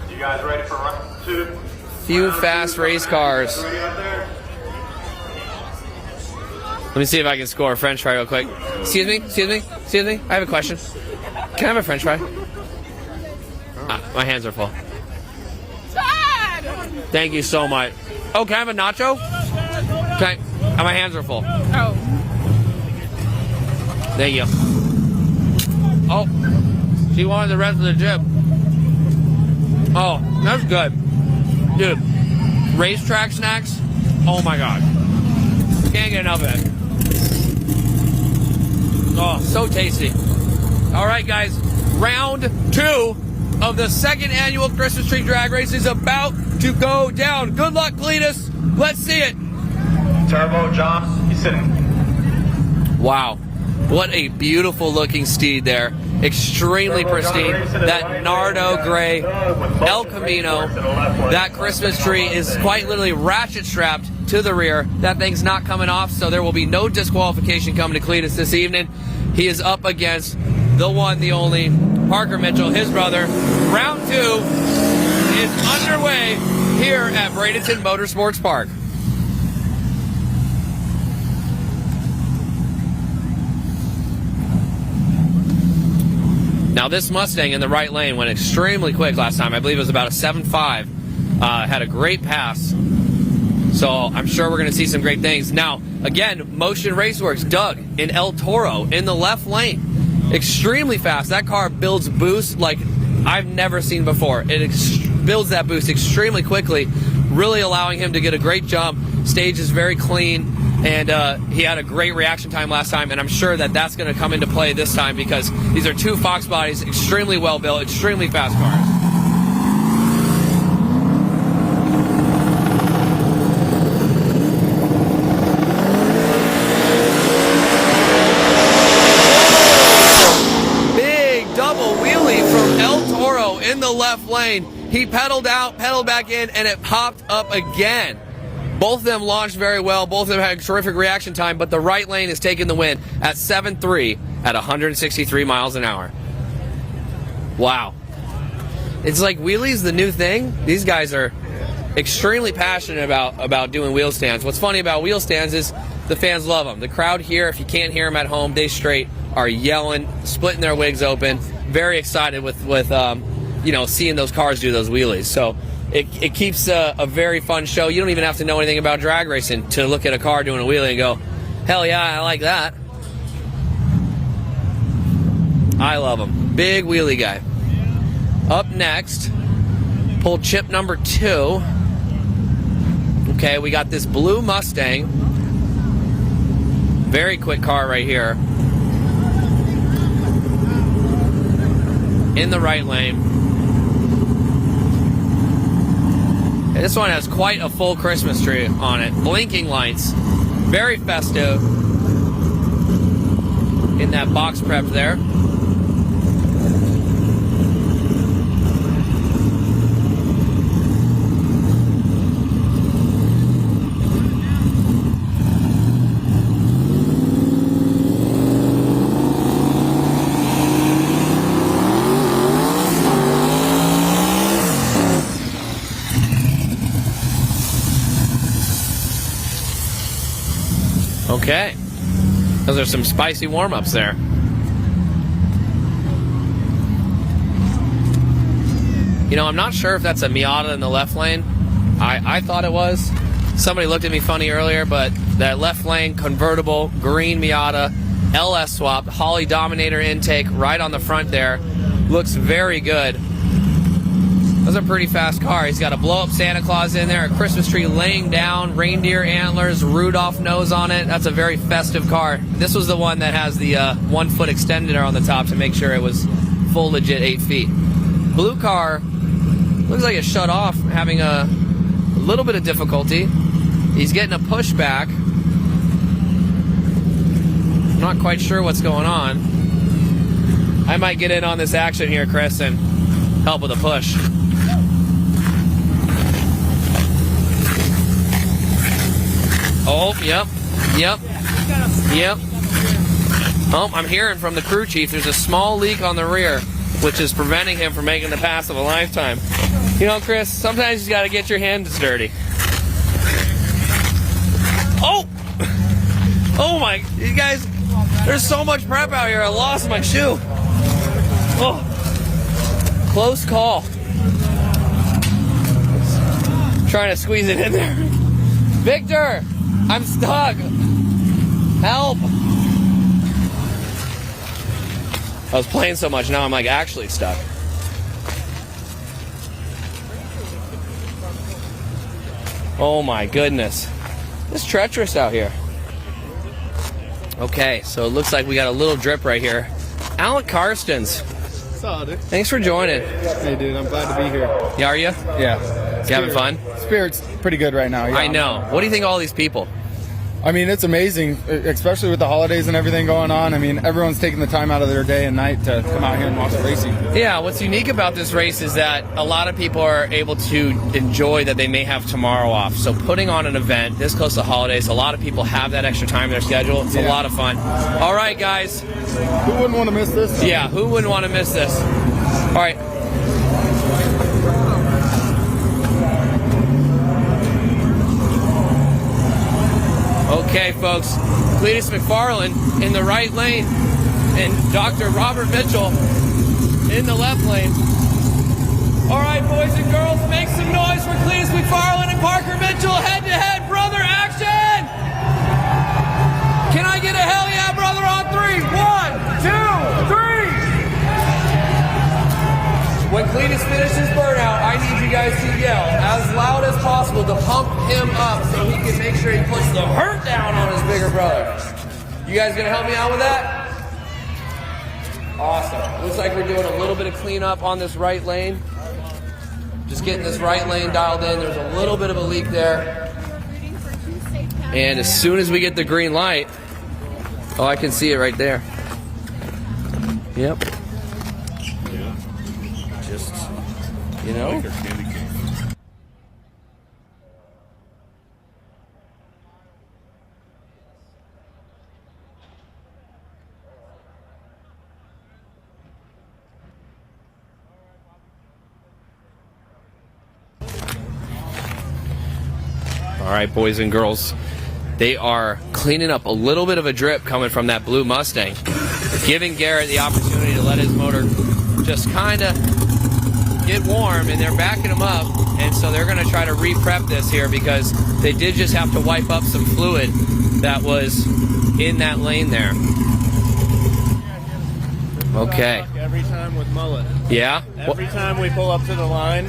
You guys ready for run 2? few fast race cars. Let me see if I can score a French fry real quick. Excuse me. I have a question. Can I have a French fry? My hands are full. Thank you so much. Oh, can I have a nacho? My hands are full. Oh. Thank you. Oh, she wanted the rest of the chip. Oh, that's good. Dude, racetrack snacks, oh my God. Can't get enough of it. Oh, so tasty. All right, guys, round 2 of the second annual Christmas Tree Drag Race is about to go down. Good luck, Cletus. Let's see it. Turbo John, he's sitting. Wow. What a beautiful looking steed there. Extremely pristine. That Nardo Gray El Camino. That Christmas tree is quite literally ratchet strapped to the rear. That thing's not coming off, so there will be no disqualification coming to Cletus this evening. He is up against the one, the only, Parker Mitchell, his brother. Round 2 is underway here at Bradenton Motorsports Park. Now this Mustang in the right lane went extremely quick last time. I believe it was about a 7.5. Had a great pass. So I'm sure we're going to see some great things. Now, again, Motion Raceworks, Doug in El Toro in the left lane. Extremely fast. That car builds boost like I've never seen before. It builds that boost extremely quickly, really allowing him to get a great jump. Stage is very clean. And he had a great reaction time last time, and I'm sure that that's going to come into play this time because these are 2 Fox bodies, extremely well built, extremely fast cars. Big double wheelie from El Toro in the left lane. He pedaled out, pedaled back in, and it popped up again. Both of them launched very well. Both of them had a terrific reaction time, but the right lane is taking the win at 7.3 at 163 miles an hour. Wow. It's like wheelies the new thing. These guys are extremely passionate about doing wheel stands. What's funny about wheel stands is the fans love them. The crowd here, if you can't hear them at home, they straight are yelling, splitting their wigs open, very excited with you know, seeing those cars do those wheelies. So it keeps a very fun show. You don't even have to know anything about drag racing to look at a car doing a wheelie and go, hell yeah, I like that. I love him. Big wheelie guy. Up next, pull chip number 2. Okay, we got this blue Mustang. Very quick car right here. In the right lane. And this one has quite a full Christmas tree on it. Blinking lights. Very festive. In that box prep there. Okay. Those are some spicy warm-ups there. You know, I'm not sure if that's a Miata in the left lane. I thought it was. Somebody looked at me funny earlier, but that left lane convertible green Miata LS swap, Holley Dominator intake right on the front there. Looks very good. That's a pretty fast car. He's got a blow-up Santa Claus in there, a Christmas tree laying down, reindeer antlers, Rudolph nose on it. That's a very festive car. This was the one that has the 1 foot extender on the top to make sure it was full legit 8 feet. Blue car looks like it's shut off, having a little bit of difficulty. He's getting a pushback. I'm not quite sure what's going on. I might get in on this action here, Chris, and help with a push. Oh, yep. Oh, I'm hearing from the crew chief there's a small leak on the rear, which is preventing him from making the pass of a lifetime. You know, Chris, sometimes you got to get your hands dirty. Oh! Oh my, you guys, there's so much prep out here, I lost my shoe. Oh, close call. Trying to squeeze it in there. Victor, I'm stuck. Help. I was playing so much, now I'm like actually stuck. Oh my goodness. It's treacherous out here. Okay, so it looks like we got a little drip right here. Alec Karstens. Saw it. Thanks for joining. Hey, dude, I'm glad to be here. Yeah, are you? Yeah. You having fun? Spirit's pretty good right now. Yeah. I know. What do you think of all these people? I mean, it's amazing, especially with the holidays and everything going on. I mean, everyone's taking the time out of their day and night to come out here and watch the racing. Yeah, what's unique about this race is that a lot of people are able to enjoy that they may have tomorrow off. So putting on an event this close to holidays, a lot of people have that extra time in their schedule. It's a lot of fun. All right, guys. Who wouldn't want to miss this? Yeah, who wouldn't want to miss this? All right. Okay, folks, Cletus McFarland in the right lane and Dr. Robert Mitchell in the left lane. All right, boys and girls, make some noise for Cletus McFarland and Parker Mitchell. Head-to-head, brother, action! Can I get a hell yeah, brother, on 3? 1, 2, 3! When Cletus finishes burnout, I need you guys to yell as loud as possible to pump him up so he can make sure he puts the hurt down on his bigger brother. You guys gonna help me out with that? Awesome. Looks like we're doing a little bit of cleanup on this right lane. Just getting this right lane dialed in. There's a little bit of a leak there. And as soon as we get the green light, oh, I can see it right there. Yep. Just, you know. All right, boys and girls, they are cleaning up a little bit of a drip coming from that blue Mustang. giving Garrett the opportunity to let his motor just kind of get warm, and they're backing him up, and so they're going to try to re-prep this here because they did just have to wipe up some fluid that was in that lane there. Okay. Every time with mullet. Yeah? Every time we pull up to the line,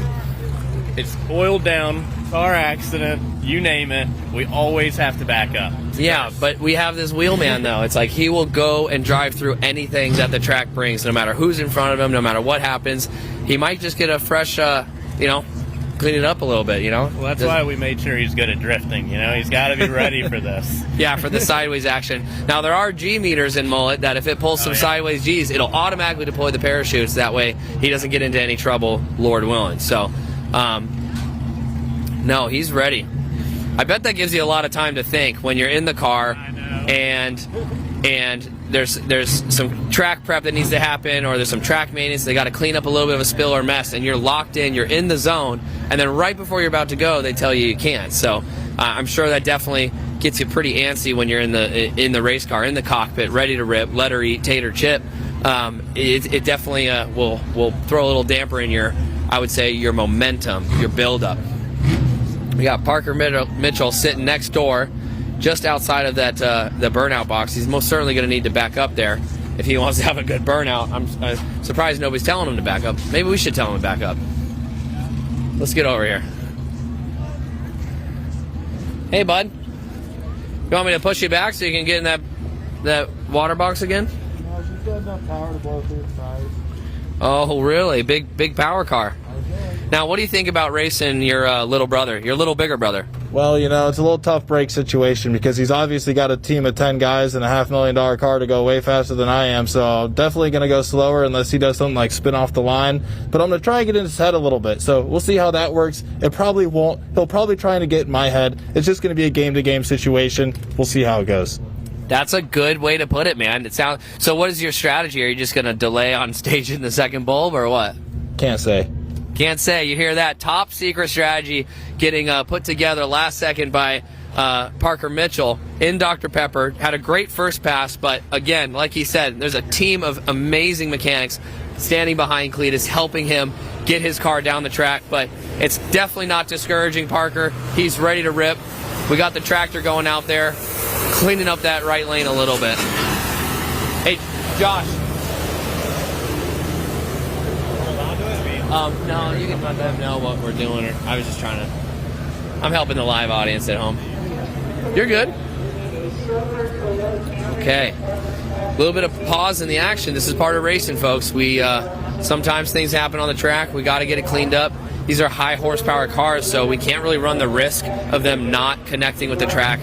it's oiled down, car accident, you name it, we always have to back up. Yeah, but we have this wheelman, though. It's like he will go and drive through anything that the track brings, no matter who's in front of him, no matter what happens. He might just get a fresh, clean it up a little bit, Well, that's why we made sure he's good at drifting, He's got to be ready for this. Yeah, for the sideways action. Now, there are G meters in mullet that if it pulls some sideways Gs, it'll automatically deploy the parachutes. That way he doesn't get into any trouble, Lord willing. So, no, he's ready. I bet that gives you a lot of time to think when you're in the car and there's some track prep that needs to happen, or there's some track maintenance. They got to clean up a little bit of a spill or mess, and you're locked in, you're in the zone, and then right before you're about to go, they tell you can't. So I'm sure that definitely gets you pretty antsy when you're in the race car, in the cockpit, ready to rip, let her eat, tater chip. It definitely will throw a little damper in your, I would say, your momentum, your buildup. We got Parker Mitchell sitting next door, just outside of that the burnout box. He's most certainly going to need to back up there if he wants to have a good burnout. I'm surprised nobody's telling him to back up. Maybe we should tell him to back up. Let's get over here. Hey, bud. You want me to push you back so you can get in that water box again? No, she's got enough power to blow through the side. Oh, really? Big power car. Now, what do you think about racing your little brother, your little bigger brother? Well, it's a little tough break situation because he's obviously got a team of 10 guys and a $500,000 car to go way faster than I am, so definitely going to go slower unless he does something like spin off the line. But I'm going to try and get in his head a little bit, so we'll see how that works. It probably won't. He'll probably try to get in my head. It's just going to be a game-to-game situation. We'll see how it goes. That's a good way to put it, man. So what is your strategy? Are you just going to delay on stage in the second bulb or what? Can't say. Can't say. You hear that? Top secret strategy getting put together last second by Parker Mitchell in Dr. Pepper. Had a great first pass, but again, like he said, there's a team of amazing mechanics standing behind Cletus, helping him get his car down the track. But it's definitely not discouraging Parker. He's ready to rip. We got the tractor going out there, cleaning up that right lane a little bit. Hey, Josh. No, you can let them know what we're doing. I was just trying to... I'm helping the live audience at home. You're good. Okay. A little bit of pause in the action. This is part of racing, folks. We sometimes things happen on the track. We got to get it cleaned up. These are high horsepower cars, so we can't really run the risk of them not connecting with the track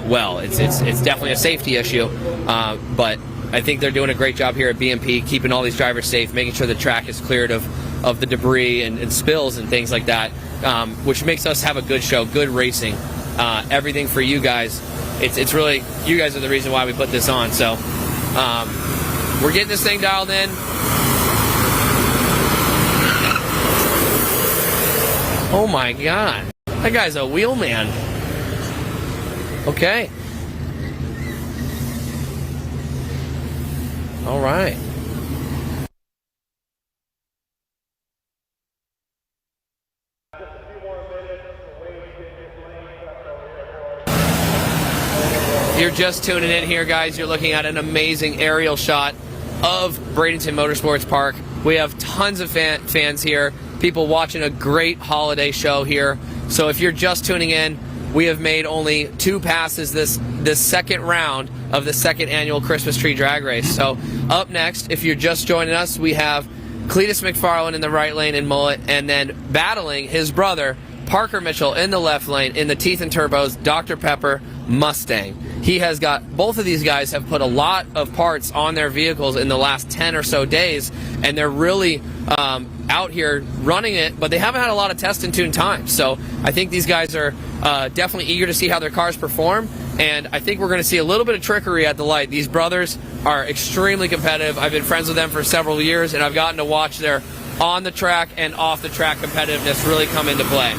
well. It's definitely a safety issue, but I think they're doing a great job here at BMP, keeping all these drivers safe, making sure the track is cleared of the debris and spills and things like that, which makes us have a good show, good racing, everything for you guys. It's really, you guys are the reason why we put this on. So we're getting this thing dialed in. Oh my God, that guy's a wheelman. Okay. All right. You're just tuning in here, guys. You're looking at an amazing aerial shot of Bradenton Motorsports Park. We have tons of fans here, people watching a great holiday show here. So if you're just tuning in, we have made only 2 passes this second round of the second annual Christmas Tree Drag Race. So up next, if you're just joining us, we have Cletus McFarland in the right lane in mullet, and then battling his brother, Parker Mitchell, in the left lane in the Teeth and Turbos Dr. Pepper Mustang. He has got, both of these guys have put a lot of parts on their vehicles in the last 10 or so days, and they're really out here running it, but they haven't had a lot of test and tune time. So I think these guys are definitely eager to see how their cars perform, and I think we're going to see a little bit of trickery at the light. These brothers are extremely competitive. I've been friends with them for several years, and I've gotten to watch their on the track and off the track competitiveness really come into play.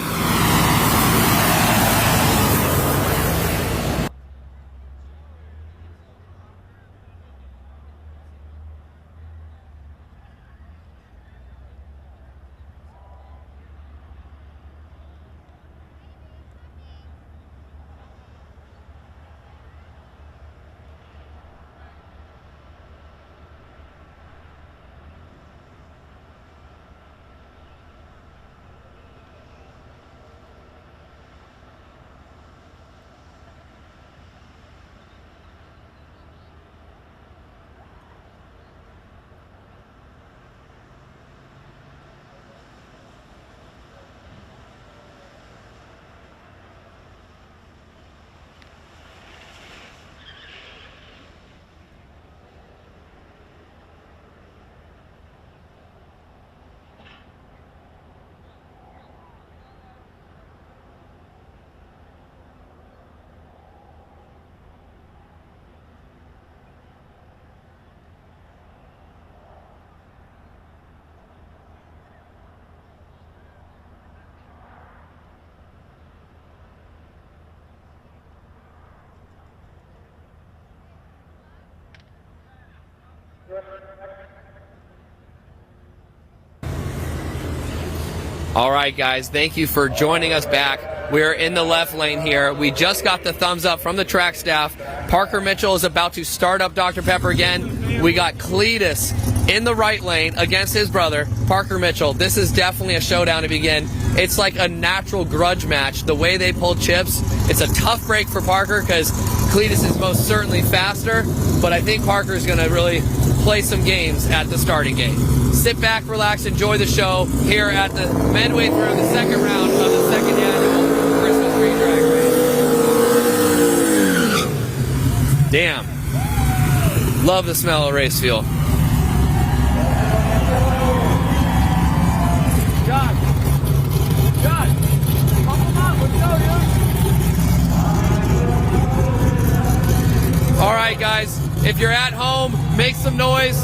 All right, guys, thank you for joining us back. We're in the left lane here. We just got the thumbs up from the track staff. Parker Mitchell is about to start up Dr. Pepper again. We got Cletus in the right lane against his brother, Parker Mitchell. This is definitely a showdown to begin. It's like a natural grudge match. The way they pull chips, it's a tough break for Parker because Cletus is most certainly faster, but I think Parker is going to really play some games at the starting gate. Sit back, relax, enjoy the show here at the midway through the second round of the second annual Christmas Tree Drag Race. Damn. Love the smell of race fuel. Josh, pump them up, let's go, dude. All right, guys, if you're at home, make some noise.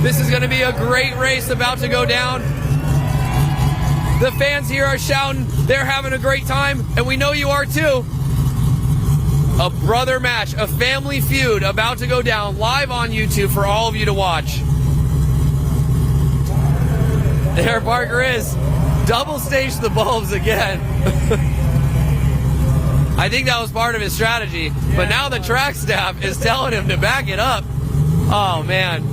This is going to be a great race about to go down. The fans here are shouting. They're having a great time, and we know you are too. A brother match, a family feud about to go down live on YouTube for all of you to watch. There Parker is. Double stage the bulbs again. I think that was part of his strategy, but now the track staff is telling him to back it up. Oh, man.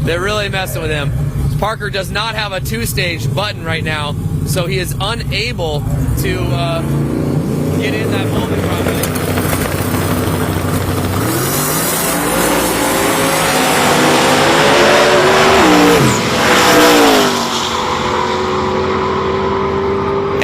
They're really messing with him. Parker does not have a two-stage button right now, so he is unable to get in that moment properly.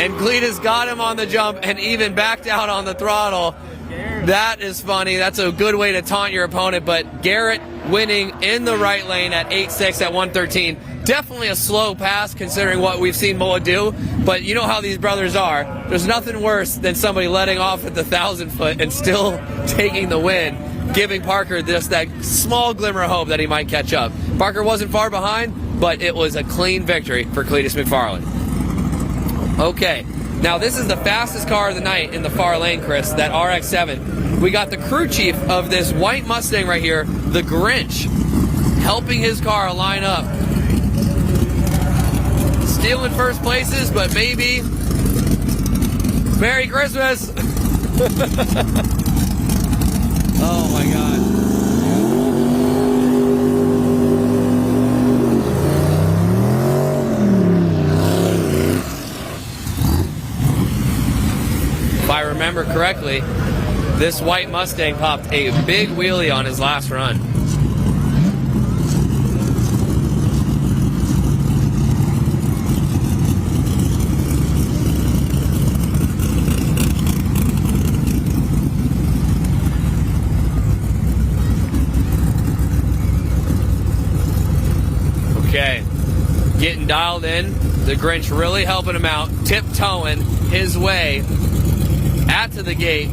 And Cletus got him on the jump and even backed out on the throttle. That is funny. That's a good way to taunt your opponent, but Garrett winning in the right lane at 8.6 at 113. Definitely a slow pass considering what we've seen Moa do, but you know how these brothers are. There's nothing worse than somebody letting off at the 1,000 foot and still taking the win, giving Parker just that small glimmer of hope that he might catch up. Parker wasn't far behind, but it was a clean victory for Cletus McFarland. Okay, now this is the fastest car of the night in the far lane, Chris, that RX-7. We got the crew chief of this white Mustang right here, the Grinch, helping his car line up. Stealing first places, but maybe. Merry Christmas! Oh my God. If I remember correctly, this white Mustang popped a big wheelie on his last run. Okay, getting dialed in. The Grinch really helping him out, tiptoeing his way out to the gate.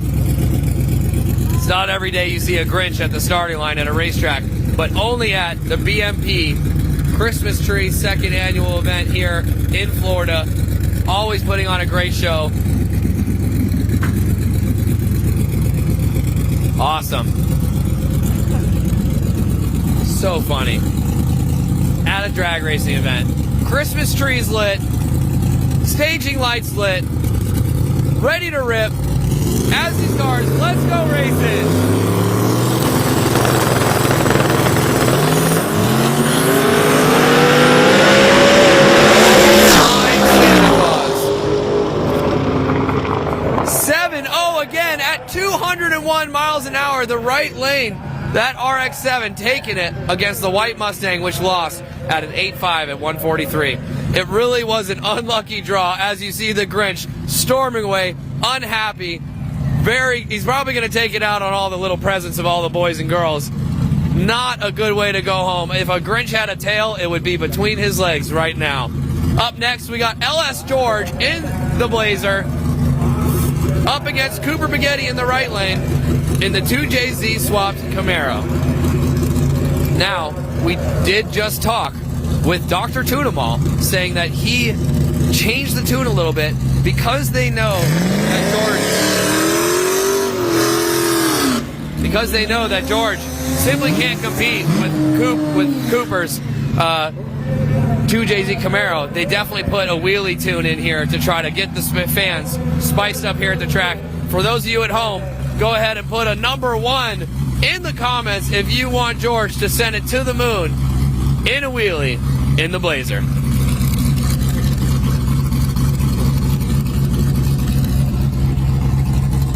It's not every day you see a Grinch at the starting line at a racetrack, but only at the BMP Christmas Tree second annual event here in Florida. Always putting on a great show. Awesome. So funny. At a drag racing event. Christmas trees lit. Staging lights lit. Ready to rip. As these cars, let's go racing. Santa Claus. 7-0 again at 201 miles an hour, the right lane. That RX-7 taking it against the white Mustang, which lost at an 8.5 at 143. It really was an unlucky draw, as you see the Grinch storming away, unhappy. He's probably going to take it out on all the little presents of all the boys and girls. Not a good way to go home. If a Grinch had a tail, it would be between his legs right now. Up next, we got LS George in the Blazer, up against Cooper Baghetti in the right lane, in the 2JZ swapped Camaro. Now, we did just talk with Dr. Tunamal, saying that he changed the tune a little bit because they know that George simply can't compete with Cooper's 2JZ Camaro. They definitely put a wheelie tune in here to try to get the fans spiced up here at the track. For those of you at home, go ahead and put a number 1 in the comments if you want George to send it to the moon in a wheelie in the Blazer.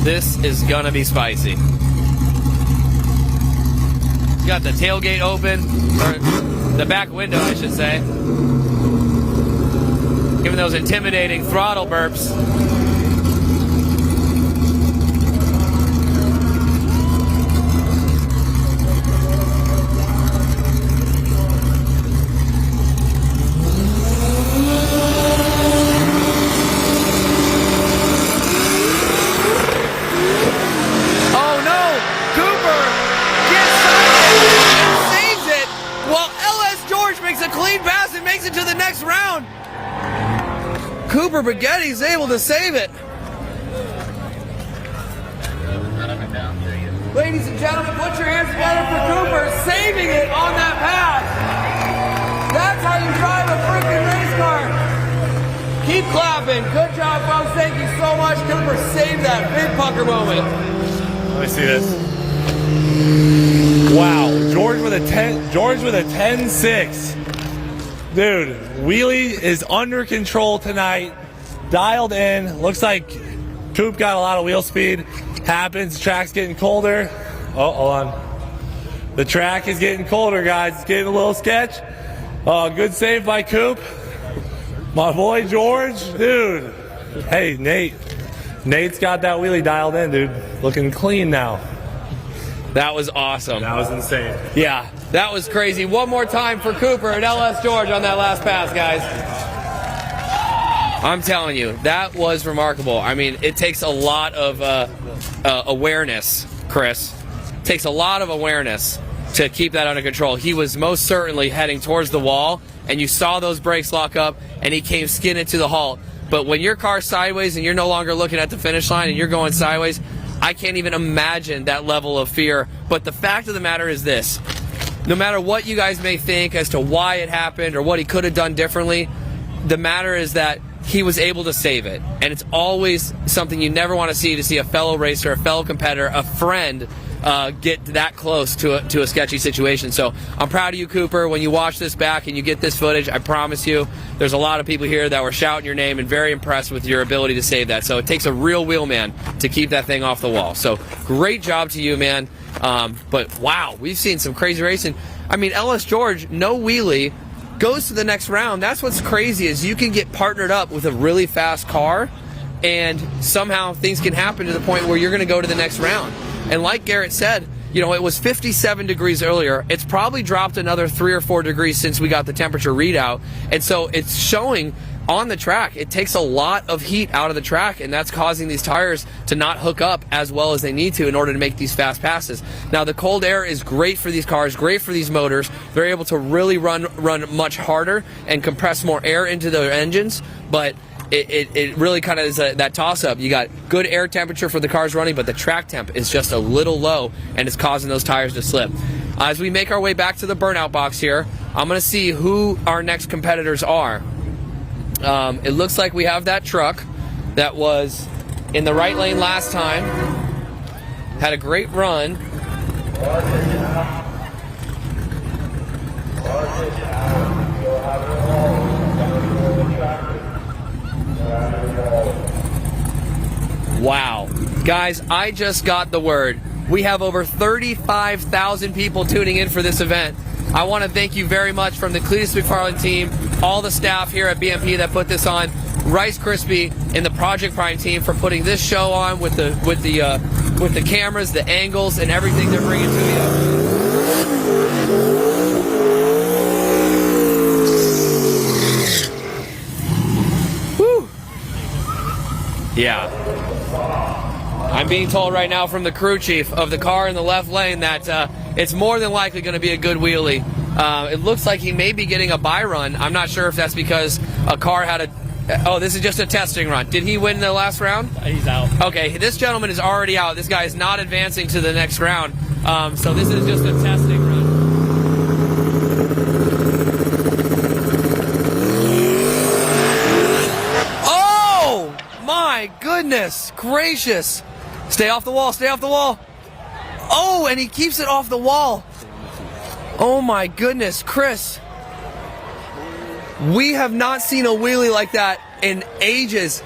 This is gonna be spicy. He's got the tailgate open, or the back window, I should say. Giving those intimidating throttle burps. Cooper Baghetti's able to save it. Ladies and gentlemen, put your hands together for Cooper saving it on that pass. That's how you drive a freaking race car. Keep clapping. Good job, folks. Thank you so much. Cooper saved that big pucker moment. Let me see this. Wow, George with a 10-6. Dude, wheelie is under control tonight. Dialed in. Looks like Coop got a lot of wheel speed. Happens. Track's getting colder. Oh, hold on. The track is getting colder, guys. It's getting a little sketch. Oh, good save by Coop. My boy George. Dude. Hey, Nate. Nate's got that wheelie dialed in, dude. Looking clean now. That was awesome. That was insane. Yeah, that was crazy. One more time for Cooper and LS George on that last pass, guys. I'm telling you, that was remarkable. I mean, it takes a lot of awareness, Chris. It takes a lot of awareness to keep that under control. He was most certainly heading towards the wall, and you saw those brakes lock up, and he came skidding to the halt. But when your car's sideways and you're no longer looking at the finish line and you're going sideways, I can't even imagine that level of fear. But the fact of the matter is this. No matter what you guys may think as to why it happened or what he could have done differently, the matter is that he was able to save it. And it's always something you never want to see a fellow racer, a fellow competitor, a friend get that close to a sketchy situation. So I'm proud of you, Cooper. When you watch this back and you get this footage, I promise you there's a lot of people here that were shouting your name and very impressed with your ability to save that. So it takes a real wheelman to keep that thing off the wall. So great job to you, man. But wow, we've seen some crazy racing. I mean, LS George, no wheelie, goes to the next round. That's what's crazy, is you can get partnered up with a really fast car and somehow things can happen to the point where you're going to go to the next round. And like Garrett said, you know, it was 57 degrees earlier. It's probably dropped another 3 or 4 degrees since we got the temperature readout. And so it's showing on the track, it takes a lot of heat out of the track, and that's causing these tires to not hook up as well as they need to in order to make these fast passes. Now, the cold air is great for these cars, great for these motors. They're able to really run much harder and compress more air into their engines, but it really kind of is that toss-up. You got good air temperature for the cars running, but the track temp is just a little low, and it's causing those tires to slip. As we make our way back to the burnout box here, I'm going to see who our next competitors are. It looks like we have that truck that was in the right lane last time. Had a great run. Wow. Guys, I just got the word. We have over 35,000 people tuning in for this event. I want to thank you very much from the Cleetus McFarland team, all the staff here at BMP that put this on, Rice Krispie and the Project Prime team for putting this show on with the cameras, the angles, and everything they're bringing to you. Woo! Yeah. I'm being told right now from the crew chief of the car in the left lane that it's more than likely going to be a good wheelie. It looks like he may be getting a buy run. I'm not sure if that's because a car had a... Oh, this is just a testing run. Did he win the last round? He's out. Okay, this gentleman is already out. This guy is not advancing to the next round. So this is just a testing run. Oh my goodness gracious! Stay off the wall, stay off the wall. Oh, and he keeps it off the wall. Oh my goodness, Chris. We have not seen a wheelie like that in ages.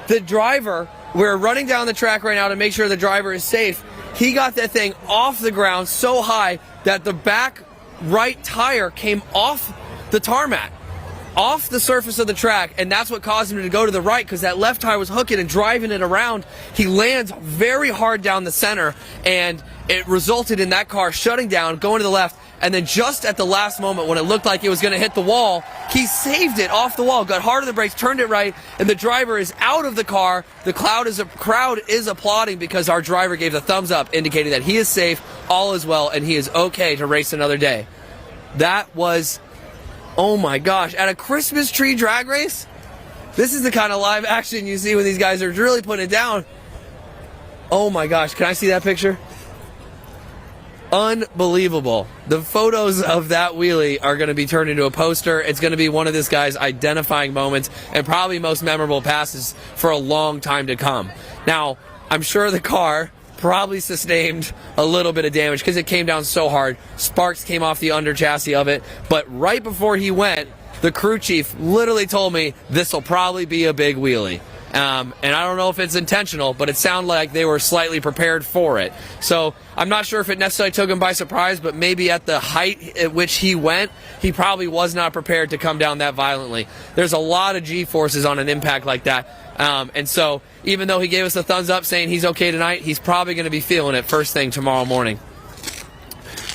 The driver, we're running down the track right now to make sure the driver is safe. He got that thing off the ground so high that the back right tire came off the tarmac, off the surface of the track, and that's what caused him to go to the right, because that left tire was hooking and driving it around. He lands very hard down the center, and it resulted in that car shutting down, going to the left, and then just at the last moment when it looked like it was going to hit the wall, he saved it off the wall, got hard on the brakes, turned it right, and the driver is out of the car. The crowd is applauding because our driver gave the thumbs up, indicating that he is safe, all is well, and he is okay to race another day. That was, oh my gosh, at a Christmas tree drag race? This is the kind of live action you see when these guys are really putting it down. Oh my gosh, can I see that picture? Unbelievable. The photos of that wheelie are going to be turned into a poster. It's going to be one of this guy's identifying moments and probably most memorable passes for a long time to come. Now, I'm sure the car probably sustained a little bit of damage because it came down so hard. Sparks came off the under chassis of it. But right before he went, the crew chief literally told me this will probably be a big wheelie. And I don't know if it's intentional, but it sounded like they were slightly prepared for it. So I'm not sure if it necessarily took him by surprise, but maybe at the height at which he went, he probably was not prepared to come down that violently. There's a lot of G-forces on an impact like that. And so even though he gave us a thumbs up saying he's okay tonight, he's probably going to be feeling it first thing tomorrow morning.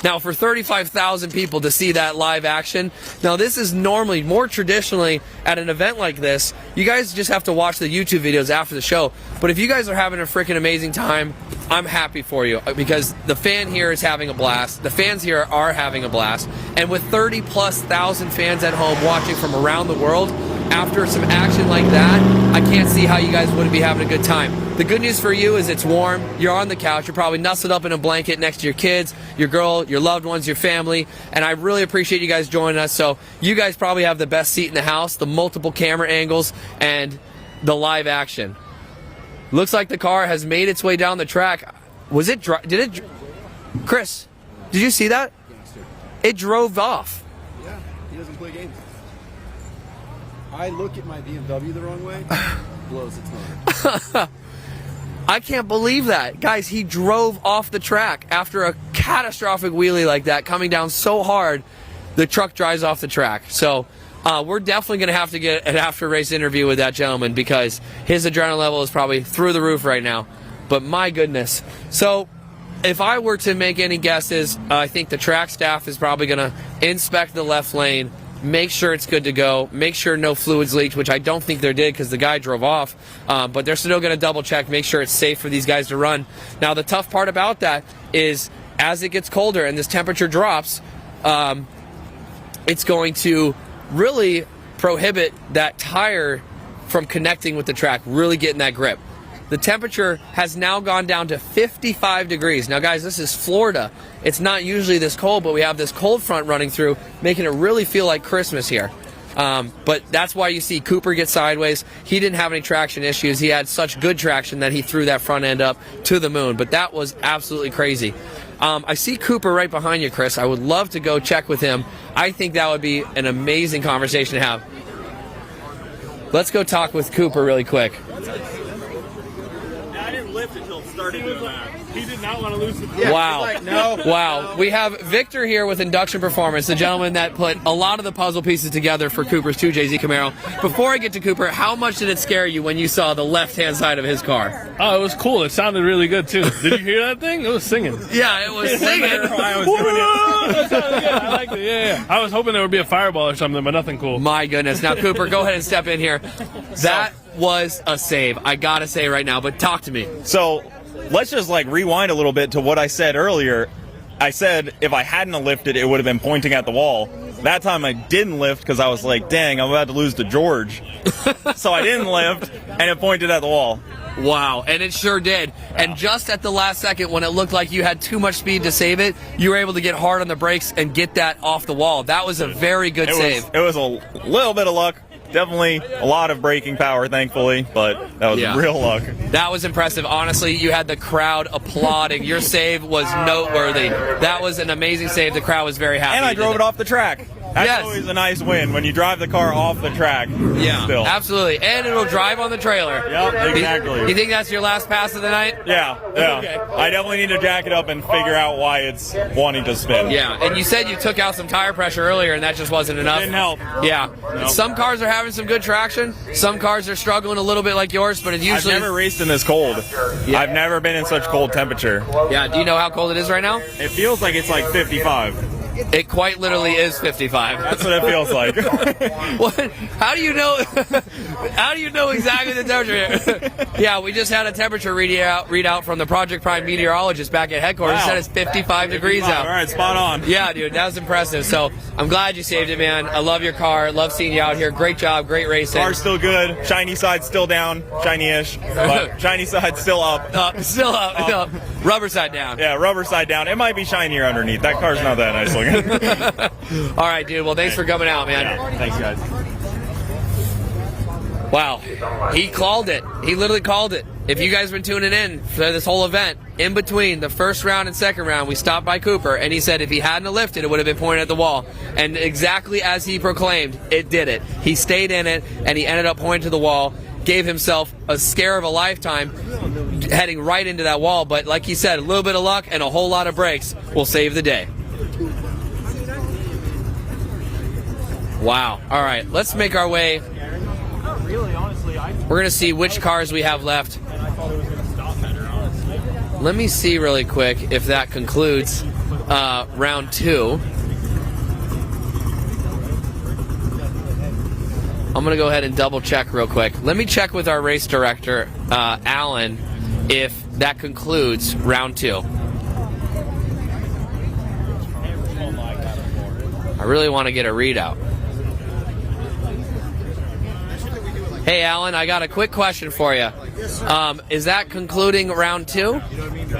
Now, for 35,000 people to see that live action, now this is normally, more traditionally, at an event like this, you guys just have to watch the YouTube videos after the show. But if you guys are having a freaking amazing time, I'm happy for you because the fan here is having a blast. The fans here are having a blast. And with 30+ thousand fans at home watching from around the world, after some action like that, I can't see how you guys wouldn't be having a good time. The good news for you is it's warm. You're on the couch. You're probably nestled up in a blanket next to your kids, your girl, your loved ones, your family. And I really appreciate you guys joining us. So you guys probably have the best seat in the house, the multiple camera angles, and the live action. Looks like the car has made its way down the track. Was it? Chris, did you see that? It drove off. Yeah, he doesn't play games. I look at my BMW the wrong way, blows its motor. I can't believe that. Guys, he drove off the track after a catastrophic wheelie like that, coming down so hard, the truck drives off the track. So we're definitely going to have to get an after-race interview with that gentleman because his adrenaline level is probably through the roof right now. But my goodness. So if I were to make any guesses, I think the track staff is probably going to inspect the left lane, make sure it's good to go, make sure no fluids leaked, which I don't think there did because the guy drove off, but they're still going to double check, make sure it's safe for these guys to run. Now the tough part about that is as it gets colder and this temperature drops, it's going to really prohibit that tire from connecting with the track, really getting that grip. The temperature has now gone down to 55 degrees. Now, guys, this is Florida. It's not usually this cold, but we have this cold front running through, making it really feel like Christmas here. But that's why you see Cooper get sideways. He didn't have any traction issues. He had such good traction that he threw that front end up to the moon. But that was absolutely crazy. I see Cooper right behind you, Chris. I would love to go check with him. I think that would be an amazing conversation to have. Let's go talk with Cooper really quick. I didn't lift until it started doing that. He did not want to lose the Wow. Like, no. Wow. We have Victor here with Induction Performance, the gentleman that put a lot of the puzzle pieces together for Cooper's 2JZ Camaro. Before I get to Cooper, how much did it scare you when you saw the left-hand side of his car? Oh, it was cool. It sounded really good, too. Did you hear that thing? It was singing. Yeah, it was singing. I was doing it. I liked it. Yeah. I was hoping there would be a fireball or something, but nothing cool. My goodness. Now, Cooper, go ahead and step in here. That was a save. I got to say right now, but talk to me. So let's just like rewind a little bit to what I said earlier. I said if I hadn't lifted, it would have been pointing at the wall. That time I didn't lift because I was like, dang, I'm about to lose to George. So I didn't lift, and it pointed at the wall. Wow, and it sure did. And just at the last second, when it looked like you had too much speed to save it, you were able to get hard on the brakes and get that off the wall. That was a very good save. It was a little bit of luck. Definitely a lot of braking power, thankfully, but that was real luck. That was impressive. Honestly, you had the crowd applauding. Your save was noteworthy. That was an amazing save. The crowd was very happy. And I drove it off the track. That's always a nice win when you drive the car off the track. Yeah, still. absolutely. And it'll drive on the trailer. Yep, exactly. You think that's your last pass of the night? Yeah. Okay. I definitely need to jack it up and figure out why it's wanting to spin. Yeah, and you said you took out some tire pressure earlier, and that just wasn't enough. Didn't help. Yeah. Nope. Some cars are having some good traction. Some cars are struggling a little bit like yours, but it usually... I've never raced in this cold. Yeah. I've never been in such cold temperature. Yeah, do you know how cold it is right now? It feels like it's like 55. It quite literally is 55. That's what it feels like. What? How do you know? How do you know exactly the temperature? Yeah, we just had a temperature readout from the Project Prime meteorologist back at headquarters. Wow. Said it's 55 degrees out. All right, spot on. Yeah, dude, that was impressive. So I'm glad you saved it, man. I love your car. Love seeing you out here. Great job. Great racing. Car's still good. Shiny side's still down. Shiny-ish. But shiny side's still up. Still up. No. Rubber side down. Yeah, rubber side down. It might be shinier underneath. That car's not that nice looking. All right, dude. Well, thanks for coming out, man. Yeah, thanks, guys. Wow. He called it. He literally called it. If you guys have been tuning in for this whole event, in between the first round and second round, we stopped by Cooper, and he said if he hadn't lifted, it would have been pointed at the wall. And exactly as he proclaimed, it did it. He stayed in it, and he ended up pointing to the wall, gave himself a scare of a lifetime, heading right into that wall. But like he said, a little bit of luck and a whole lot of brakes will save the day. Wow. All right, let's make our way. We're going to see which cars we have left. Let me see really quick if that concludes round two. I'm going to go ahead and double check real quick. Let me check with our race director, Alan, if that concludes round two. I really want to get a readout. Hey, Alan, I got a quick question for you. Is that concluding round two?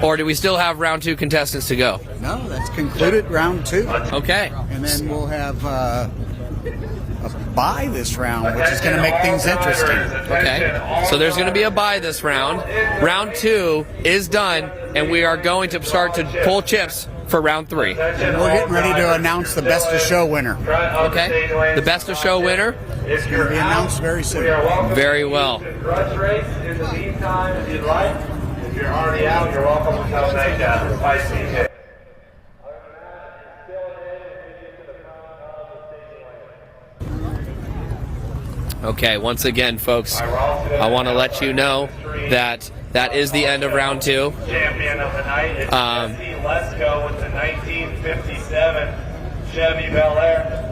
Or do we still have round two contestants to go? No, that's concluded round two. Okay. And then we'll have a bye this round, which is going to make things interesting. Okay. So there's going to be a bye this round. Round two is done, and we are going to start to pull chips for round three. And we're getting ready to announce the best of show winner. Okay. The best of show winner is going to be announced very soon. Very well. Rush race in the meantime, if you'd like. If you're already out, you're welcome to come back down. Bye, CJ. Okay, once again, folks, I want to let you know that that is the end of round two. Champion of the night is Jesse Lesko with the 1957 Chevy Bel Air.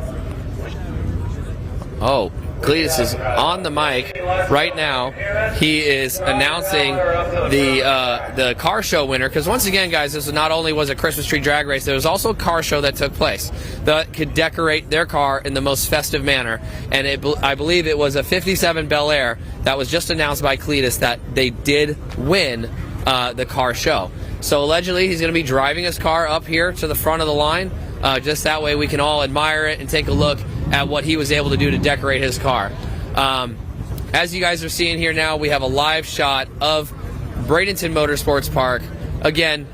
Oh, Cletus is on the mic right now. He is announcing the car show winner. Because once again, guys, this not only was a Christmas tree drag race, there was also a car show that took place that could decorate their car in the most festive manner. And I believe it was a 57 Bel Air that was just announced by Cletus that they did win the car show. So allegedly, he's going to be driving his car up here to the front of the line. Just that way we can all admire it and take a look at what he was able to do to decorate his car. As you guys are seeing here now, we have a live shot of Bradenton Motorsports Park. Again,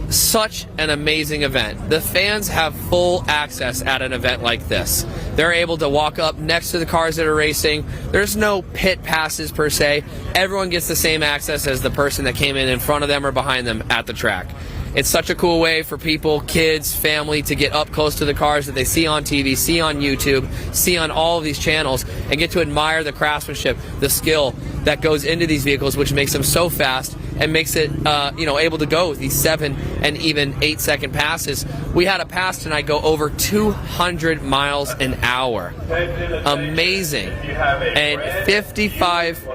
such an amazing event. The fans have full access at an event like this. They're able to walk up next to the cars that are racing. There's no pit passes per se. Everyone gets the same access as the person that came in front of them or behind them at the track. It's such a cool way for people, kids, family, to get up close to the cars that they see on TV, see on YouTube, see on all of these channels, and get to admire the craftsmanship, the skill that goes into these vehicles, which makes them so fast and makes it able to go with these 7 and even 8 second passes. We had a pass tonight go over 200 miles an hour. Amazing. And 55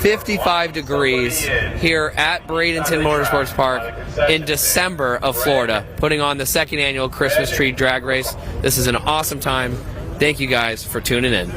55 degrees here at Bradenton Motorsports Park in December of Florida, putting on the second annual Christmas tree drag race. This is an awesome time. Thank you guys for tuning in.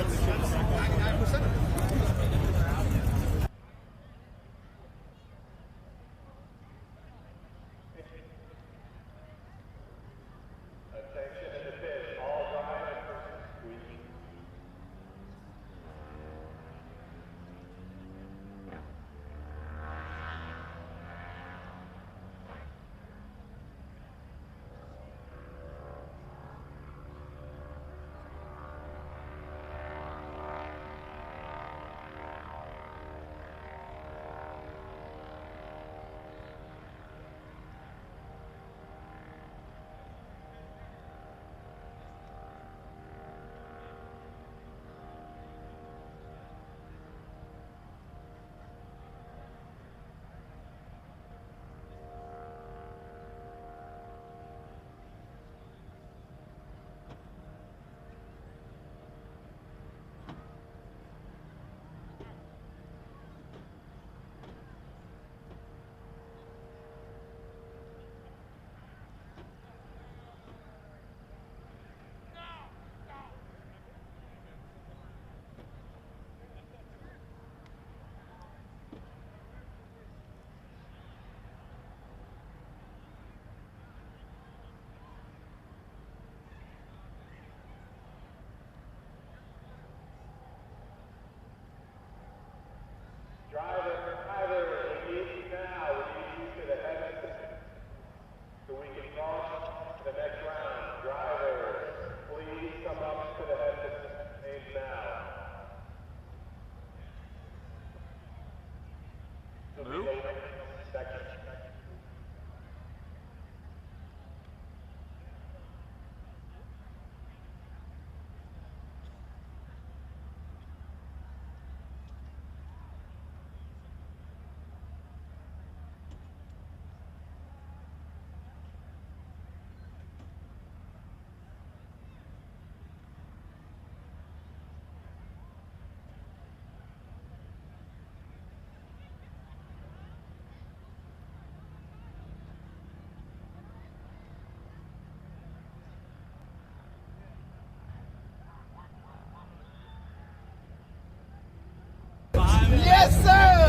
Yes, sir!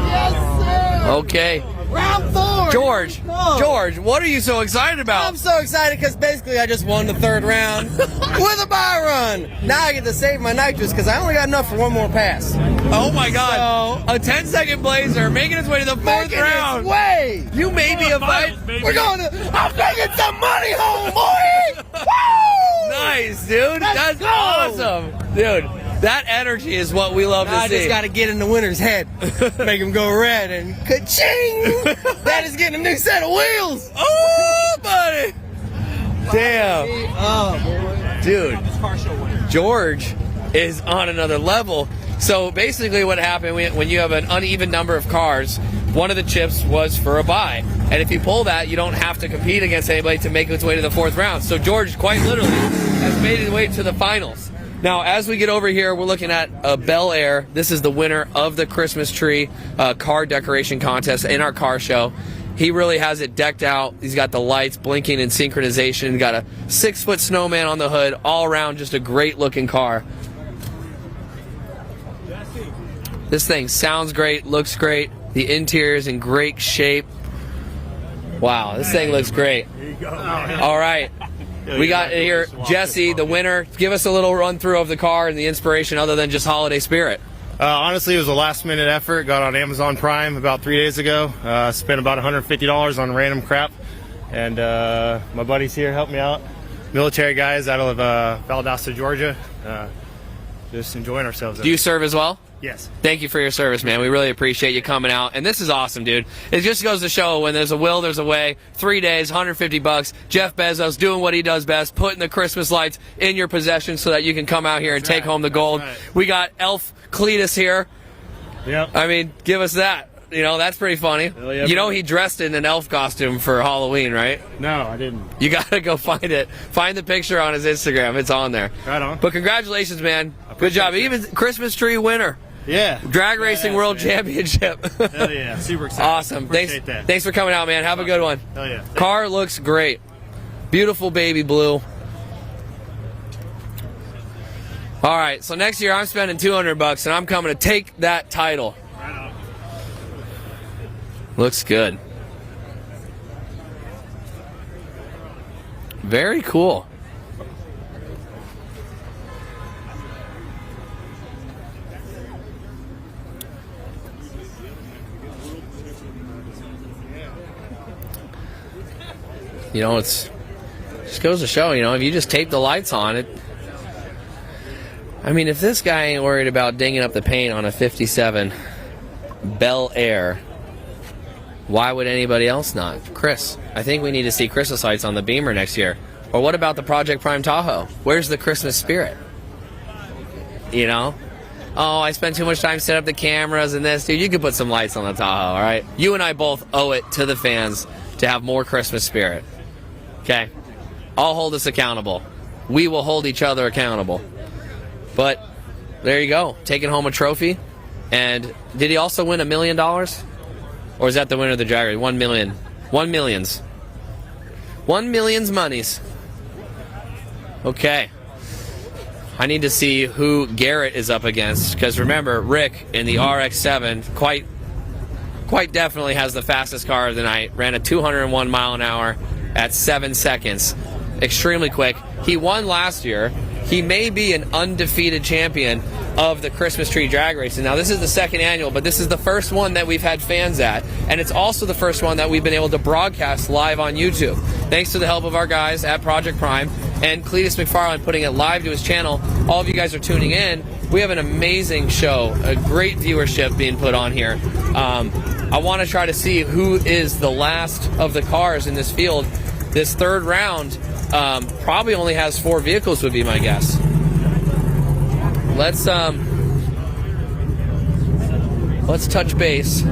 Yes, sir! Okay. Round 4! George, what are you so excited about? I'm so excited because basically I just won the third round with a buy run. Now I get to save my nitrous because I only got enough for one more pass. Oh my God! So, a 10-second Blazer making its way to the fourth round. You made me a fight. We're going to. I'm taking some money home, boy. Woo! Nice, dude. That's awesome, dude. That energy is what we love to see. I just got to get in the winner's head, make him go red, and ka-ching! That is getting a new set of wheels. Oh, buddy! Damn. Oh, boy. Dude, George is on another level. So basically what happened when you have an uneven number of cars, one of the chips was for a buy. And if you pull that, you don't have to compete against anybody to make its way to the fourth round. So George, quite literally, has made his way to the finals. Now, as we get over here, we're looking at a Bel Air. This is the winner of the Christmas tree car decoration contest in our car show. He really has it decked out. He's got the lights blinking in synchronization. Got a 6-foot snowman on the hood. All around, just a great-looking car. This thing sounds great, looks great. The interior is in great shape. Wow, this thing looks great. All right. We got here Jesse, the winner. Give us a little run through of the car and the inspiration other than just holiday spirit. Honestly, it was a last-minute effort. Got on Amazon Prime about 3 days ago. Spent about $150 on random crap. And my buddies here helped me out. Military guys out of Valdosta, Georgia. Just enjoying ourselves. Do you serve as well? Yes. Thank you for your service, man. We really appreciate you coming out. And this is awesome, dude. It just goes to show when there's a will, there's a way. 3 days, $150. Jeff Bezos doing what he does best, putting the Christmas lights in your possession so that you can come out here and take home the gold. We got Elf Cletus here. Yep. I mean, give us that. You know, that's pretty funny. Yeah, you know he dressed in an elf costume for Halloween, right? No, I didn't. You got to go find it. Find the picture on his Instagram. It's on there. Right on. But congratulations, man. Good job. Even Christmas tree winner. Yeah. Drag Racing World Championship. Hell yeah. Super excited. Awesome. Appreciate that. Thanks for coming out, man. Have a good one. Hell yeah. Car looks great. Beautiful baby blue. All right, so next year I'm spending $200 and I'm coming to take that title. Looks good. Very cool. You know, it just goes to show, you know, if you just tape the lights on it. I mean, if this guy ain't worried about dinging up the paint on a 57 Bel Air, why would anybody else not? Chris, I think we need to see Christmas lights on the Beamer next year. Or what about the Project Prime Tahoe? Where's the Christmas spirit? You know? Oh, I spent too much time setting up the cameras and this. Dude, you could put some lights on the Tahoe, all right? You and I both owe it to the fans to have more Christmas spirit. Okay? I'll hold us accountable. We will hold each other accountable. But there you go. Taking home a trophy. And did he also win $1 million? Or is that the winner of the drag race? 1 million. 1 millions. 1 million's monies. Okay. I need to see who Garrett is up against. Because remember, Rick in the RX-7 quite definitely has the fastest car of the night. Ran a 201 mile an hour at 7 seconds. Extremely quick. He won last year. He may be an undefeated champion of the Christmas Tree Drag Racing. Now, this is the second annual, but this is the first one that we've had fans at, and it's also the first one that we've been able to broadcast live on YouTube. Thanks to the help of our guys at Project Prime and Cletus McFarland putting it live to his channel. All of you guys are tuning in. We have an amazing show, a great viewership being put on here. I want to try to see who is the last of the cars in this field. This third round probably only has 4 vehicles, would be my guess. Let's touch base.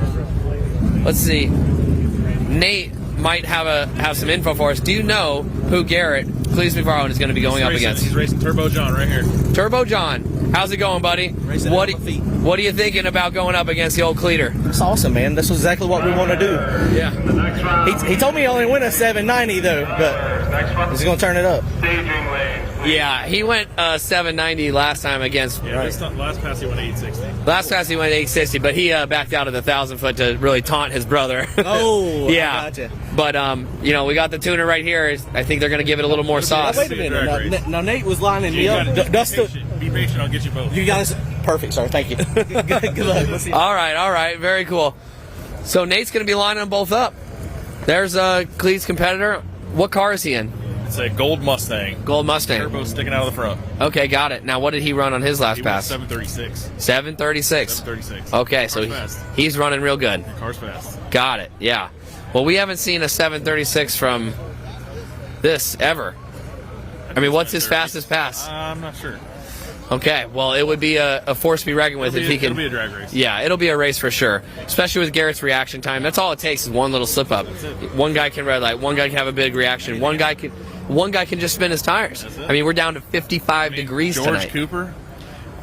Let's see. Nate might have some info for us. Do you know who Garrett Cletus McFarland is going to be going up against? He's racing Turbo John right here. Turbo John, how's it going, buddy? What are you thinking about going up against the old Cleater? It's awesome, man. That's exactly what we want to do. Yeah. He told me he only went a 790 though, but he's going to turn it up. Yeah, he went 790 last time against. Yeah, last pass he went 860. Last pass he went 860, but he backed out of the 1,000-foot to really taunt his brother. Oh, yeah. I gotcha. But you know, we got the tuner right here. I think they're going to give it a little more sauce. Wait a minute. Now Nate was lining me up. Be patient. I'll get you both. You guys, perfect, sir. Thank you. Good luck. We'll see you. All right, very cool. So Nate's going to be lining them both up. There's Cleet's competitor. What car is he in? It's a gold Mustang. Gold Mustang. Turbo sticking out of the front. Okay, got it. Now, what did he run on his last pass? 736. 736. 736. Okay, so he's running real good. The car's fast. Got it. Yeah. Well, we haven't seen a 736 from this ever. I mean, what's his fastest pass? I'm not sure. Okay, well, it would be a force to be reckoned with if he can. It'll be a drag race. Yeah, it'll be a race for sure. Especially with Garrett's reaction time. That's all it takes is one little slip up. One guy can red light. One guy can have a big reaction. One guy can just spin his tires. I mean, we're down to 55 degrees George tonight. Cooper.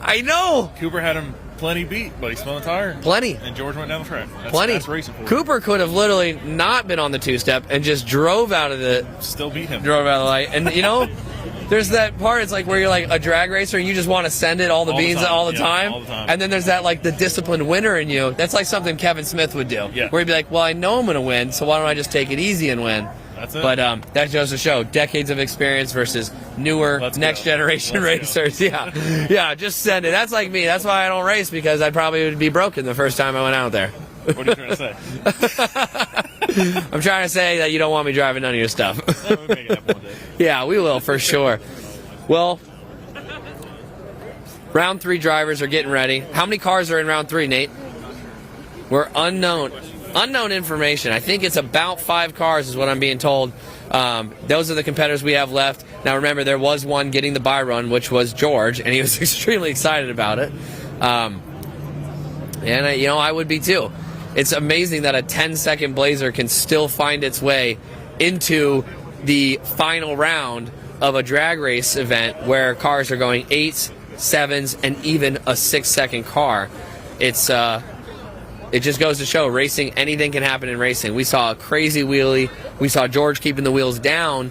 I know. Cooper had him plenty beat, but he spun the tire. Plenty. And George went down the track. Plenty. That's racing for Cooper could have literally not been on the two-step and just drove out of the. Still beat him. Drove out of the light, and you know. There's that part, it's like where you're like a drag racer and you just want to send it all the beans all the time. And then there's that like the disciplined winner in you. That's like something Kevin Smith would do. Yeah. Where he'd be like, well, I know I'm going to win, so why don't I just take it easy and win? That's it. But that goes to show decades of experience versus newer next generation racers. Yeah. Yeah, just send it. That's like me. That's why I don't race, because I probably would be broken the first time I went out there. What are you trying to say? I'm trying to say that you don't want me driving none of your stuff. Yeah, we'll make it happen one day. Yeah, we will for sure. Well, round 3 drivers are getting ready. How many cars are in round 3, Nate? We're unknown information. I think it's about 5 cars is what I'm being told. Those are the competitors we have left. Now remember, there was one getting the bye run, which was George, and he was extremely excited about it. And I would be too. It's amazing that a 10-second Blazer can still find its way into the final round of a drag race event where cars are going 8s, 7s, and even a 6-second car. it just goes to show racing, anything can happen in racing. We saw a crazy wheelie. We saw George keeping the wheels down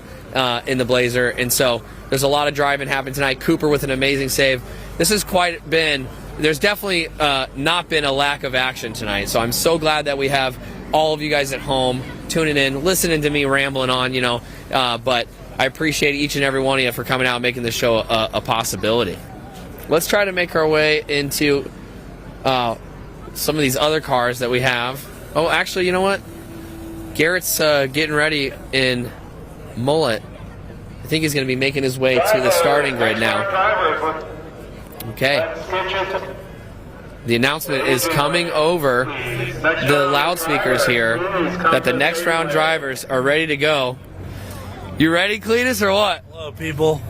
in the Blazer, and so there's a lot of driving happening tonight. Cooper with an amazing save. This has quite been, there's definitely not been a lack of action tonight, so I'm so glad that we have all of you guys at home tuning in, listening to me rambling on, but I appreciate each and every one of you for coming out and making this show a possibility. Let's try to make our way into some of these other cars that we have. Oh, actually, you know what? Garrett's getting ready in Mullet. I think he's going to be making his way to the starting grid now. Okay. The announcement is coming over the loudspeakers here that the next round drivers are ready to go. You ready, Cletus, or what? Hello, people.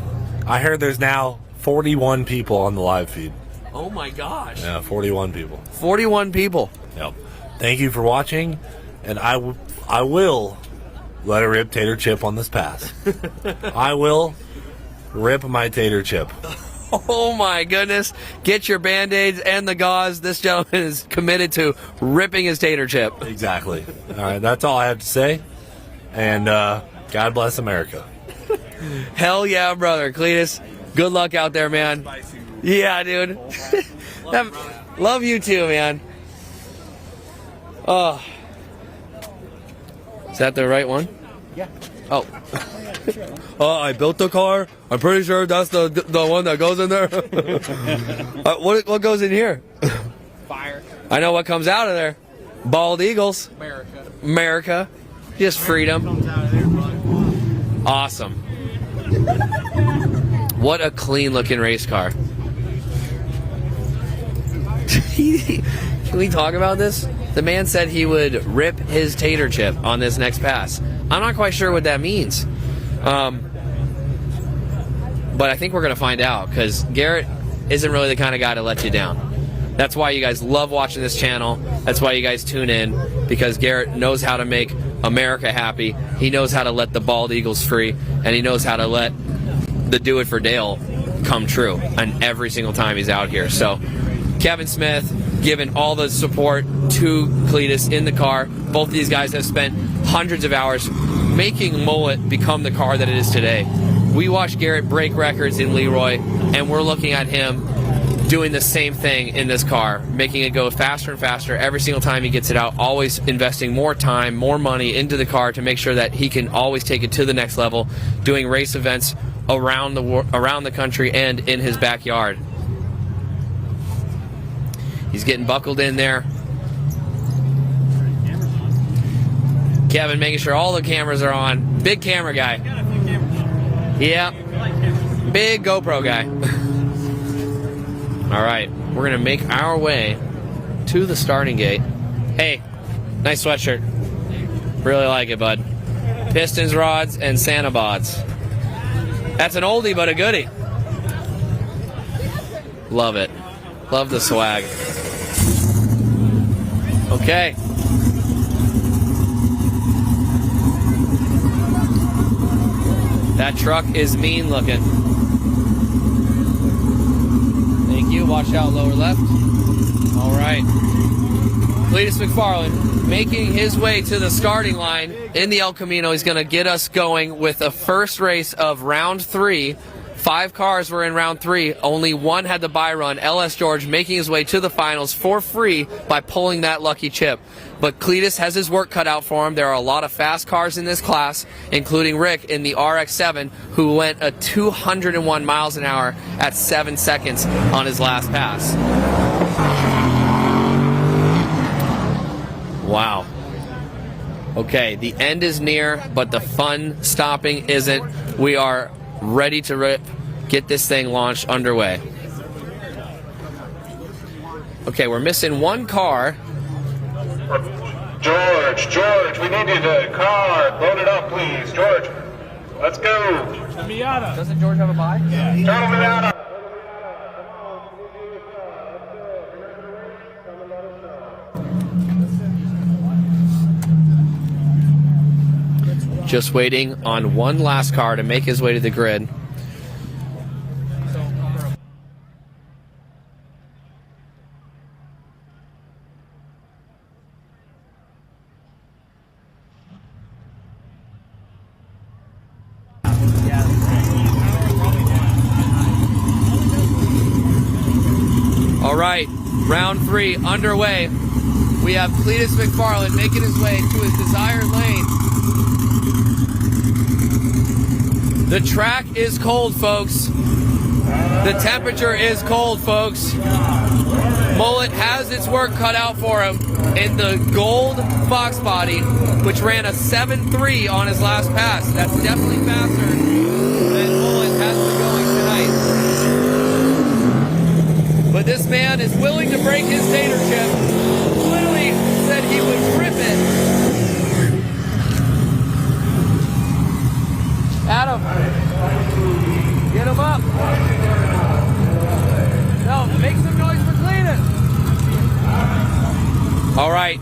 I heard there's now 41 people on the live feed. Oh my gosh. Yeah, 41 people. 41 people. Yep. Thank you for watching, and I will let it rip Tater Chip on this pass. I will rip my Tater Chip. Oh my goodness. Get your Band-Aids and the gauze. This gentleman is committed to ripping his Tater Chip. Exactly. All right, that's all I have to say, and God bless America. Hell yeah, brother. Cletus, good luck out there, man. Yeah, dude. Love you too, man. Oh. Is that the right one? Yeah. Oh. I built the car. I'm pretty sure that's the one that goes in there. What goes in here? Fire. I know what comes out of there. Bald eagles. America. Just freedom. Awesome. What a clean looking race car. Can we talk about this? The man said he would rip his Tater Chip on this next pass. I'm not quite sure what that means. But I think we're going to find out, because Garrett isn't really the kind of guy to let you down. That's why you guys love watching this channel. That's why you guys tune in, because Garrett knows how to make America happy. He knows how to let the bald eagles free, and he knows how to let the Do It for Dale come true. And every single time he's out here. So Kevin Smith giving all the support to Cletus in the car. Both of these guys have spent hundreds of hours making Mullet become the car that it is today. We watched Garrett break records in Leroy, and we're looking at him doing the same thing in this car, making it go faster and faster every single time he gets it out, always investing more time, more money into the car to make sure that he can always take it to the next level, doing race events around the country and in his backyard. He's getting buckled in there. Kevin making sure all the cameras are on. Big camera guy. Yeah. Big GoPro guy. All right. We're going to make our way to the starting gate. Hey, nice sweatshirt. Really like it, bud. Pistons rods and Santa bods. That's an oldie but a goodie. Love it. Love the swag. Okay. That truck is mean looking. Thank you. Watch out, lower left. All right. Cletus McFarland making his way to the starting line in the El Camino. He's going to get us going with the first race of round 3. 5 cars were in round 3. Only one had the bye run. LS George making his way to the finals for free by pulling that lucky chip. But Cletus has his work cut out for him. There are a lot of fast cars in this class, including Rick in the RX-7, who went a 201 miles an hour at 7 seconds on his last pass. Wow. Okay, the end is near, but the fun stopping isn't. We are ready to rip, get this thing launched underway. Okay, we're missing one car. George, we need you to car. Load it up, please. George, let's go. Miata. Doesn't George have a bye? Yeah. Miata. Just waiting on one last car to make his way to the grid. Round 3 underway. We have Cletus McFarland making his way to his desired lane. The track is cold, folks. The temperature is cold, folks. Mullet has its work cut out for him in the gold Fox body, which ran a 7.3 on his last pass. That's definitely faster than Mullet has been going tonight. But this man is willing to break his tater chip. Literally said he would rip it. Adam, get him up. No, make some noise for Cletus. All right,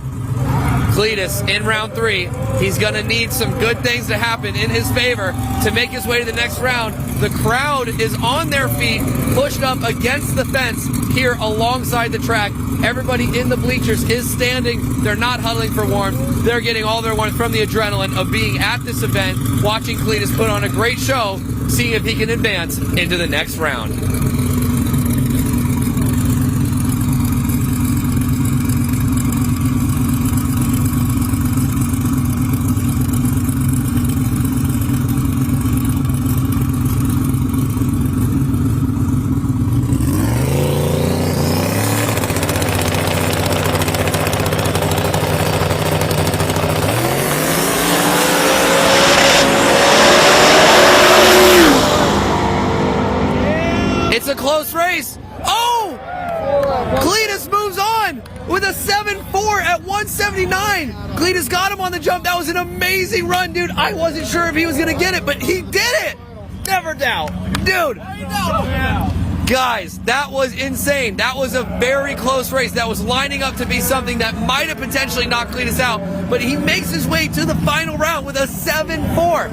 Cletus in round 3. He's going to need some good things to happen in his favor to make his way to the next round. The crowd is on their feet, pushed up against the fence here alongside the track. Everybody in the bleachers is standing. They're not huddling for warmth. They're getting all their warmth from the adrenaline of being at this event, watching Cletus put on a great show, seeing if he can advance into the next round. It's a close race. Oh! Cletus moves on with a 7.4 at 179. Cletus got him on the jump. That was an amazing run, dude. I wasn't sure if he was going to get it, but he did it. Never doubt. Dude. Guys, that was insane. That was a very close race. That was lining up to be something that might have potentially knocked Cletus out, but he makes his way to the final round with a 7.4.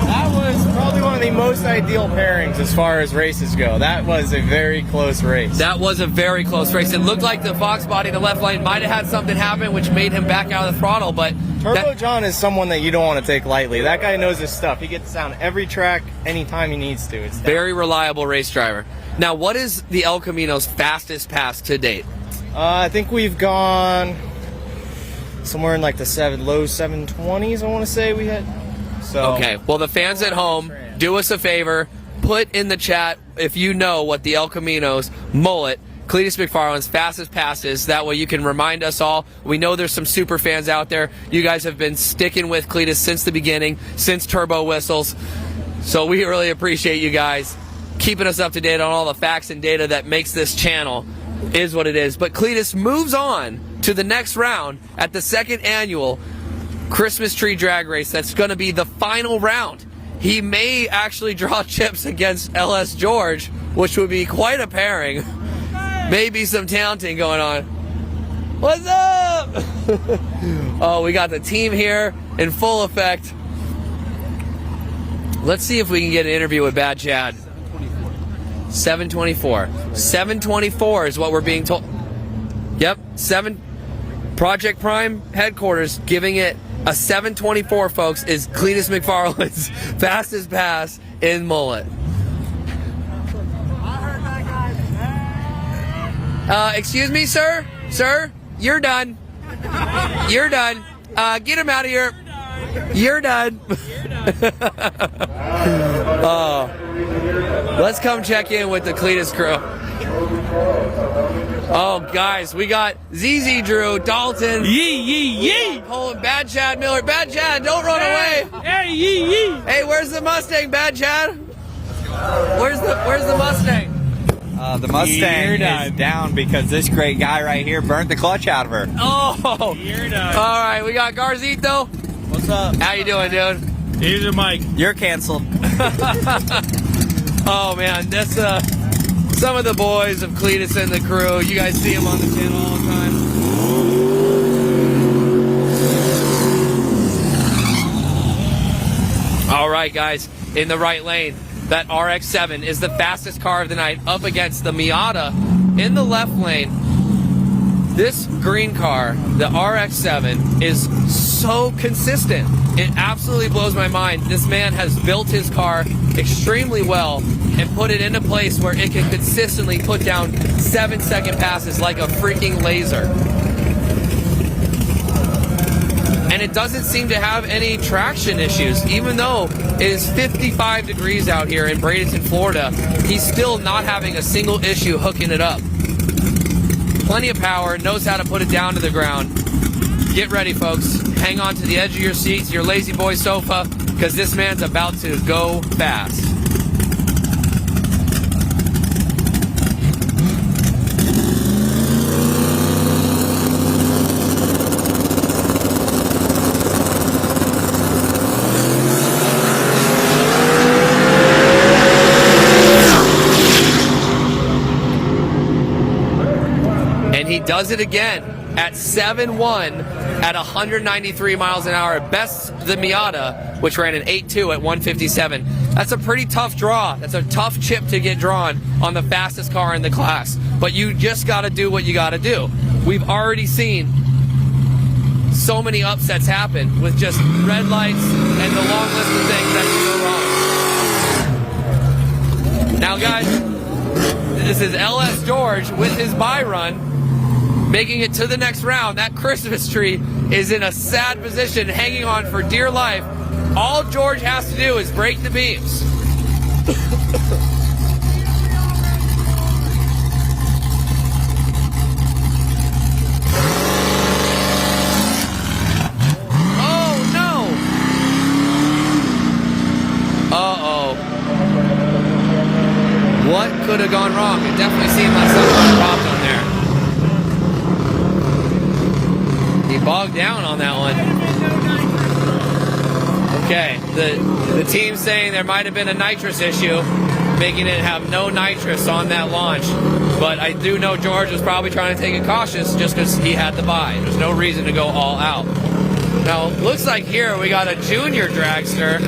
That was probably one of the most ideal pairings as far as races go. That was a very close race. That was a very close race. It looked like the Fox body in the left lane might have had something happen which made him back out of the throttle, but Turbo John is someone that you don't want to take lightly. That guy knows his stuff. He gets down every track anytime he needs to. It's very reliable race driver. Now, what is the El Camino's fastest pass to date? I think we've gone somewhere in like the low 720s, I want to say we had. So okay, well, the fans at home, do us a favor, put in the chat if you know what the El Camino's Mullet, Cletus McFarland's fastest pass is. That way you can remind us all. We know there's some super fans out there. You guys have been sticking with Cletus since the beginning, since Turbo Whistles. So we really appreciate you guys keeping us up to date on all the facts and data that makes this channel is what it is. But Cletus moves on to the next round at the second annual Christmas Tree Drag Race. That's going to be the final round. He may actually draw chips against LS George, which would be quite a pairing. Maybe some taunting going on. What's up? Oh, we got the team here in full effect. Let's see if we can get an interview with Bad Chad. 724. 724 is what we're being told. Yep, Project Prime headquarters giving it a 724, folks, is Cletus McFarland's fastest pass in Mullet. Excuse me, sir? Sir, you're done. You're done. Get him out of here. You're done. Let's come check in with the Cletus crew. Oh, guys, we got ZZ Drew, Dalton. Yee. Pulling Bad Chad Miller. Bad Chad, don't run away. Hey, yee. Hey, where's the Mustang, Bad Chad? Where's the Mustang? The Mustang is down because this great guy right here burnt the clutch out of her. Oh, you're done. All right, we got Garzito. What's up? How you doing, dude? Here's your mic. You're canceled. Oh man, that's some of the boys of Cletus and the crew. You guys see them on the channel all the time. All right, guys, in the right lane, that RX-7 is the fastest car of the night up against the Miata in the left lane. This green car, the RX-7, is so consistent. It absolutely blows my mind. This man has built his car extremely well and put it in a place where it can consistently put down 7-second passes like a freaking laser. And it doesn't seem to have any traction issues. Even though it is 55 degrees out here in Bradenton, Florida, he's still not having a single issue hooking it up. Plenty of power, knows how to put it down to the ground. Get ready, folks. Hang on to the edge of your seats, your lazy boy sofa, because this man's about to go fast. He does it again at 7.1 at 193 miles an hour. Best the Miata, which ran an 8.2 at 157. That's a pretty tough draw. That's a tough chip to get drawn on the fastest car in the class. But you just got to do what you got to do. We've already seen so many upsets happen with just red lights and the long list of things that can go wrong. Now, guys, this is LS George with his buy run, making it to the next round. That Christmas tree is in a sad position, hanging on for dear life. All George has to do is break the beams. Oh, no! Uh-oh. What could have gone wrong? It definitely seemed like something popped on there. He bogged down on that one. Okay, the team's saying there might have been a nitrous issue, making it have no nitrous on that launch. But I do know George was probably trying to take it cautious just because he had the buy. There's no reason to go all out. Now, looks like here we got a junior dragster.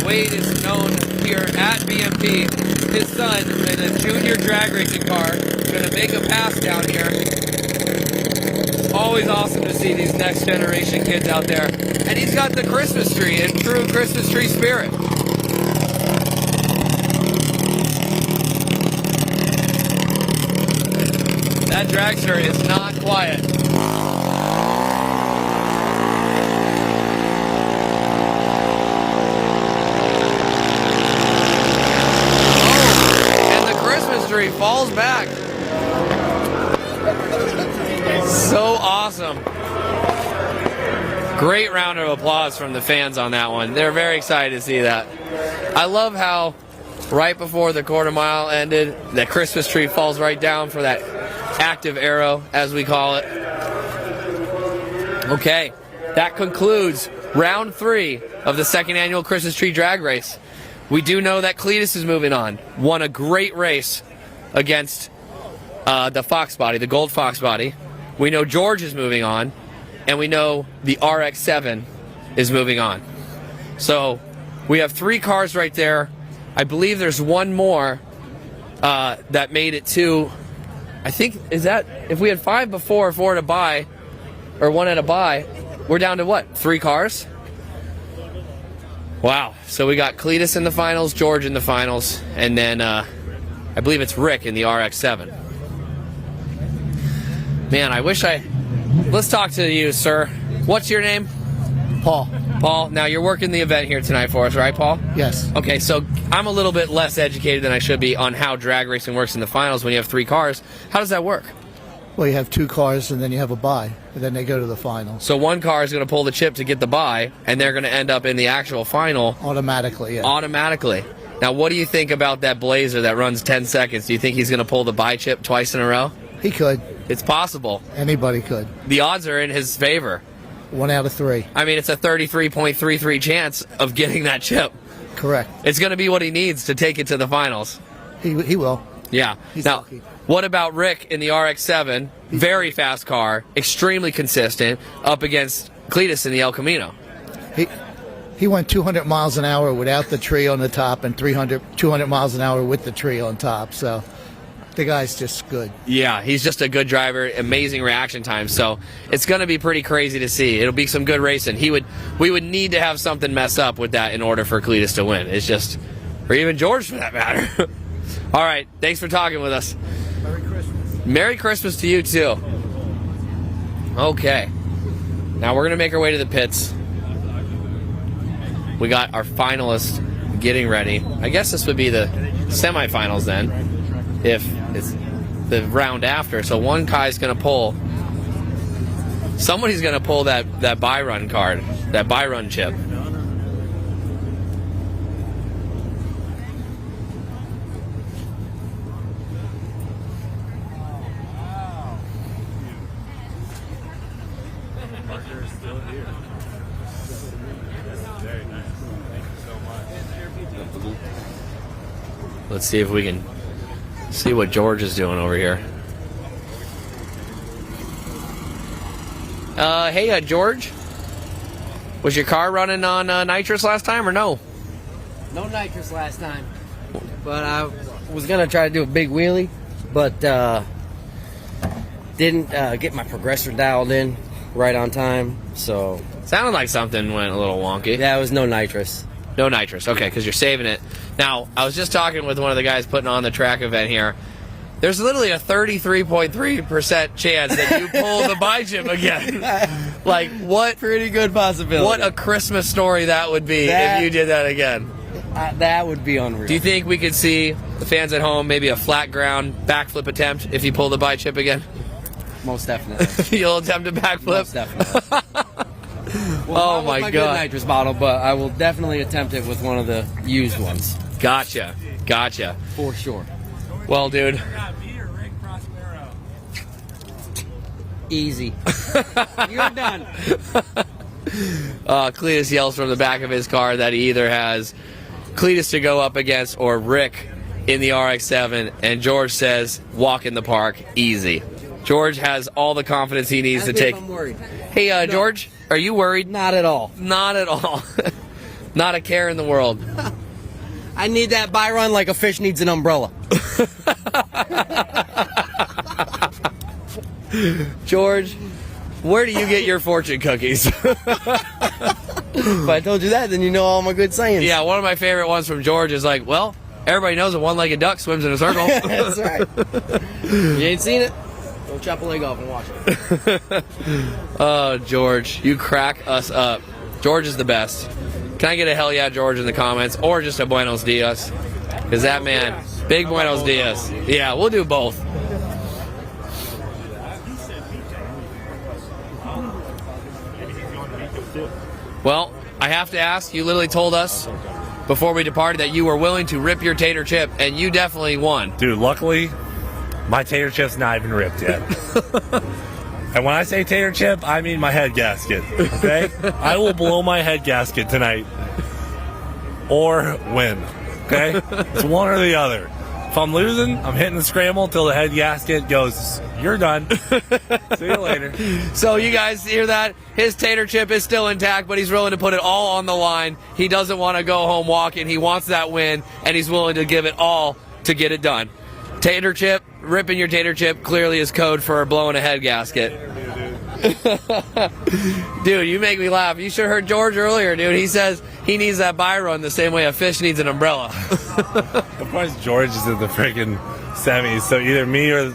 Wade is known here at BMP. His son in a junior drag racing car going to make a pass down here. Always awesome to see these next generation kids out there. And he's got the Christmas tree in true Christmas tree spirit. That dragster is not quiet. Tree falls back. So awesome. Great round of applause from the fans on that one. They're very excited to see that. I love how right before the quarter mile ended, the Christmas tree falls right down for that active arrow, as we call it. Okay, that concludes round 3 of the second annual Christmas tree drag race. We do know that Cletus is moving on. Won a great race against the Fox body, the gold Fox body. We know George is moving on, and we know the RX-7 is moving on. So we have 3 cars right there. I believe there's one more that made it to, I think, is that, if we had 5 before, 4 at a buy, or 1 at a buy, we're down to what, 3 cars? Wow. So we got Cletus in the finals, George in the finals, and then I believe it's Rick in the RX-7. Man, I wish let's talk to you, sir. What's your name? Paul. Paul, now you're working the event here tonight for us, right, Paul? Yes. Okay, so I'm a little bit less educated than I should be on how drag racing works in the finals when you have 3 cars. How does that work? Well, you have 2 cars, and then you have a bye, and then they go to the final. So one car is going to pull the chip to get the bye, and they're going to end up in the actual final. Automatically, yeah. Automatically. Now, what do you think about that Blazer that runs 10 seconds? Do you think he's going to pull the buy chip twice in a row? He could. It's possible. Anybody could. The odds are in his favor. 1 out of 3. I mean, it's a 33.33 chance of getting that chip. Correct. It's going to be what he needs to take it to the finals. He will. Yeah. Now, what about Rick in the RX-7? Very fast car, extremely consistent, up against Cletus in the El Camino. He went 200 miles an hour without the tree on the top and 200 miles an hour with the tree on top. So the guy's just good. Yeah, he's just a good driver, amazing reaction time. So it's going to be pretty crazy to see. It'll be some good racing. We would need to have something mess up with that in order for Cletus to win. It's just, or even George for that matter. All right, thanks for talking with us. Merry Christmas. Merry Christmas to you too. Okay, now we're going to make our way to the pits. We got our finalists getting ready. I guess this would be the semifinals then, if it's the round after. So one guy's going to pull. Somebody's going to pull that buy run card, that buy run chip. Let's see if we can see what George is doing over here. Hey, George, was your car running on nitrous last time or no? No nitrous last time, but I was gonna try to do a big wheelie, but didn't get my progressor dialed in right on time. So sounded like something went a little wonky. Yeah, it was no nitrous. No nitrous, okay, because you're saving it. Now, I was just talking with one of the guys putting on the track event here. There's literally a 33.3% chance that you pull the buy chip again. Like, what? Pretty good possibility. What a Christmas story that would be if you did that again. That would be unreal. Do you think we could see the fans at home maybe a flat ground backflip attempt if you pull the buy chip again? Most definitely. You'll attempt a backflip? Most definitely. Well, oh my God! Good nitrous bottle, but I will definitely attempt it with one of the used ones. Gotcha. For sure. Well, dude. Easy. You're done. Cletus yells from the back of his car that he either has Cletus to go up against or Rick in the RX-7, and George says, "Walk in the park, easy." George has all the confidence he needs to take. I'm worried. Hey, no. George, are you worried? Not at all. Not at all. Not a care in the world. I need that buy run like a fish needs an umbrella. George, where do you get your fortune cookies? If I told you that, then you know all my good sayings. Yeah, one of my favorite ones from George is like, well, everybody knows a one-legged duck swims in a circle. That's right. You ain't seen it? Don't chop a leg off and watch it. Oh, George, you crack us up. George is the best. Can I get a hell yeah, George, in the comments, or just a buenos dias? Because that man, big buenos dias. Yeah, we'll do both. Well, I have to ask, you literally told us before we departed that you were willing to rip your tater chip, and you definitely won. Dude, luckily, my tater chip's not even ripped yet. And when I say tater chip, I mean my head gasket, okay? I will blow my head gasket tonight. Or win, okay? It's one or the other. If I'm losing, I'm hitting the scramble till the head gasket goes, you're done. See you later. So you guys hear that? His tater chip is still intact, but he's willing to put it all on the line. He doesn't want to go home walking. He wants that win, and he's willing to give it all to get it done. Tater chip, ripping your tater chip clearly is code for blowing a head gasket. Dude, you make me laugh. You should have heard George earlier, dude. He says he needs that buy run the same way a fish needs an umbrella. Of course, George is in the freaking semis, so either me or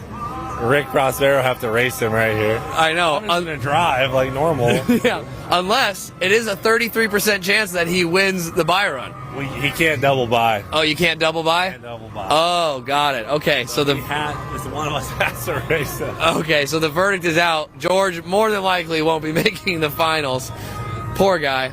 Rick Prospero have to race him right here. I know. I'm just going to drive like normal. Yeah, unless it is a 33% chance that he wins the buy run. He can't double buy. Oh, you can't double buy? Can't double buy. Oh, got it. Okay, so it's one of us has to race it. Okay, so the verdict is out. George more than likely won't be making the finals. Poor guy.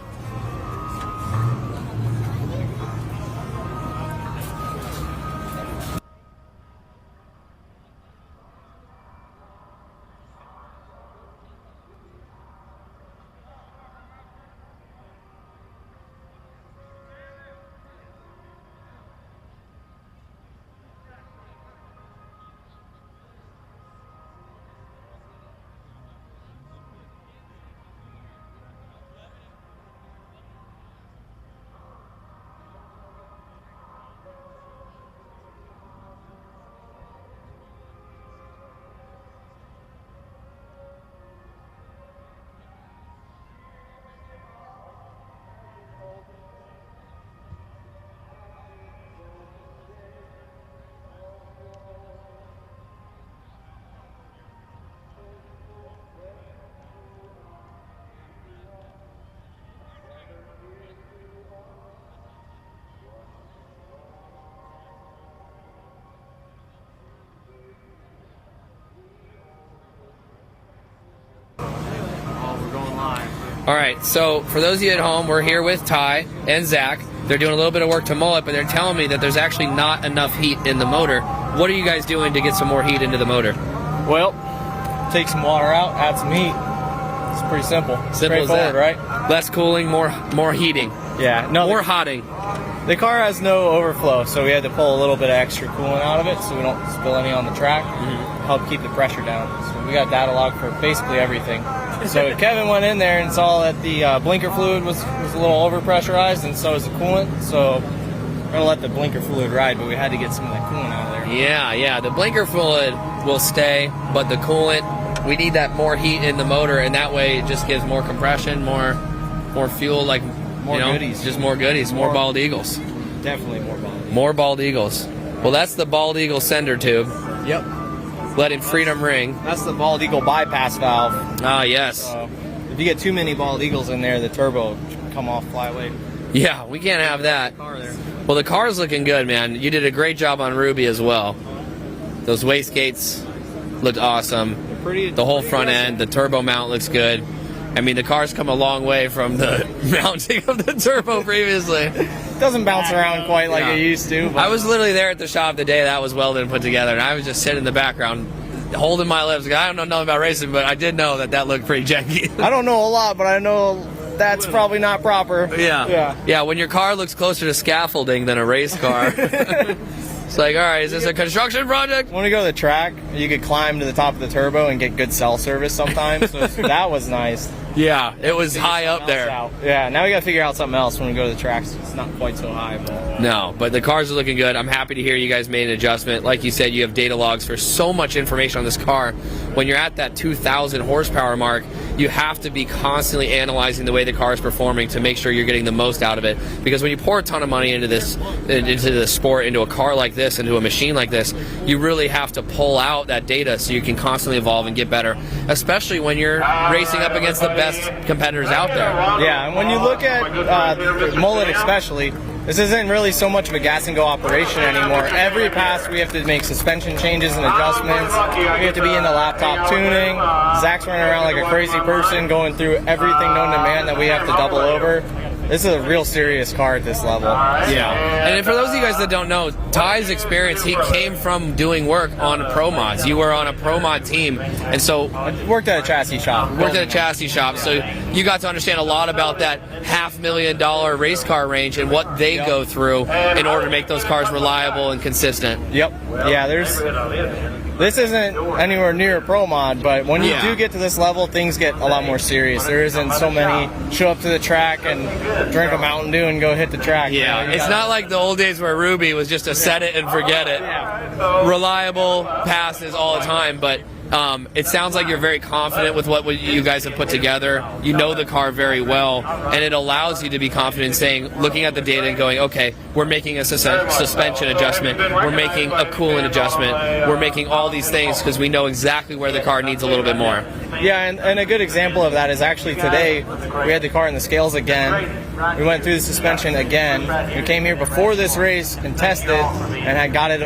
All right, so for those of you at home, we're here with Ty and Zach. They're doing a little bit of work to mull it, but they're telling me that there's actually not enough heat in the motor. What are you guys doing to get some more heat into the motor? Well, take some water out, add some heat. It's pretty simple. Simple as that, right? Less cooling, more heating. Yeah, no, more hotting. The car has no overflow, so we had to pull a little bit of extra coolant out of it so we don't spill any on the track. Help keep the pressure down. So we got data log for basically everything. So Kevin went in there and saw that the blinker fluid was a little overpressurized, and so is the coolant. So we're gonna let the blinker fluid ride, but we had to get some of that coolant out of there. Yeah. The blinker fluid will stay, but the coolant, we need that more heat in the motor, and that way it just gives more compression, more fuel, like more goodies. Just more goodies, more bald eagles. Definitely more bald eagles. More bald eagles. Well, that's the bald eagle sender tube. Yep. Letting freedom ring. That's the bald eagle bypass valve. Ah, yes. If you get too many bald eagles in there, the turbo will come off, fly away. Yeah, we can't have that. Well, the car's looking good, man. You did a great job on Ruby as well. Those wastegates looked awesome. The whole front end, the turbo mount looks good. I mean, the car's come a long way from the mounting of the turbo previously. It doesn't bounce around quite like it used to. But I was literally there at the shop the day that was welded and put together, and I was just sitting in the background holding my lips. I don't know nothing about racing, but I did know that looked pretty janky. I don't know a lot, but I know that's probably not proper. Yeah, when your car looks closer to scaffolding than a race car. It's like, all right, is this a construction project? When we go to the track, you could climb to the top of the turbo and get good cell service sometimes, so that was nice. Yeah, it was high up there. Yeah, now we got to figure out something else when we go to the tracks. It's not quite so high. But No, but the cars are looking good. I'm happy to hear you guys made an adjustment. Like you said, you have data logs for so much information on this car. When you're at that 2,000 horsepower mark, you have to be constantly analyzing the way the car is performing to make sure you're getting the most out of it. Because when you pour a ton of money into the sport, into a car like this, into a machine like this, you really have to pull out that data so you can constantly evolve and get better, especially when you're racing up against the best competitors out there. Yeah, and when you look at mullet especially, this isn't really so much of a gas and go operation anymore. Every pass we have to make suspension changes and adjustments. We have to be into laptop tuning. Zach's running around like a crazy person going through everything known to man that we have to double over. This is a real serious car at this level. Yeah. And for those of you guys that don't know, Ty's experience, he came from doing work on Pro Mods. You were on a Pro Mod team, and so I worked at a chassis shop. So you got to understand a lot about that $500,000 race car range and what they go through in order to make those cars reliable and consistent. Yep. Yeah, this isn't anywhere near a Pro Mod, but when you do get to this level, things get a lot more serious. There isn't so many show up to the track and drink a Mountain Dew and go hit the track. Yeah, it's not like the old days where Ruby was just a set it and forget it. Reliable passes all the time, but it sounds like you're very confident with what you guys have put together. You know the car very well, and it allows you to be confident in saying, looking at the data and going, okay, we're making a suspension adjustment, we're making a coolant adjustment, we're making all these things because we know exactly where the car needs a little bit more. Yeah, and a good example of that is actually today we had the car in the scales again. We went through the suspension again. We came here before this race and tested and had got it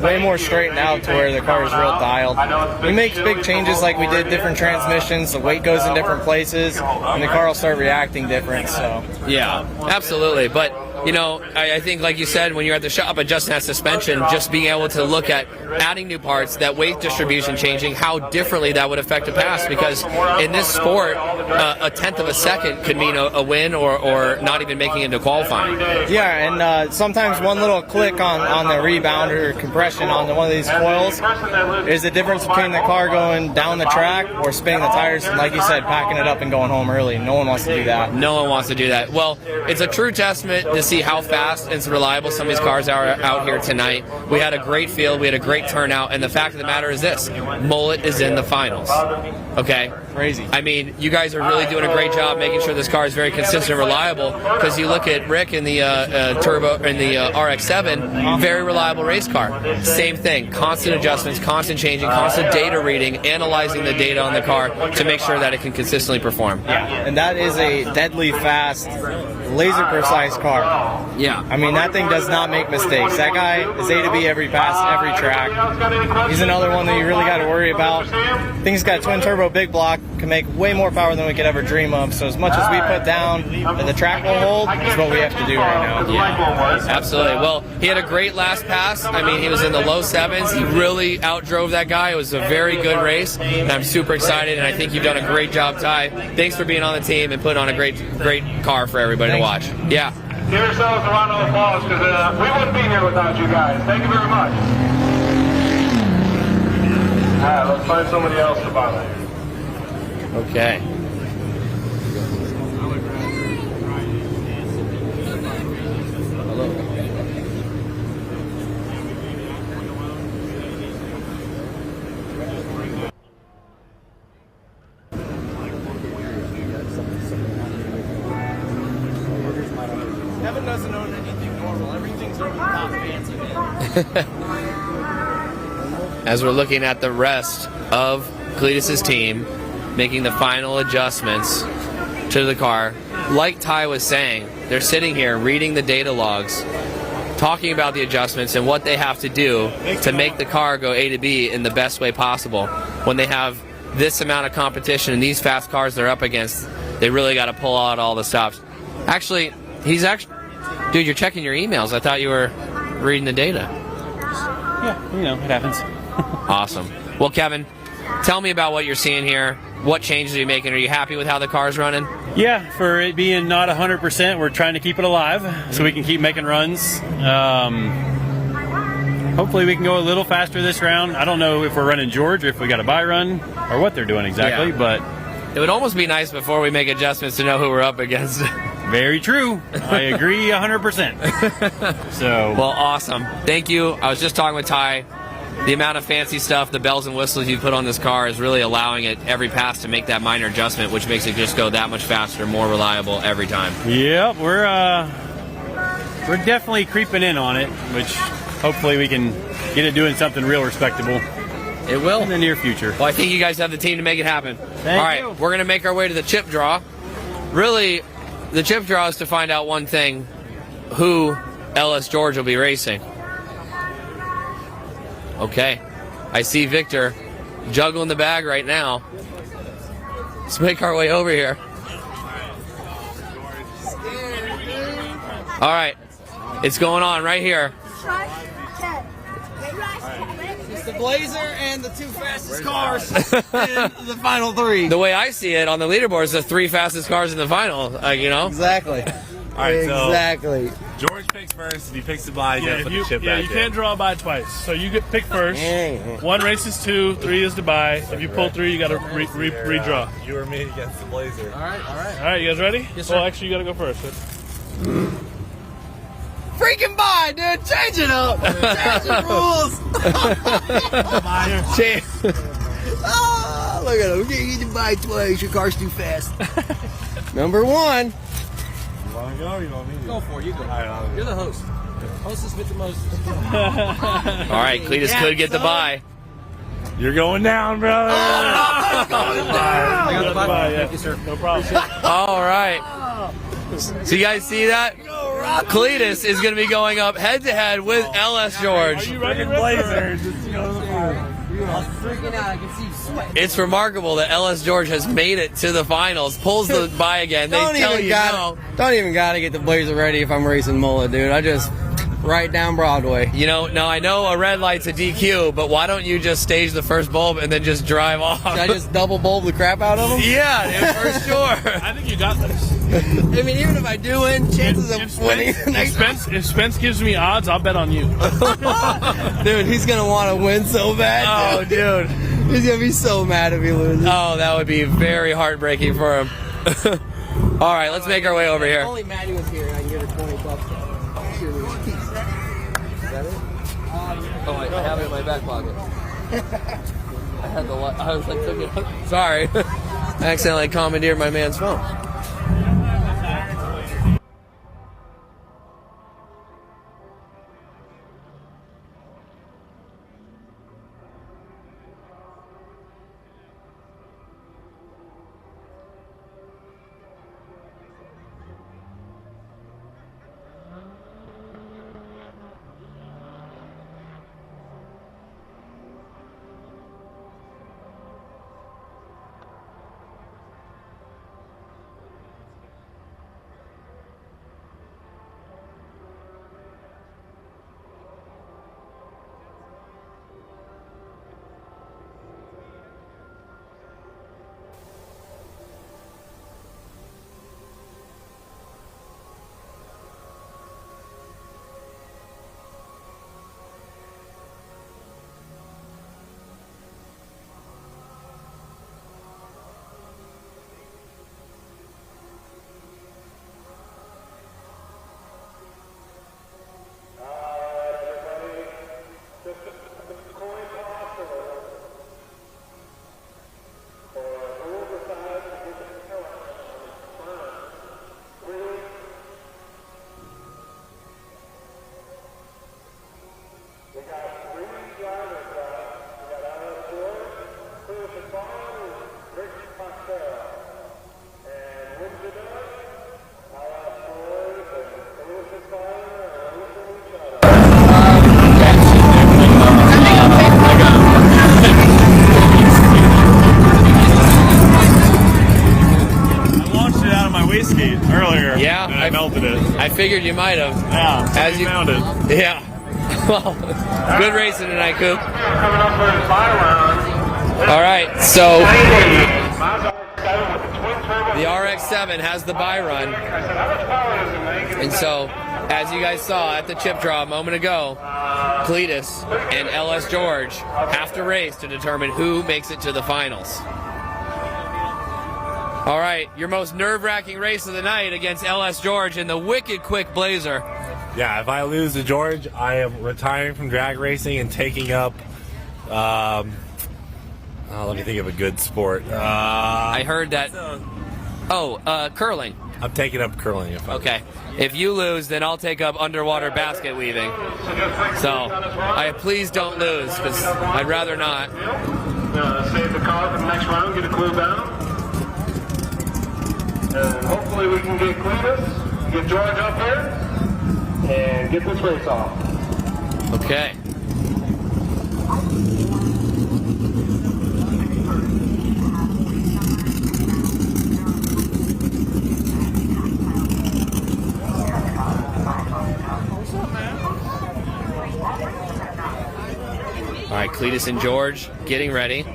way more straightened out to where the car is real dialed. We make big changes like we did different transmissions, the weight goes in different places, and the car will start reacting different. So yeah, absolutely. But you know, I think like you said, when you're at the shop adjusting that suspension, just being able to look at adding new parts, that weight distribution changing, how differently that would affect a pass, because in this sport, a tenth of a second could mean a win or not even making it into qualifying. Yeah, and sometimes one little click on the rebound or compression on one of these coils is the difference between the car going down the track or spinning the tires, and like you said, packing it up and going home early. No one wants to do that. No one wants to do that. Well, it's a true testament to see how fast and reliable some of these cars are out here tonight. We had a great field, we had a great turnout, and the fact of the matter is this: Mullet is in the finals. Okay? Crazy. I mean, you guys are really doing a great job making sure this car is very consistent and reliable, because you look at Rick in the Turbo in the RX-7, very reliable race car. Same thing, constant adjustments, constant changing, constant data reading, analyzing the data on the car to make sure that it can consistently perform. Yeah, and that is a deadly fast laser precise car. Yeah. I mean, that thing does not make mistakes. That guy is A to B every pass, every track. He's another one that you really got to worry about. I think he's got a twin turbo big block, can make way more power than we could ever dream of. So as much as we put down that the track will hold, is what we have to do right now. Yeah, absolutely. Well, he had a great last pass. I mean, he was in the low sevens. He really outdrove that guy. It was a very good race, and I'm super excited, and I think you've done a great job, Ty. Thanks for being on the team and putting on a great car for everybody to watch. Yeah. Give yourselves a round of applause because we wouldn't be here without you guys. Thank you very much. All right, let's find somebody else to bother. Okay. Kevin doesn't own anything normal. Everything's over the top fancy, man. As we're looking at the rest of Cletus's team making the final adjustments to the car, like Ty was saying, they're sitting here reading the data logs, talking about the adjustments and what they have to do to make the car go A to B in the best way possible. When they have this amount of competition and these fast cars they're up against, they really got to pull out all the stops. Actually, dude, you're checking your emails. I thought you were reading the data. Yeah, you know, it happens. Awesome. Well, Kevin, tell me about what you're seeing here. What changes are you making? Are you happy with how the car's running? Yeah, for it being not 100%, we're trying to keep it alive so we can keep making runs. Hopefully we can go a little faster this round. I don't know if we're running George or if we got a bye run or what they're doing exactly, but it would almost be nice before we make adjustments to know who we're up against. Very true. I agree 100%. So, well, awesome. Thank you. I was just talking with Ty. The amount of fancy stuff, the bells and whistles you put on this car is really allowing it every pass to make that minor adjustment, which makes it just go that much faster, more reliable every time. Yeah, we're definitely creeping in on it, which hopefully we can get it doing something real respectable. It will in the near future. Well, I think you guys have the team to make it happen. Thank All right, you. We're going to make our way to the chip draw. Really, the chip draw is to find out one thing: who LS George will be racing. Okay, I see Victor juggling the bag right now. Let's make our way over here. All right, it's going on right here. It's the Blazer and the two fastest cars in the final three. The way I see it on the leaderboard is the three fastest cars in the final, you know? Exactly. All right, so exactly. George picks first. If he picks the bye, you gotta put the chip back you in. can't draw a bye twice. So you get pick first. One race is 2, 3 is the bye. If you pull 3, you gotta redraw. You or me against the Blazer. All right. All right, you guys ready? Yes, sir. Well, actually, you gotta go first. Freaking bye, dude. Change it up. Change the rules. Oh, look at him. You get to buy twice. Your car's too fast. Number 1. You wanna go or you want me to? Go for it. You go. You're the host. Hostess with the most. All right, Cletus could get the bye. You're going down, brother. I got the bye. Thank you, sir. No problem. All right. So you guys see that? Cletus is going to be going up head-to-head with LS George. Are you ready, Blazer? Freaking out. I can see you sweating. It's remarkable that LS George has made it to the finals, pulls the bye again. They tell you no. Don't even gotta get the Blazer ready if I'm racing Mullet, dude. I just right down Broadway. You know, now I know a red light's a DQ, but why don't you just stage the first bulb and then just drive off? Should I just double bulb the crap out of them? Yeah, dude, for sure. I think you got this. I mean, even if I do win, chances of winning the next If Spence gives me odds, I'll bet on you. Dude, he's gonna want to win so bad. Oh, dude. He's gonna be so mad if he loses. Oh, that would be very heartbreaking for him. All right, let's make our way over here. If only Maddie was here, I can give her $20. Is that it? Oh, I have it in my back pocket. I had the light. I was like, took it. Sorry. I accidentally commandeered my man's phone. figured you might have. Yeah, As you found it. Yeah. Well, good racing tonight, Coop. All right, so the RX-7 has the buy run. And so, as you guys saw at the chip draw a moment ago, Cletus and LS George have to race to determine who makes it to the finals. All right, your most nerve-wracking race of the night against LS George in the wicked quick Blazer. Yeah, if I lose to George, I am retiring from drag racing and taking up, let me think of a good sport. I heard that. Curling. I'm taking up curling. Okay. If you lose, then I'll take up underwater basket weaving. So, please don't lose, because I'd rather not. Save the car for the next round, get a clue down. And hopefully we can get Cletus, get George up here, and get this race off. Okay. All right, Cletus and George getting ready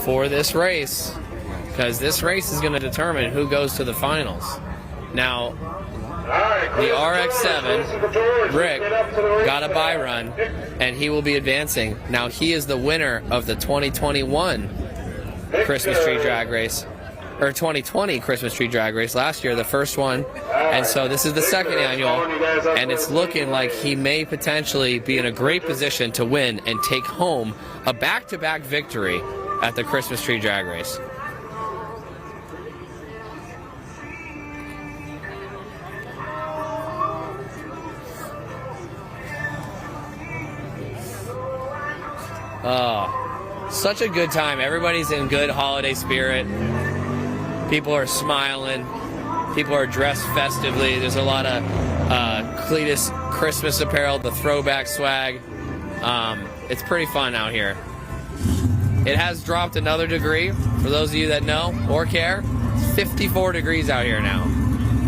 for this race, because this race is going to determine who goes to the finals. Now, the RX-7, Rick, got a buy run, and he will be advancing. Now, he is the winner of the 2021 Christmas Tree Drag Race, or 2020 Christmas Tree Drag Race. Last year, the first one, and so this is the second annual, and it's looking like he may potentially be in a great position to win and take home a back-to-back victory at the Christmas Tree Drag Race. Oh, such a good time. Everybody's in good holiday spirit. People are smiling. People are dressed festively. There's a lot of Cletus Christmas apparel, the throwback swag. It's pretty fun out here. It has dropped another degree, for those of you that know or care. It's 54 degrees out here now.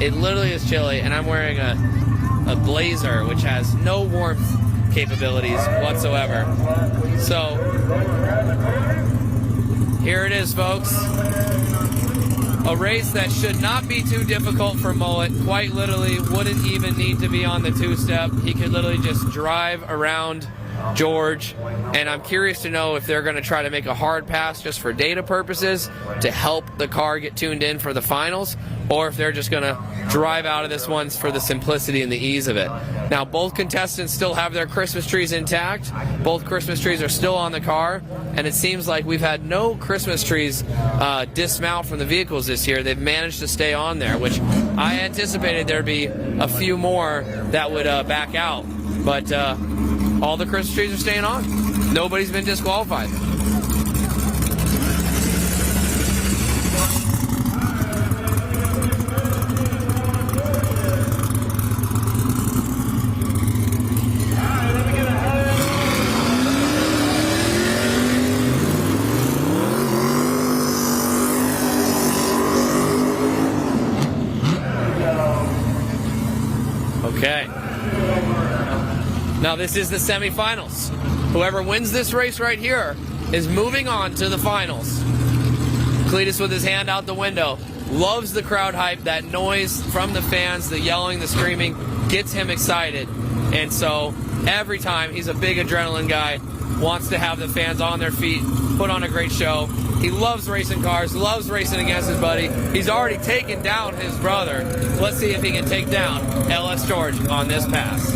It literally is chilly, and I'm wearing a blazer, which has no warmth capabilities whatsoever. So, here it is, folks. A race that should not be too difficult for Mullet. Quite literally wouldn't even need to be on the two-step. He could literally just drive around George, and I'm curious to know if they're going to try to make a hard pass just for data purposes to help the car get tuned in for the finals, or if they're just going to drive out of this one for the simplicity and the ease of it. Now, both contestants still have their Christmas trees intact. Both Christmas trees are still on the car, and it seems like we've had no Christmas trees dismount from the vehicles this year. They've managed to stay on there, which I anticipated there'd be a few more that would back out. But all the Christmas trees are staying on. Nobody's been disqualified. Okay. Now this is the semifinals. Whoever wins this race right here is moving on to the finals. Cletus with his hand out the window. Loves the crowd hype. That noise from the fans, the yelling, the screaming, gets him excited. And so every time, he's a big adrenaline guy, wants to have the fans on their feet, put on a great show. He loves racing cars, loves racing against his buddy. He's already taken down his brother. Let's see if he can take down LS George on this pass.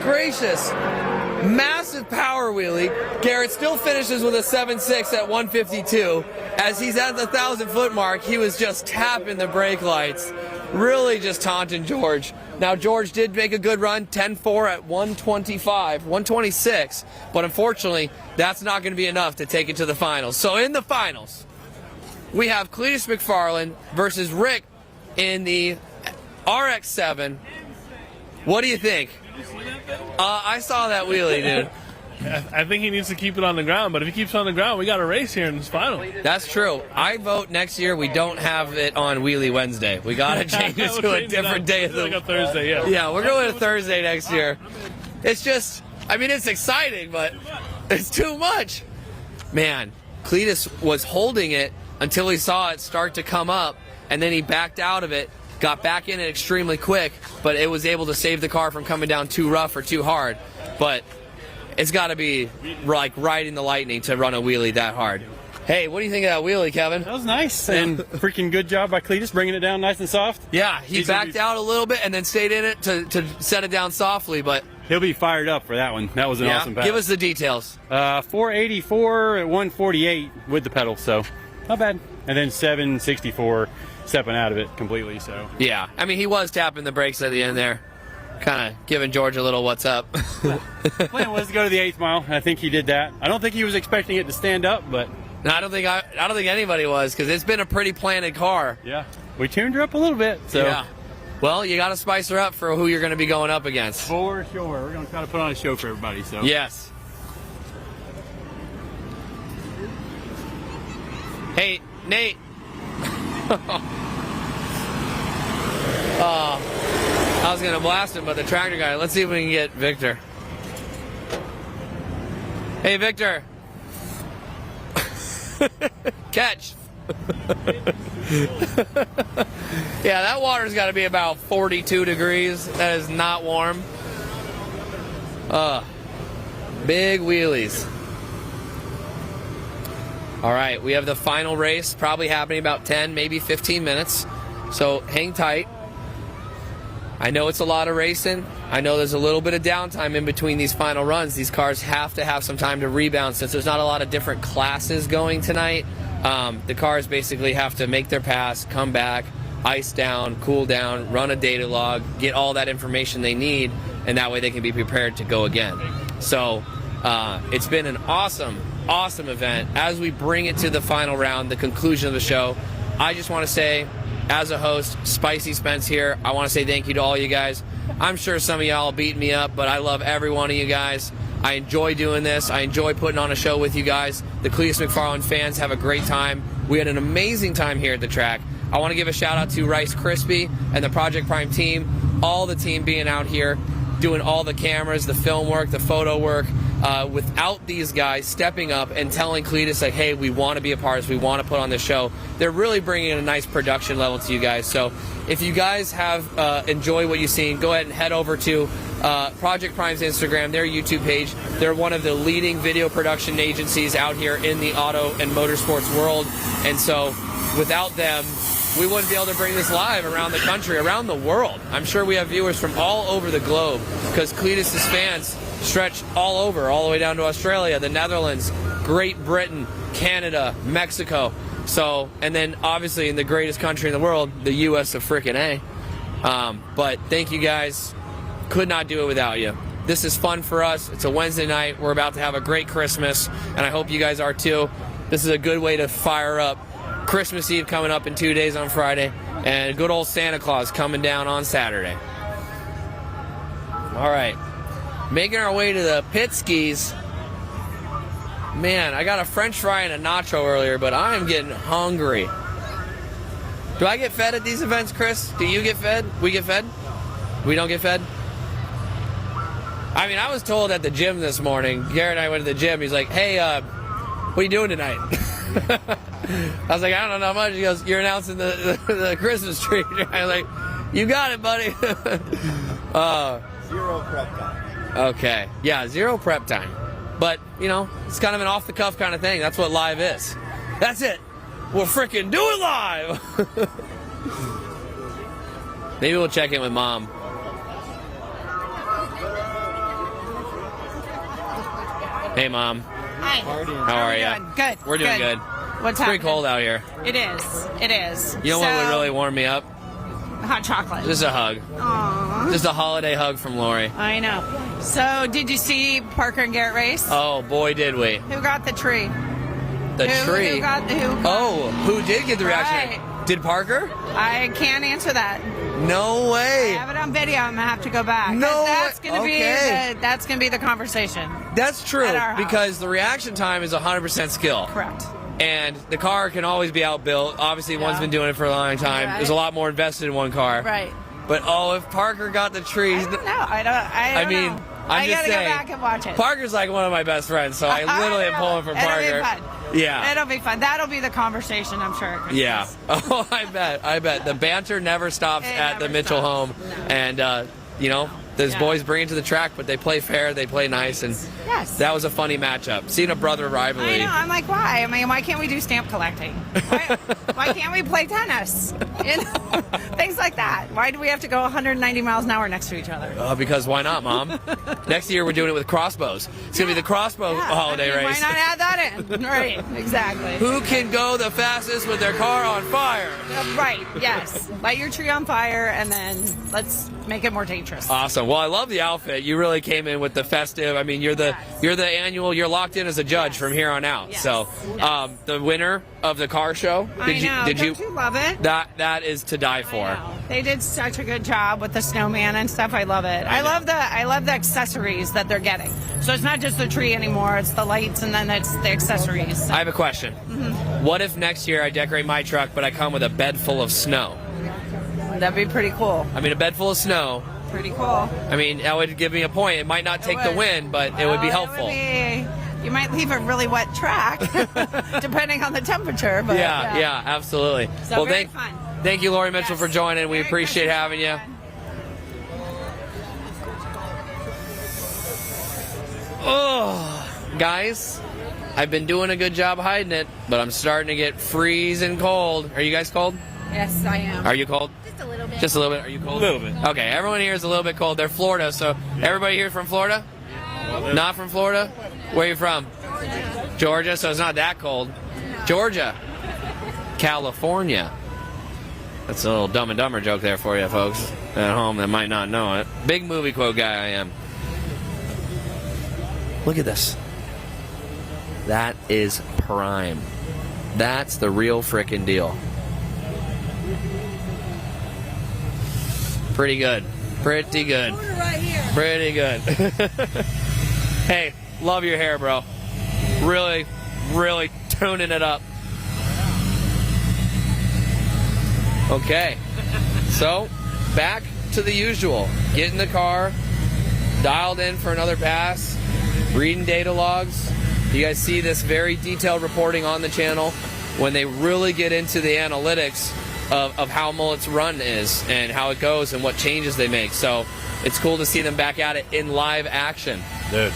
Gracious. Massive power wheelie. Garrett still finishes with a 7.6 at 152. As he's at the 1,000-foot mark, he was just tapping the brake lights. Really just taunting George. Now, George did make a good run, 10.4 at 125, 126. But unfortunately, that's not going to be enough to take it to the finals. So in the finals, we have Cletus McFarland versus Rick in the RX-7. What do you think? I saw that wheelie, dude. I think he needs to keep it on the ground, but if he keeps it on the ground, we got a race here in this final. That's true. I vote next year we don't have it on Wheelie Wednesday. We got to change it to a different day of the week. Like a Thursday, yeah. Yeah, we're going to Thursday next year. It's just, I mean, it's exciting, but it's too much. Man, Cletus was holding it until he saw it start to come up, and then he backed out of it, got back in it extremely quick, but it was able to save the car from coming down too rough or too hard. But it's got to be like riding the lightning to run a wheelie that hard. Hey, what do you think of that wheelie, Kevin? That was nice, and freaking good job by Cletus bringing it down nice and soft. Yeah, he backed out a little bit and then stayed in it to set it down softly, but he'll be fired up for that one. That was an awesome pass. Give us the details. 484 at 148 with the pedal, so not bad. And then 764 stepping out of it completely. So yeah, I mean, he was tapping the brakes at the end there, kind of giving George a little what's up. Plan was to go to the 8th mile, and I think he did that. I don't think he was expecting it to stand up, but no, I don't think anybody was, because it's been a pretty planted car. Yeah, we tuned her up a little bit. So yeah. Well, you got to spice her up for who you're going to be going up against. For sure, we're going to try to put on a show for everybody. So yes. Hey, Nate. I was going to blast him, but the tractor guy. Let's see if we can get Victor. Hey, Victor. Catch. Yeah, that water's got to be about 42 degrees. That is not warm. Big wheelies. All right, we have the final race probably happening about 10, maybe 15 minutes. So hang tight. I know it's a lot of racing. I know there's a little bit of downtime in between these final runs. These cars have to have some time to rebound since there's not a lot of different classes going tonight. The cars basically have to make their pass, come back, ice down, cool down, run a data log, get all that information they need, and that way they can be prepared to go again. So it's been an awesome event. As we bring it to the final round, the conclusion of the show, I just want to say, as a host, Spicy Spence here, I want to say thank you to all you guys. I'm sure some of y'all beat me up, but I love every one of you guys. I enjoy doing this. I enjoy putting on a show with you guys. The Cletus McFarland fans have a great time. We had an amazing time here at the track. I want to give a shout out to Rice Crispy and the Project Prime team, all the team being out here, doing all the cameras, the film work, the photo work. Without these guys stepping up and telling Cletus, like, hey, we want to be a part of this, we want to put on this show, they're really bringing in a nice production level to you guys. So if you guys have enjoyed what you've seen, go ahead and head over to Project Prime's Instagram, their YouTube page. They're one of the leading video production agencies out here in the auto and motorsports world. And so without them, we wouldn't be able to bring this live around the country, around the world. I'm sure we have viewers from all over the globe because Cletus's fans stretch all over, all the way down to Australia, the Netherlands, Great Britain, Canada, Mexico. So, and then obviously in the greatest country in the world, the U.S. of frickin' A. But thank you guys. Could not do it without you. This is fun for us. It's a Wednesday night. We're about to have a great Christmas, and I hope you guys are too. This is a good way to fire up. Christmas Eve coming up in 2 days on Friday, and good old Santa Claus coming down on Saturday. All right. Making our way to the pit skis. Man, I got a French fry and a nacho earlier, but I am getting hungry. Do I get fed at these events, Chris? Do you get fed? We get fed? We don't get fed? I mean, I was told at the gym this morning, Garrett and I went to the gym, he's like, hey, what are you doing tonight? I was like, I don't know much. He goes, you're announcing the Christmas tree. I was like, you got it, buddy. Zero prep time. Okay. Yeah, zero prep time. But, you know, it's kind of an off-the-cuff kind of thing. That's what live is. That's it. We'll freaking do it live. Maybe we'll check in with Mom. Hey, Mom. Hi. How are you? doing? Good. We're doing good. What's It's pretty happening? cold out here. It is. It is. You know what would really warm me up? Hot chocolate. Just a hug. Aww. Just a holiday hug from Lori. I know. So, did you see Parker and Garrett race? Oh, boy, did we. Who got the tree? The tree. Who did get the reaction? Right. Did Parker? I can't answer that. No way. I have it on video. I'm gonna have to go back. No That's way. gonna Okay. be that's gonna be the conversation. That's true, At our house. because the reaction time is 100% skill. Correct. And the car can always be outbuilt. Obviously, one's been doing it for a long time. Right. There's a lot more invested in one car. Right. But if Parker got the trees, I don't know. I don't know. I'm just gotta saying. go back and watch it. Parker's like one of my best friends, so I literally am pulling for Parker. It'll be fun. Yeah. It'll be fun. That'll be the conversation, I'm sure. Yeah. Oh, I bet. The banter never stops at the Mitchell home. And, those boys bring it to the track, but they play fair, they play nice, and Yes. that was a funny matchup. Seeing a brother rivalry. I know. I'm like, why? I mean, why can't we do stamp collecting? Why can't we play tennis? You know, things like that. Why do we have to go 190 miles an hour next to each other? Because why not, Mom? Next year we're doing it with crossbows. It's going to be the crossbow holiday race. Why not add that in? Right. Exactly. Who can go the fastest with their car on fire? Right. Yes. Light your tree on fire, and then let's make it more dangerous. Awesome. Well, I love the outfit. You really came in with the festive. I mean, you're the annual. You're locked in as a judge from here on out. Yes. So, the winner of the car show. I know. Did Don't you love it? That is to die for. They did such a good job with the snowman and stuff. I love it. I love the accessories that they're getting. So it's not just the tree anymore. It's the lights, and then it's the accessories. I have a question. Mm-hmm. What if next year I decorate my truck, but I come with a bed full of snow? That'd be pretty cool. I mean, a bed full of snow. Pretty cool. I mean, that would give me a point. It might not take the win, but it would be helpful. You might leave a really wet track, depending on the temperature. But Yeah, absolutely. So well, very fun. Thank you, Lori Mitchell, for joining. We appreciate having you. Oh, guys, I've been doing a good job hiding it, but I'm starting to get freezing cold. Are you guys cold? Yes, I am. Are you cold? Just a little bit. Just a little bit. Are you cold? A little bit. Okay, everyone here is a little bit cold. They're Florida, so everybody here from Florida? Not from Florida? Where are you from? Georgia, so it's not that cold. Georgia. California. That's a little Dumb and Dumber joke there for you folks at home that might not know it. Big movie quote guy I am. Look at this. That is prime. That's the real frickin' deal. Pretty good. Pretty good. Pretty good. Hey, love your hair, bro. Really, really tuning it up. Okay. So, back to the usual. Get in the car, dialed in for another pass, reading data logs. You guys see this very detailed reporting on the channel when they really get into the analytics of how Mullet's run is and how it goes and what changes they make. So it's cool to see them back at it in live action. Dude.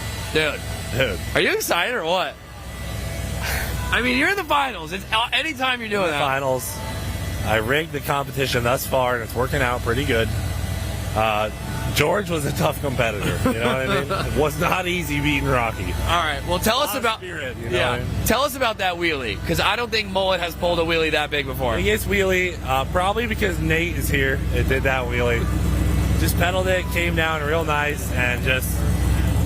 Are you excited or what? I mean, you're in the finals. It's anytime you're doing that. Finals. I rigged the competition thus far, and it's working out pretty good. George was a tough competitor. You know what I mean? It was not easy beating Rocky. All right. Well, tell us about spirit, you know what I mean? Tell us about that wheelie, because I don't think Mullet has pulled a wheelie that big before. Biggest wheelie, probably because Nate is here. It did that wheelie. Just pedaled it, came down real nice, and just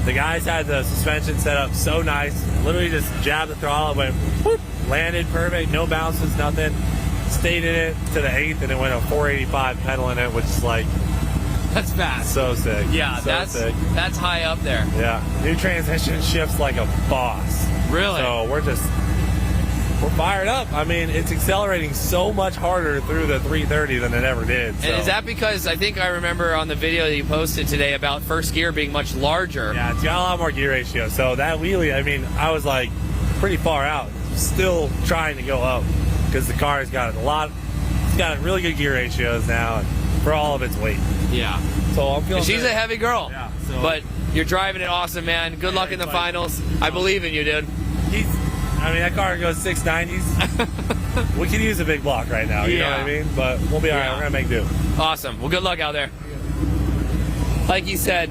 the guys had the suspension set up so nice. Literally just jabbed the throttle, went whoop, landed perfect, no bounces, nothing. Stayed in it to the 8th, and it went a 485 pedaling it, which is like. That's fast. So sick. Yeah, so sick. That's high up there. Yeah. New transmission shifts like a boss. Really? So we're fired up. I mean, it's accelerating so much harder through the 330 than it ever did. So. And is that because I think I remember on the video that you posted today about first gear being much larger? Yeah, it's got a lot more gear ratio. So that wheelie, I mean, I was like pretty far out, still trying to go up because the car has got it's got really good gear ratios now for all of its weight. Yeah. So I'm feeling. And she's good. a heavy girl. Yeah. So. But you're driving it awesome, man. Good luck in the finals. I believe in you, dude. I mean, that car goes 690s. We can use a big block right now, you know what I mean? But we'll be all right. We're going to make do. Awesome. Well, good luck out there. Like you said,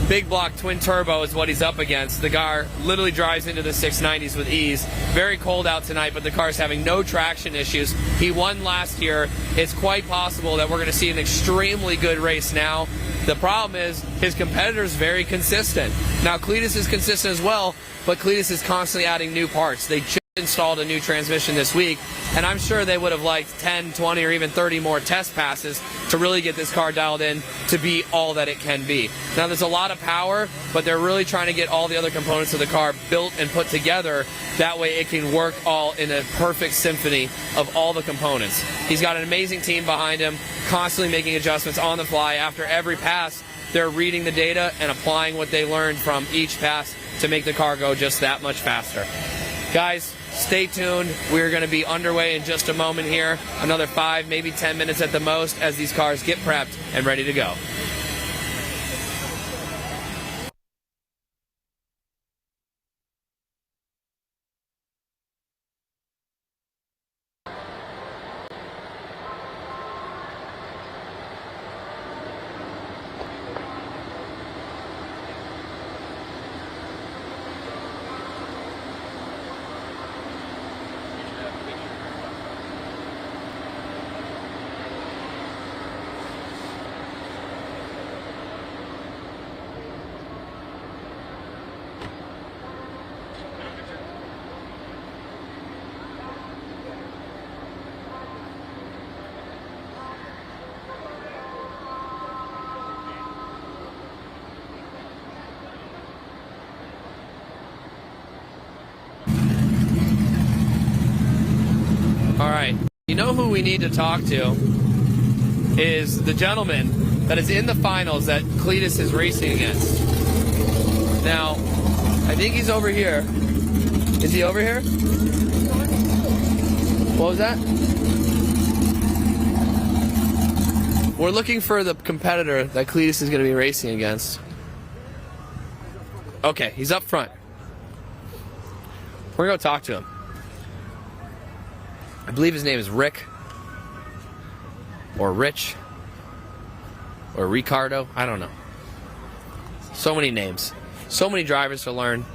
Big block twin turbo is what he's up against. The car literally drives into the 690s with ease. Very cold out tonight, but the car's having no traction issues. He won last year. It's quite possible that we're going to see an extremely good race now. The problem is his competitor's very consistent. Now Cletus is consistent as well, but Cletus is constantly adding new parts. They just installed a new transmission this week, and I'm sure they would have liked 10, 20, or even 30 more test passes to really get this car dialed in to be all that it can be. Now there's a lot of power, but they're really trying to get all the other components of the car built and put together. That way it can work all in a perfect symphony of all the components. He's got an amazing team behind him, constantly making adjustments on the fly. After every pass, they're reading the data and applying what they learned from each pass to make the car go just that much faster. Guys, stay tuned. We're going to be underway in just a moment here. Another 5, maybe 10 minutes at the most as these cars get prepped and ready to go. All right, you know who we need to talk to is the gentleman that is in the finals that Cletus is racing against. Now, I think he's over here. Is he over here? What was that? We're looking for the competitor that Cletus is going to be racing against. Okay, he's up front. We're going to talk to him. I believe his name is Rick, or Rich, or Ricardo. I don't know. So many names. So many drivers to learn.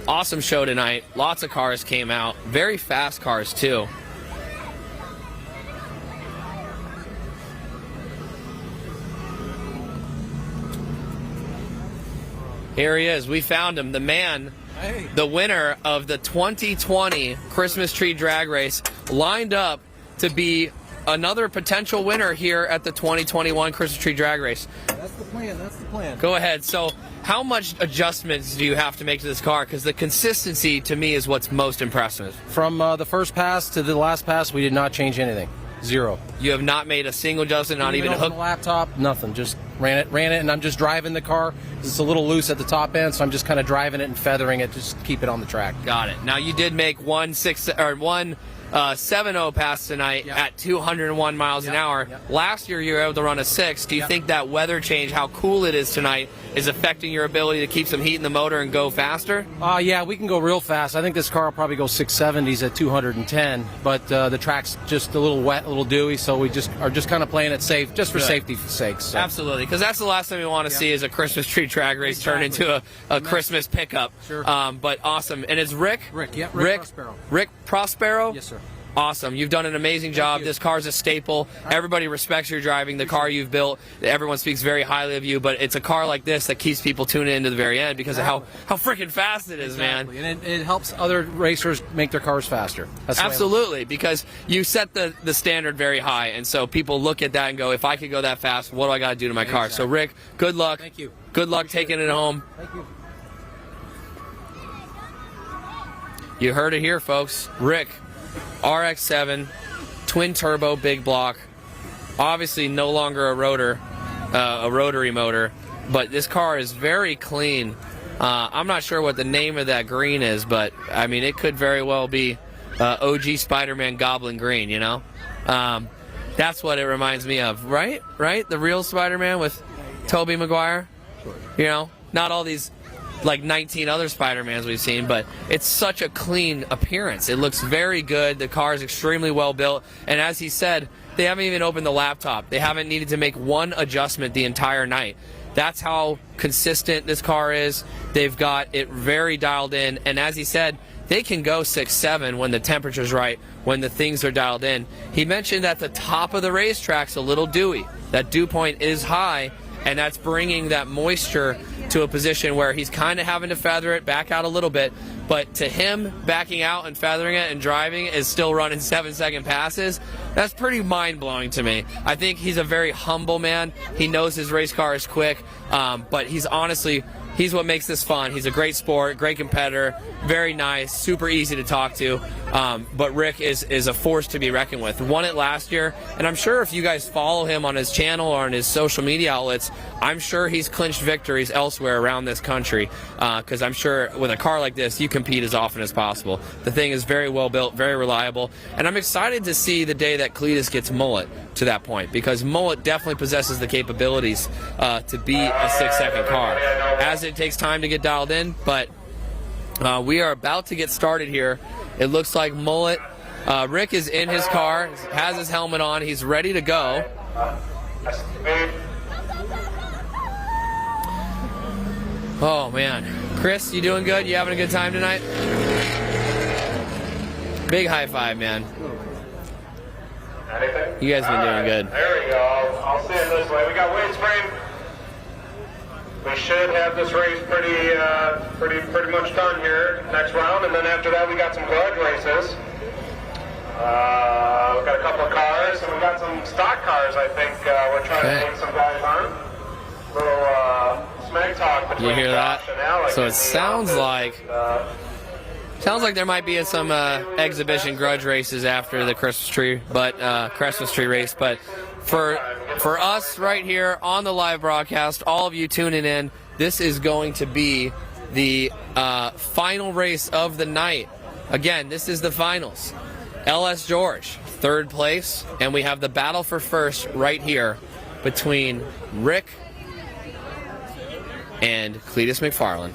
Awesome show tonight. Lots of cars came out. Very fast cars, too. Here he is. We found him. The man, the winner of the 2020 Christmas Tree Drag Race, lined up to be another potential winner here at the 2021 Christmas Tree Drag Race. That's the plan. That's the plan. Go ahead. So how much adjustments do you have to make to this car? Because the consistency, to me, is what's most impressive. From the first pass to the last pass, we did not change anything. Zero. You have not made a single adjustment, not even a hook? The laptop, nothing. Just ran it, and I'm just driving the car. It's a little loose at the top end, so I'm just kind of driving it and feathering it, just to keep it on the track. Got it. Now you did make one 7.0 pass tonight at 201 miles an hour. Last year you were able to run a 6. Do you think that weather change, how cool it is tonight, is affecting your ability to keep some heat in the motor and go faster? Yeah, we can go real fast. I think this car will probably go 670s at 210, but the track's just a little wet, a little dewy, so we are just kind of playing it safe, just for safety's sake. So. Absolutely, because that's the last thing we want to see is a Christmas Tree Drag Race turn into a Christmas pickup. Sure. But awesome. And it's Rick? Rick Prospero. Rick Prospero? Yes, sir. Awesome. You've done an amazing job. This car's a staple. Everybody respects your driving. The car you've built, everyone speaks very highly of you, but it's a car like this that keeps people tuning in to the very end because of how freaking fast it is, man. And it helps other racers make their cars faster. That's absolutely, because you set the standard very high, and so people look at that and go, if I could go that fast, what do I got to do to my car? So, Rick, good luck. Thank you. Good luck taking it home. Thank you. You heard it here, folks. Rick, RX-7, twin turbo, big block. Obviously, no longer a rotary motor, but this car is very clean. I'm not sure what the name of that green is, but I mean, it could very well be OG Spider-Man Goblin Green. You know, that's what it reminds me of, right? Right, the real Spider-Man with Tobey Maguire. You know, not all these like 19 other Spider-Mans we've seen, but it's such a clean appearance. It looks very good. The car is extremely well built, and as he said, They haven't even opened the laptop. They haven't needed to make one adjustment the entire night. That's how consistent this car is. They've got it very dialed in. And as he said, they can go 6-7 when the temperature's right, when the things are dialed in. He mentioned at the top of the racetrack's a little dewy. That dew point is high, and that's bringing that moisture to a position where he's kind of having to feather it back out a little bit. But to him, backing out and feathering it and driving is still running 7-second passes. That's pretty mind-blowing to me. I think he's a very humble man. He knows his race car is quick, but he's what makes this fun. He's a great sport, great competitor, very nice, super easy to talk to. But Rick is a force to be reckoned with. Won it last year, and I'm sure if you guys follow him on his channel or on his social media outlets, I'm sure he's clinched victories elsewhere around this country, because I'm sure with a car like this, you compete as often as possible. The thing is very well built, very reliable, and I'm excited to see the day that Cleetus gets Mullet to that point, because Mullet definitely possesses the capabilities to be a 6-second car. As it takes time to get dialed in, but we are about to get started here. It looks like Mullet, Rick is in his car, has his helmet on, he's ready to go. Oh man, Chris, you doing good? You having a good time tonight? Big high five, man. You guys been doing good. There we go. I'll see it this way. We got weight spring. We should have this race pretty much done here next round, and then after that we got some grudge races. We've got a couple of cars, and we got some stock cars. I think we're trying to take some guys on. Little smack talk between you hear Josh that? and Alex. So it sounds like there might be some exhibition grudge races after the Christmas tree race, but for us right here on the live broadcast, all of you tuning in, this is going to be the final race of the night. Again, this is the finals. LS George, 3rd place, and we have the battle for first right here between Rick and Cleetus McFarland.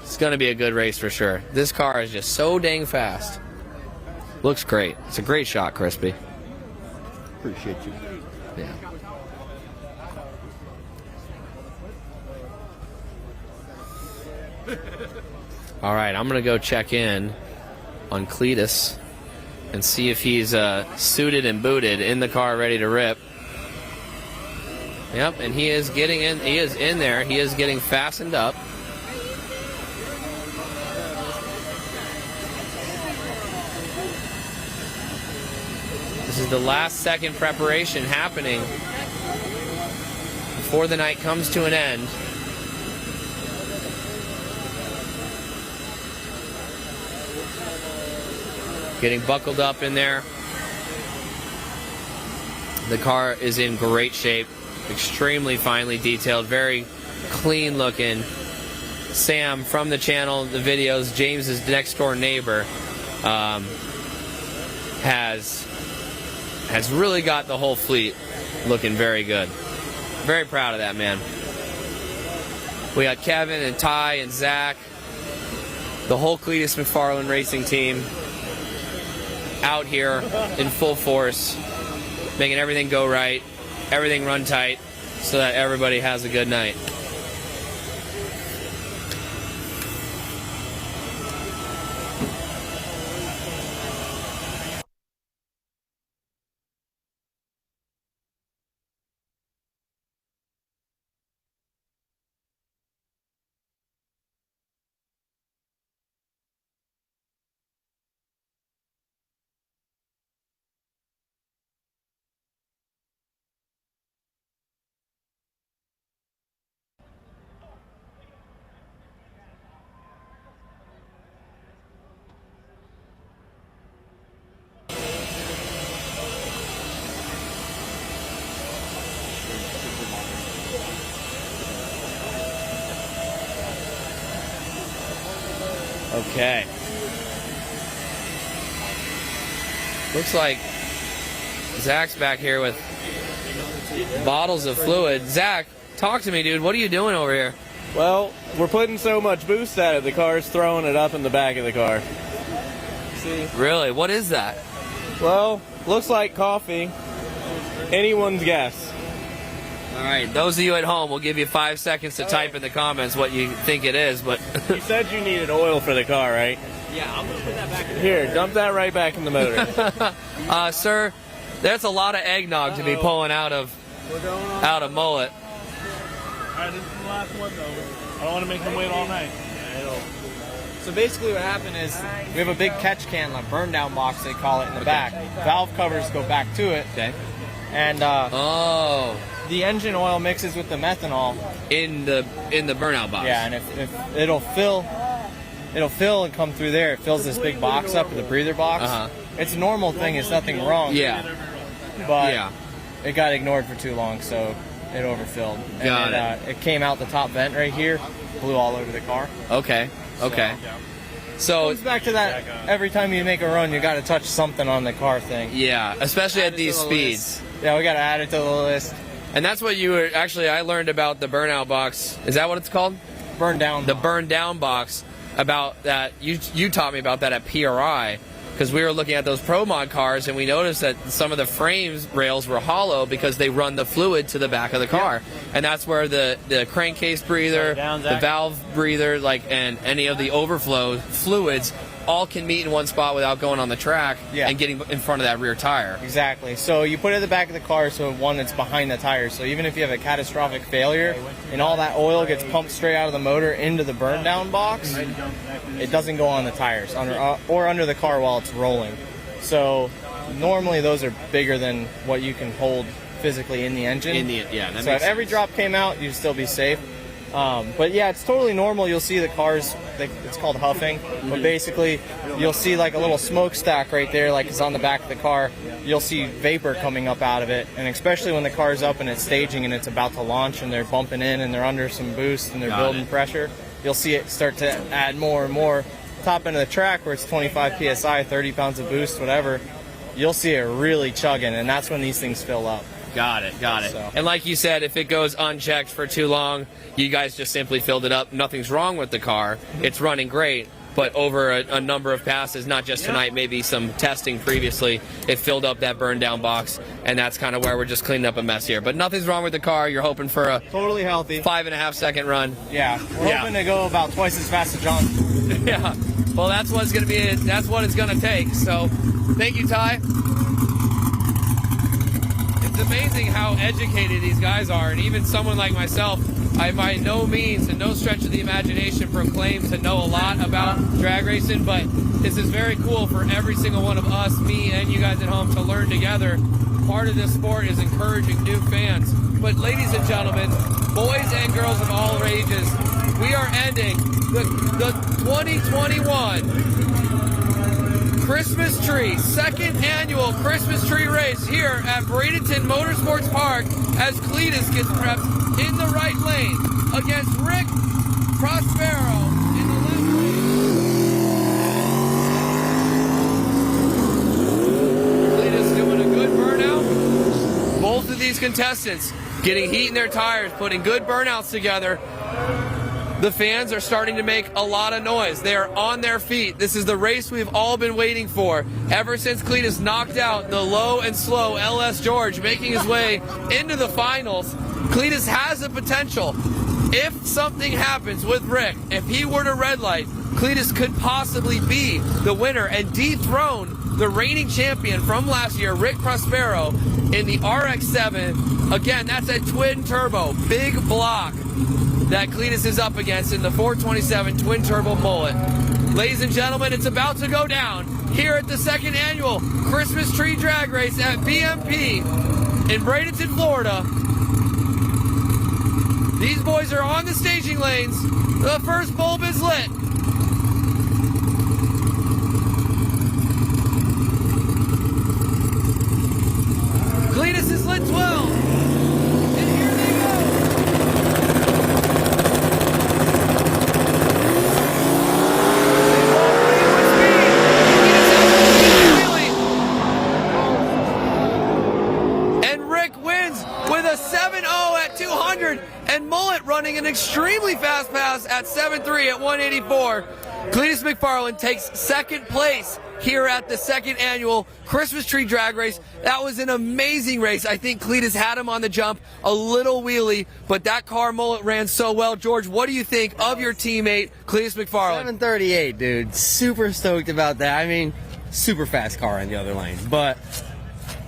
It's going to be a good race for sure. This car is just so dang fast. Looks great. It's a great shot, Crispy. Appreciate you. Yeah. All right, I'm going to go check in on Cleetus and see if he's suited and booted in the car, ready to rip. Yep, and he is getting in. He is in there. He is getting fastened up. This is the last second preparation happening before the night comes to an end. Getting buckled up in there. The car is in great shape, extremely finely detailed, very clean looking. Sam from the channel, the videos, James's next door neighbor, has really got the whole fleet looking very good. Very proud of that, man. We got Kevin and Ty and Zach, the whole Cleetus McFarland racing team out here in full force, making everything go right, everything run tight, so that everybody has a good night. Okay. Looks like Zach's back here with bottles of fluid. Zach, talk to me, dude. What are you doing over here? Well, we're putting so much boost at it, the car's throwing it up in the back of the car. see. Really? What is that? Well, looks like coffee. Anyone's guess. All right, those of you at home, we'll give you 5 seconds to type in the comments what you think it is. But You said you needed oil for the car, right? Yeah, I'm gonna put that back in the Here, dump that right back in the motor. Sir, there's a lot of eggnog to be pulling out of Mullet. All right, this is the last one, though. I don't want to make them wait all night. So basically what happened is we have a big catch can, like burn down box they call it, in the back. Valve covers go back to it. Okay. And the engine oil mixes with the methanol in the burnout box. Yeah, and if it'll fill and come through there. It fills this big box up with the breather box. It's a normal thing. It's nothing wrong. Yeah. But it got ignored for too long, so it overfilled. Got And it came out the top vent right here, blew all over the car. Okay. So it comes back to that every time you make a run, you got to touch something on the car thing. Yeah, especially at these speeds. Yeah, we got to add it to the list. And that's what you were I learned about the burnout box. Is that what it's called? Burn down. The burn down box. About that, you taught me about that at PRI, because we were looking at those Pro Mod cars and we noticed that some of the frames rails were hollow because they run the fluid to the back of the car, and that's where the crankcase breather, the valve breather, and any of the overflow fluids all can meet in one spot without going on the track and getting in front of that rear tire. Exactly. So you put it at the back of the car, so one that's behind the tires. So even if you have a catastrophic failure and all that oil gets pumped straight out of the motor into the burn down box, it doesn't go on the tires or under the car while it's rolling. So normally those are bigger than what you can hold physically in the engine. So if every drop came out, you'd still be safe. But yeah, it's totally normal. You'll see the cars, it's called huffing, but basically you'll see like a little smokestack right there, like it's on the back of the car. You'll see vapor coming up out of it, and especially when the car's up and it's staging and it's about to launch and they're bumping in and they're under some boost and they're building pressure, you'll see it start to add more and more. Top end of the track where it's 25 PSI, 30 pounds of boost, whatever, you'll see it really chugging, and that's when these things fill up. Got it. So. And like you said, if it goes unchecked for too long, you guys just simply filled it up. Nothing's wrong with the car. It's running great. But over a number of passes, not just tonight, maybe some testing previously, it filled up that burn down box. And that's kind of where we're just cleaning up a mess here. But nothing's wrong with the car. You're hoping for a totally healthy 5.5 second run. Yeah. We're hoping to go about twice as fast as John. Yeah. Well, that's what it's going to take. So thank you, Ty. It's amazing how educated these guys are, and even someone like myself, I by no means and no stretch of the imagination proclaim to know a lot about drag racing, but this is very cool for every single one of us, me and you guys at home, to learn together. Part of this sport is encouraging new fans. But ladies and gentlemen, boys and girls of all ages, we are ending the 2021 Christmas Tree, second annual Christmas Tree race here at Bradenton Motorsports Park as Cletus gets prepped in the right lane against Rick Prospero in the left lane. Cletus doing a good burnout. Both of these contestants getting heat in their tires, putting good burnouts together. The fans are starting to make a lot of noise. They are on their feet. This is the race we've all been waiting for ever since Cletus knocked out the low and slow LS George, making his way into the finals. Cletus has the potential. If something happens with Rick, if he were to red light, Cletus could possibly be the winner and dethrone the reigning champion from last year, Rick Prospero, in the RX-7. Again, that's a twin turbo, big block that Cletus is up against in the 427 twin turbo mullet. Ladies and gentlemen, it's about to go down here at the second annual Christmas Tree Drag Race at BMP in Bradenton, Florida. These boys are on the staging lanes. The first bulb is lit. Cletus is lit 12. And Mullet running an extremely fast pass at 7.3 at 184. Cletus McFarland takes second place here at the second annual Christmas Tree Drag Race. That was an amazing race. I think Cletus had him on the jump, a little wheelie, but that car mullet ran so well. George, what do you think of your teammate, Cletus McFarland? 738, dude. Super stoked about that. I mean, super fast car in the other lane, but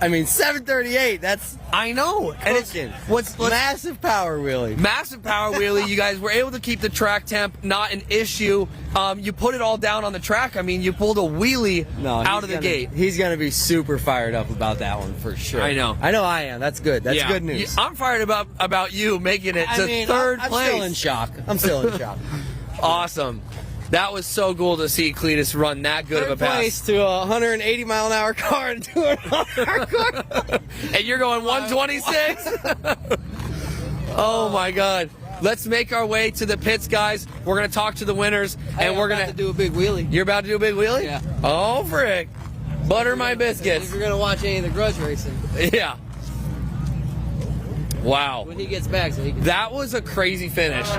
I mean, 738, that's... I know. And it's what's massive power wheelie. Massive power wheelie. You guys were able to keep the track temp not an issue. You put it all down on the track. I mean, you pulled a wheelie out of the gate. He's going to be super fired up about that one for sure. I know. I know I am. That's good. That's good news. I'm fired about you making it to third place. I'm still in shock. I'm still in shock. Awesome. That was so cool to see Cletus run that good of a pass. Place to a 180 mile an hour car and 200 mile an hour car. And you're going 126? Oh my God. Let's make our way to the pits, guys. We're going to talk to the winners, and we're going to do a big wheelie. You're about to do a big wheelie? Yeah. Oh, frick. Butter my biscuits. If you're going to watch any of the grudge racing. Yeah. Wow. When he gets back, so he can... That was a crazy finish.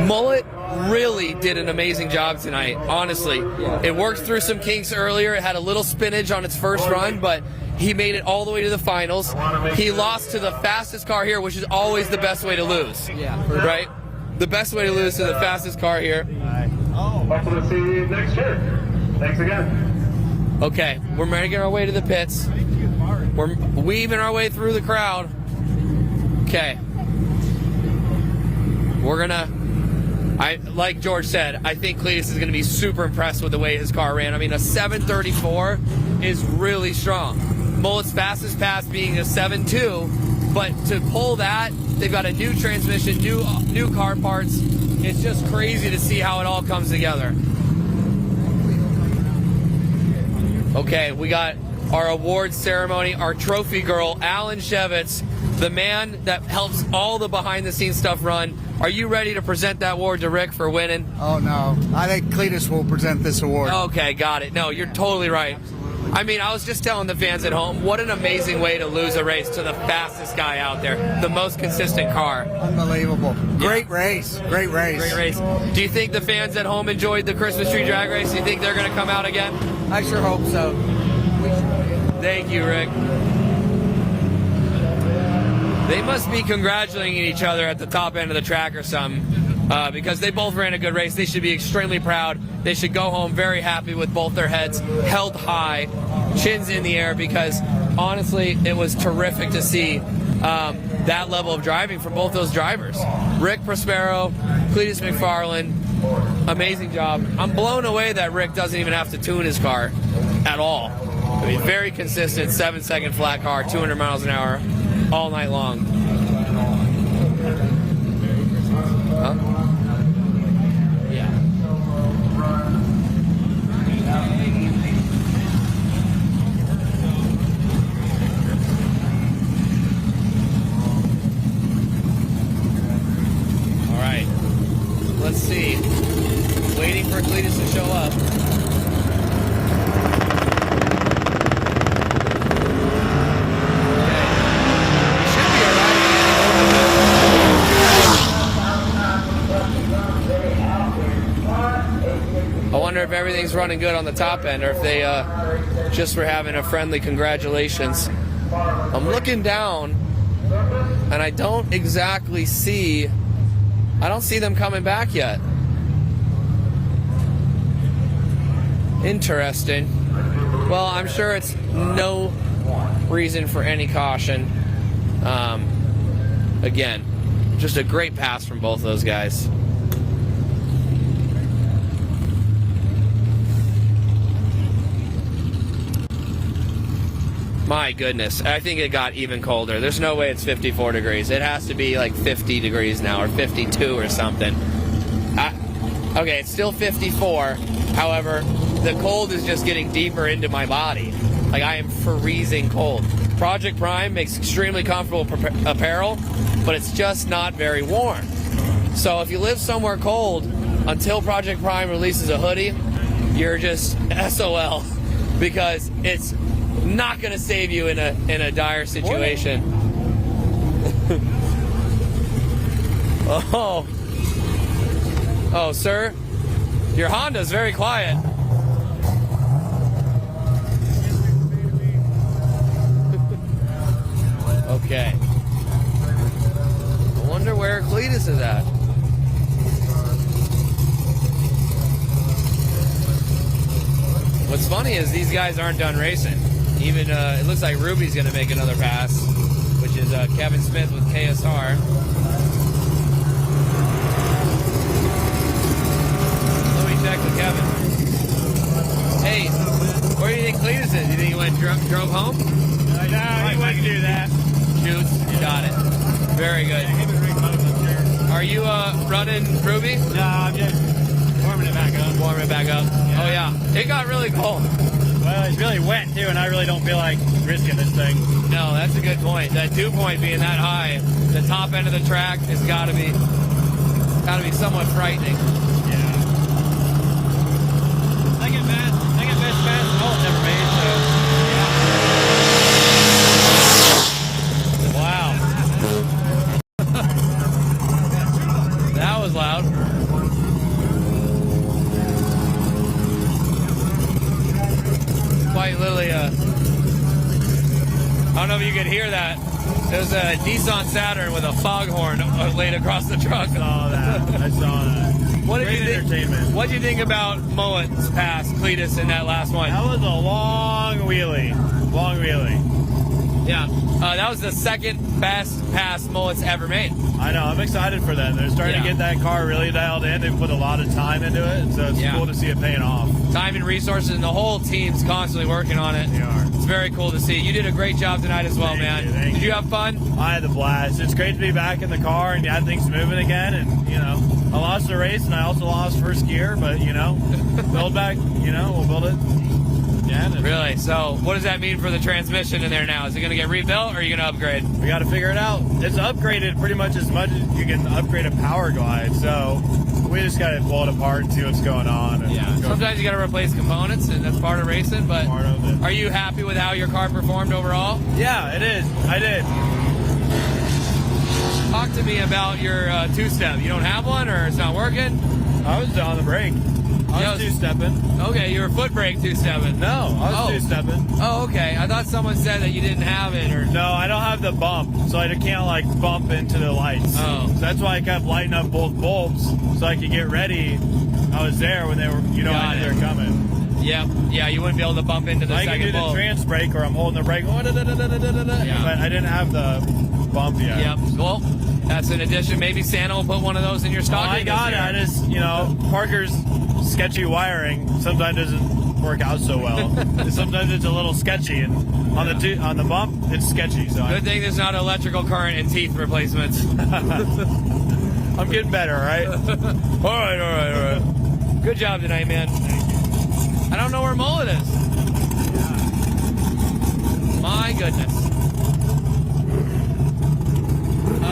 Mullet really did an amazing job tonight, honestly. Yeah. It worked through some kinks earlier. It had a little spinach on its first run, but he made it all the way to the finals. He lost to the fastest car here, which is always the best way to lose. Yeah. Right? The best way to lose to the fastest car here. Hopefully see you next year. Thanks again. Okay, we're making our way to the pits. We're weaving our way through the crowd. Okay. We're gonna, like George said, I think Cletus is gonna be super impressed with the way his car ran. I mean, a 734 is really strong. Mullet's fastest pass being a 7.2, but to pull that, they've got a new transmission, new car parts. It's just crazy to see how it all comes together. Okay, we got our awards ceremony, our trophy girl, Alan Shevitz, the man that helps all the behind-the-scenes stuff run. Are you ready to present that award to Rick for winning? Oh, no. I think Cletus will present this award. Okay, got it. No, you're totally right. I mean, I was just telling the fans at home, what an amazing way to lose a race to the fastest guy out there, the most consistent car. Unbelievable. Great race. Great race. Great race. Do you think the fans at home enjoyed the Christmas Tree Drag Race? Do you think they're going to come out again? I sure hope so. Thank you, Rick. They must be congratulating each other at the top end of the track or something, because they both ran a good race. They should be extremely proud. They should go home very happy with both their heads held high, chins in the air, because honestly, it was terrific to see that level of driving from both those drivers. Rick Prospero, Cletus McFarland, amazing job. I'm blown away that Rick doesn't even have to tune his car at all. I mean, very consistent, 7-second flat car, 200 miles an hour, all night long. Huh? Yeah. All right. Let's see. Waiting for Cletus to show up. I wonder if everything's running good on the top end, or if they just were having a friendly congratulations. I'm looking down, and I don't exactly see, I don't see them coming back yet. Interesting. Well, I'm sure it's no reason for any caution. Again, just a great pass from both those guys. My goodness, I think it got even colder. There's no way it's 54 degrees. It has to be like 50 degrees now, or 52 or something. Okay, it's still 54. However, the cold is just getting deeper into my body. Like, I am freezing cold. Project Prime makes extremely comfortable apparel, but it's just not very warm. So if you live somewhere cold, until Project Prime releases a hoodie, you're just SOL, because it's not going to save you in a dire situation. Oh, sir, your Honda's very quiet. Cletus is at. What's funny is these guys aren't done racing. Even it looks like Ruby's going to make another pass, which is Kevin Smith with KSR. Let me check with Kevin. Hey, where do you think Cletus is? You think he went drove home? No, he wouldn't do that. Shoots, got it. Very good. Are you running Ruby? No, I'm just warming it back up. Warming it back up. Oh yeah, it got really cold. Well, it's really wet too, and I really don't feel like risking this thing. No, that's a good point. That dew point being that high, the top end of the track has got to be somewhat frightening. Yeah. Second best pass Mullet's ever made. So wow. That was loud. Quite literally, I don't know if you could hear that. There's a Nissan Saturn with a foghorn laid across the truck. I saw that. What did Great you think? entertainment. What did you think about Mullet's pass, Cletus, in that last one? That was a long wheelie. Long wheelie. Yeah. That was the second best pass Mullet's ever made. I know. I'm excited for them. They're starting to get that car really dialed in. They've put a lot of time into it, so it's cool to see it paying off. Time and resources, and the whole team's constantly working on it. They are. It's very cool to see. You did a great job tonight as well, man. Did you have fun? I had a blast. It's great to be back in the car and have things moving again. And, I lost the race, and I also lost first gear, but, build back, we'll build it again. Really? So what does that mean for the transmission in there now? Is it going to get rebuilt, or are you going to upgrade? We got to figure it out. It's upgraded pretty much as much as you can upgrade a power glide, so we just got to pull it apart and see what's going on. And Sometimes you got to replace components, and that's part of racing, but are you happy with how your car performed overall? Yeah, it is. I did. Talk to me about your two-step. You don't have one, or it's not working? I was on the brake. I was two-stepping. Okay, you were foot brake two-stepping. No, I was two-stepping. Oh, okay. I thought someone said that you didn't have it, or no, I don't have the bump, so I can't bump into the lights. Oh, so that's why I kept lighting up both bulbs so I could get ready. I was there when they were, I knew they were coming. Yep. Yeah, you wouldn't be able to bump into the second I can do bulb. the trans brake, or I'm holding the brake, but I didn't have the bump yet. Yep. Well, that's an addition. Maybe Santa will put one of those in your stock. I got it. I just, Parker's sketchy wiring sometimes doesn't work out so well. Sometimes it's a little sketchy, and on the bump, it's sketchy. So Good thing there's not electrical current and teeth replacements. I'm getting better, all right? All right. Good job tonight, man. I don't know where Mullet is. My goodness.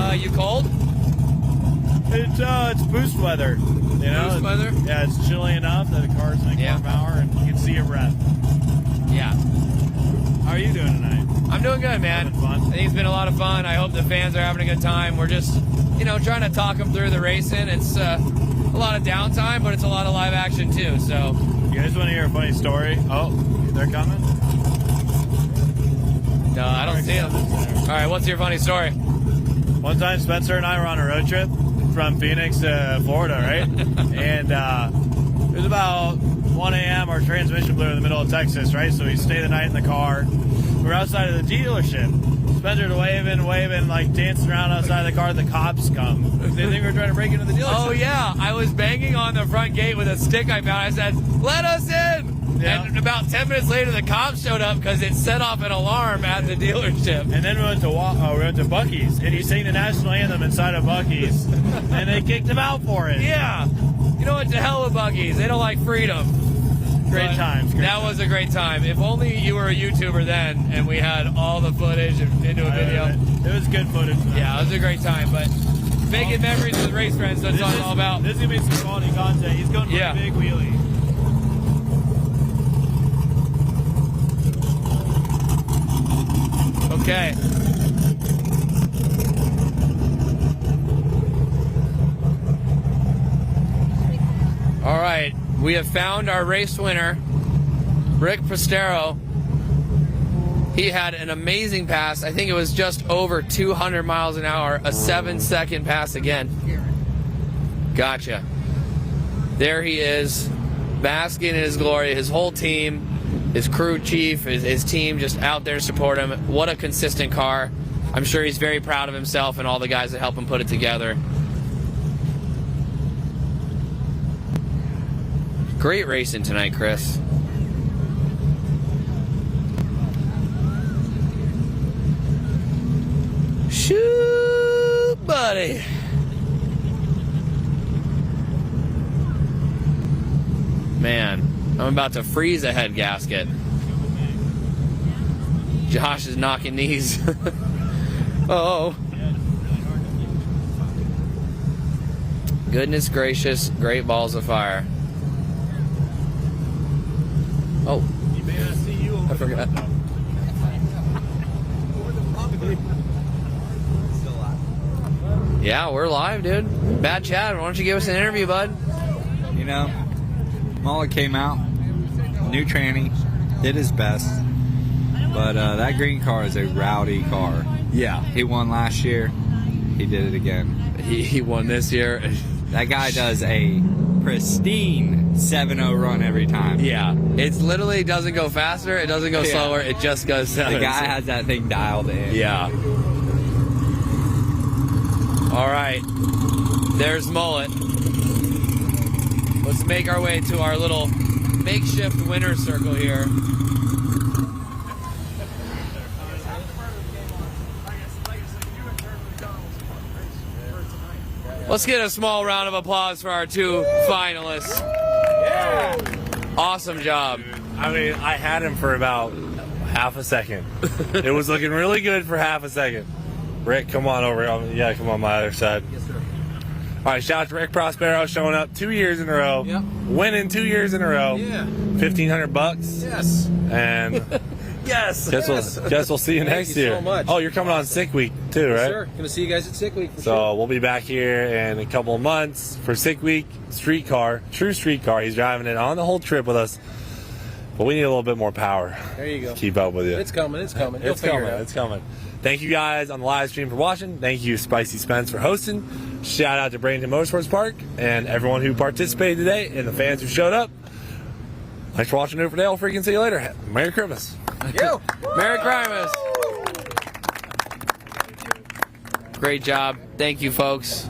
You cold? It's boost weather. Boost weather? Yeah, it's chilly enough that the car's making warm power, and you can see your breath. Yeah. How are you doing tonight? I'm doing good, man. Having fun? I think it's been a lot of fun. I hope the fans are having a good time. We're just, trying to talk them through the racing. It's a lot of downtime, but it's a lot of live action too. So, you guys want to hear a funny story? Oh, they're coming? No, I don't see them. All right, what's your funny story? One time, Spencer and I were on a road trip from Phoenix to Florida, right? And it was about 1 a.m. Our transmission blew in the middle of Texas, right? So we stayed the night in the car. We were outside of the dealership. Spencer's waving, dancing around outside the car. The cops come. They think we were trying to break into the dealership. Oh, yeah. I was banging on the front gate with a stick I found. I said, "Let us in!" Yeah. And about 10 minutes later, the cops showed up because it set off an alarm at the dealership. And then we went to Buc-ee's, and he sang the national anthem inside of Buc-ee's, and they kicked him out for it. Yeah. You know what? To hell with Buc-ee's. They don't like freedom. Great times. That was a great time. If only you were a YouTuber then, and we had all the footage into a video. It was good footage. Yeah, it was a great time. But making memories with race friends, that's what it's all about. This is going to be some quality content. He's going for a big wheelie. Okay. All right, we have found our race winner, Rick Pistero. He had an amazing pass. I think it was just over 200 miles an hour, a 7-second pass again. Gotcha. There he is, basking in his glory. His whole team, his crew chief, his team just out there to support him. What a consistent car. I'm sure he's very proud of himself and all the guys that help him put it together. Great racing tonight, Chris. Shoot, buddy. Man, I'm about to freeze a head gasket. Josh is knocking knees. Oh. Goodness gracious, great balls of fire. Oh. I forgot. Yeah, we're live, dude. Bad Chad, why don't you give us an interview, bud? You know, Mullet came out, new tranny, did his best, but that green car is a rowdy car. Yeah. He won last year, he did it again. He won this year. That guy does a pristine 7-0 run every time. Yeah. It literally doesn't go faster, it doesn't go slower, it just goes 7. The guy has that thing dialed in. Yeah. All right, there's Mullet. Let's make our way to our little makeshift winner's circle here. Let's get a small round of applause for our 2 finalists. Yeah. Awesome job. I mean, I had him for about half a second. It was looking really good for half a second. Rick, come on over. Yeah, come on my other side. Yes, sir. All right, shout out to Rick Prospero showing up 2 years in a row. Yep. Winning 2 years in a row. Yeah. $1,500. Yes. And yes. Guess we'll see you next year. So much. Oh, you're coming on Sick Week too, right? Yes, sir. Gonna see you guys at Sick Week. For so sure. We'll be back here in a couple of months for Sick Week. Streetcar, true streetcar. He's driving it on the whole trip with us. But we need a little bit more power. There you go. To keep up with you. It's coming. It's coming. It's coming. It's coming. Thank you guys on the live stream for watching. Thank you, Spicy Spence, for hosting. Shout out to Bradenton Motorsports Park and everyone who participated today and the fans who showed up. Thanks for watching Newport Dale. Freaking see you later. Merry Christmas. Yo. Merry Christmas. Great job. Thank you, folks.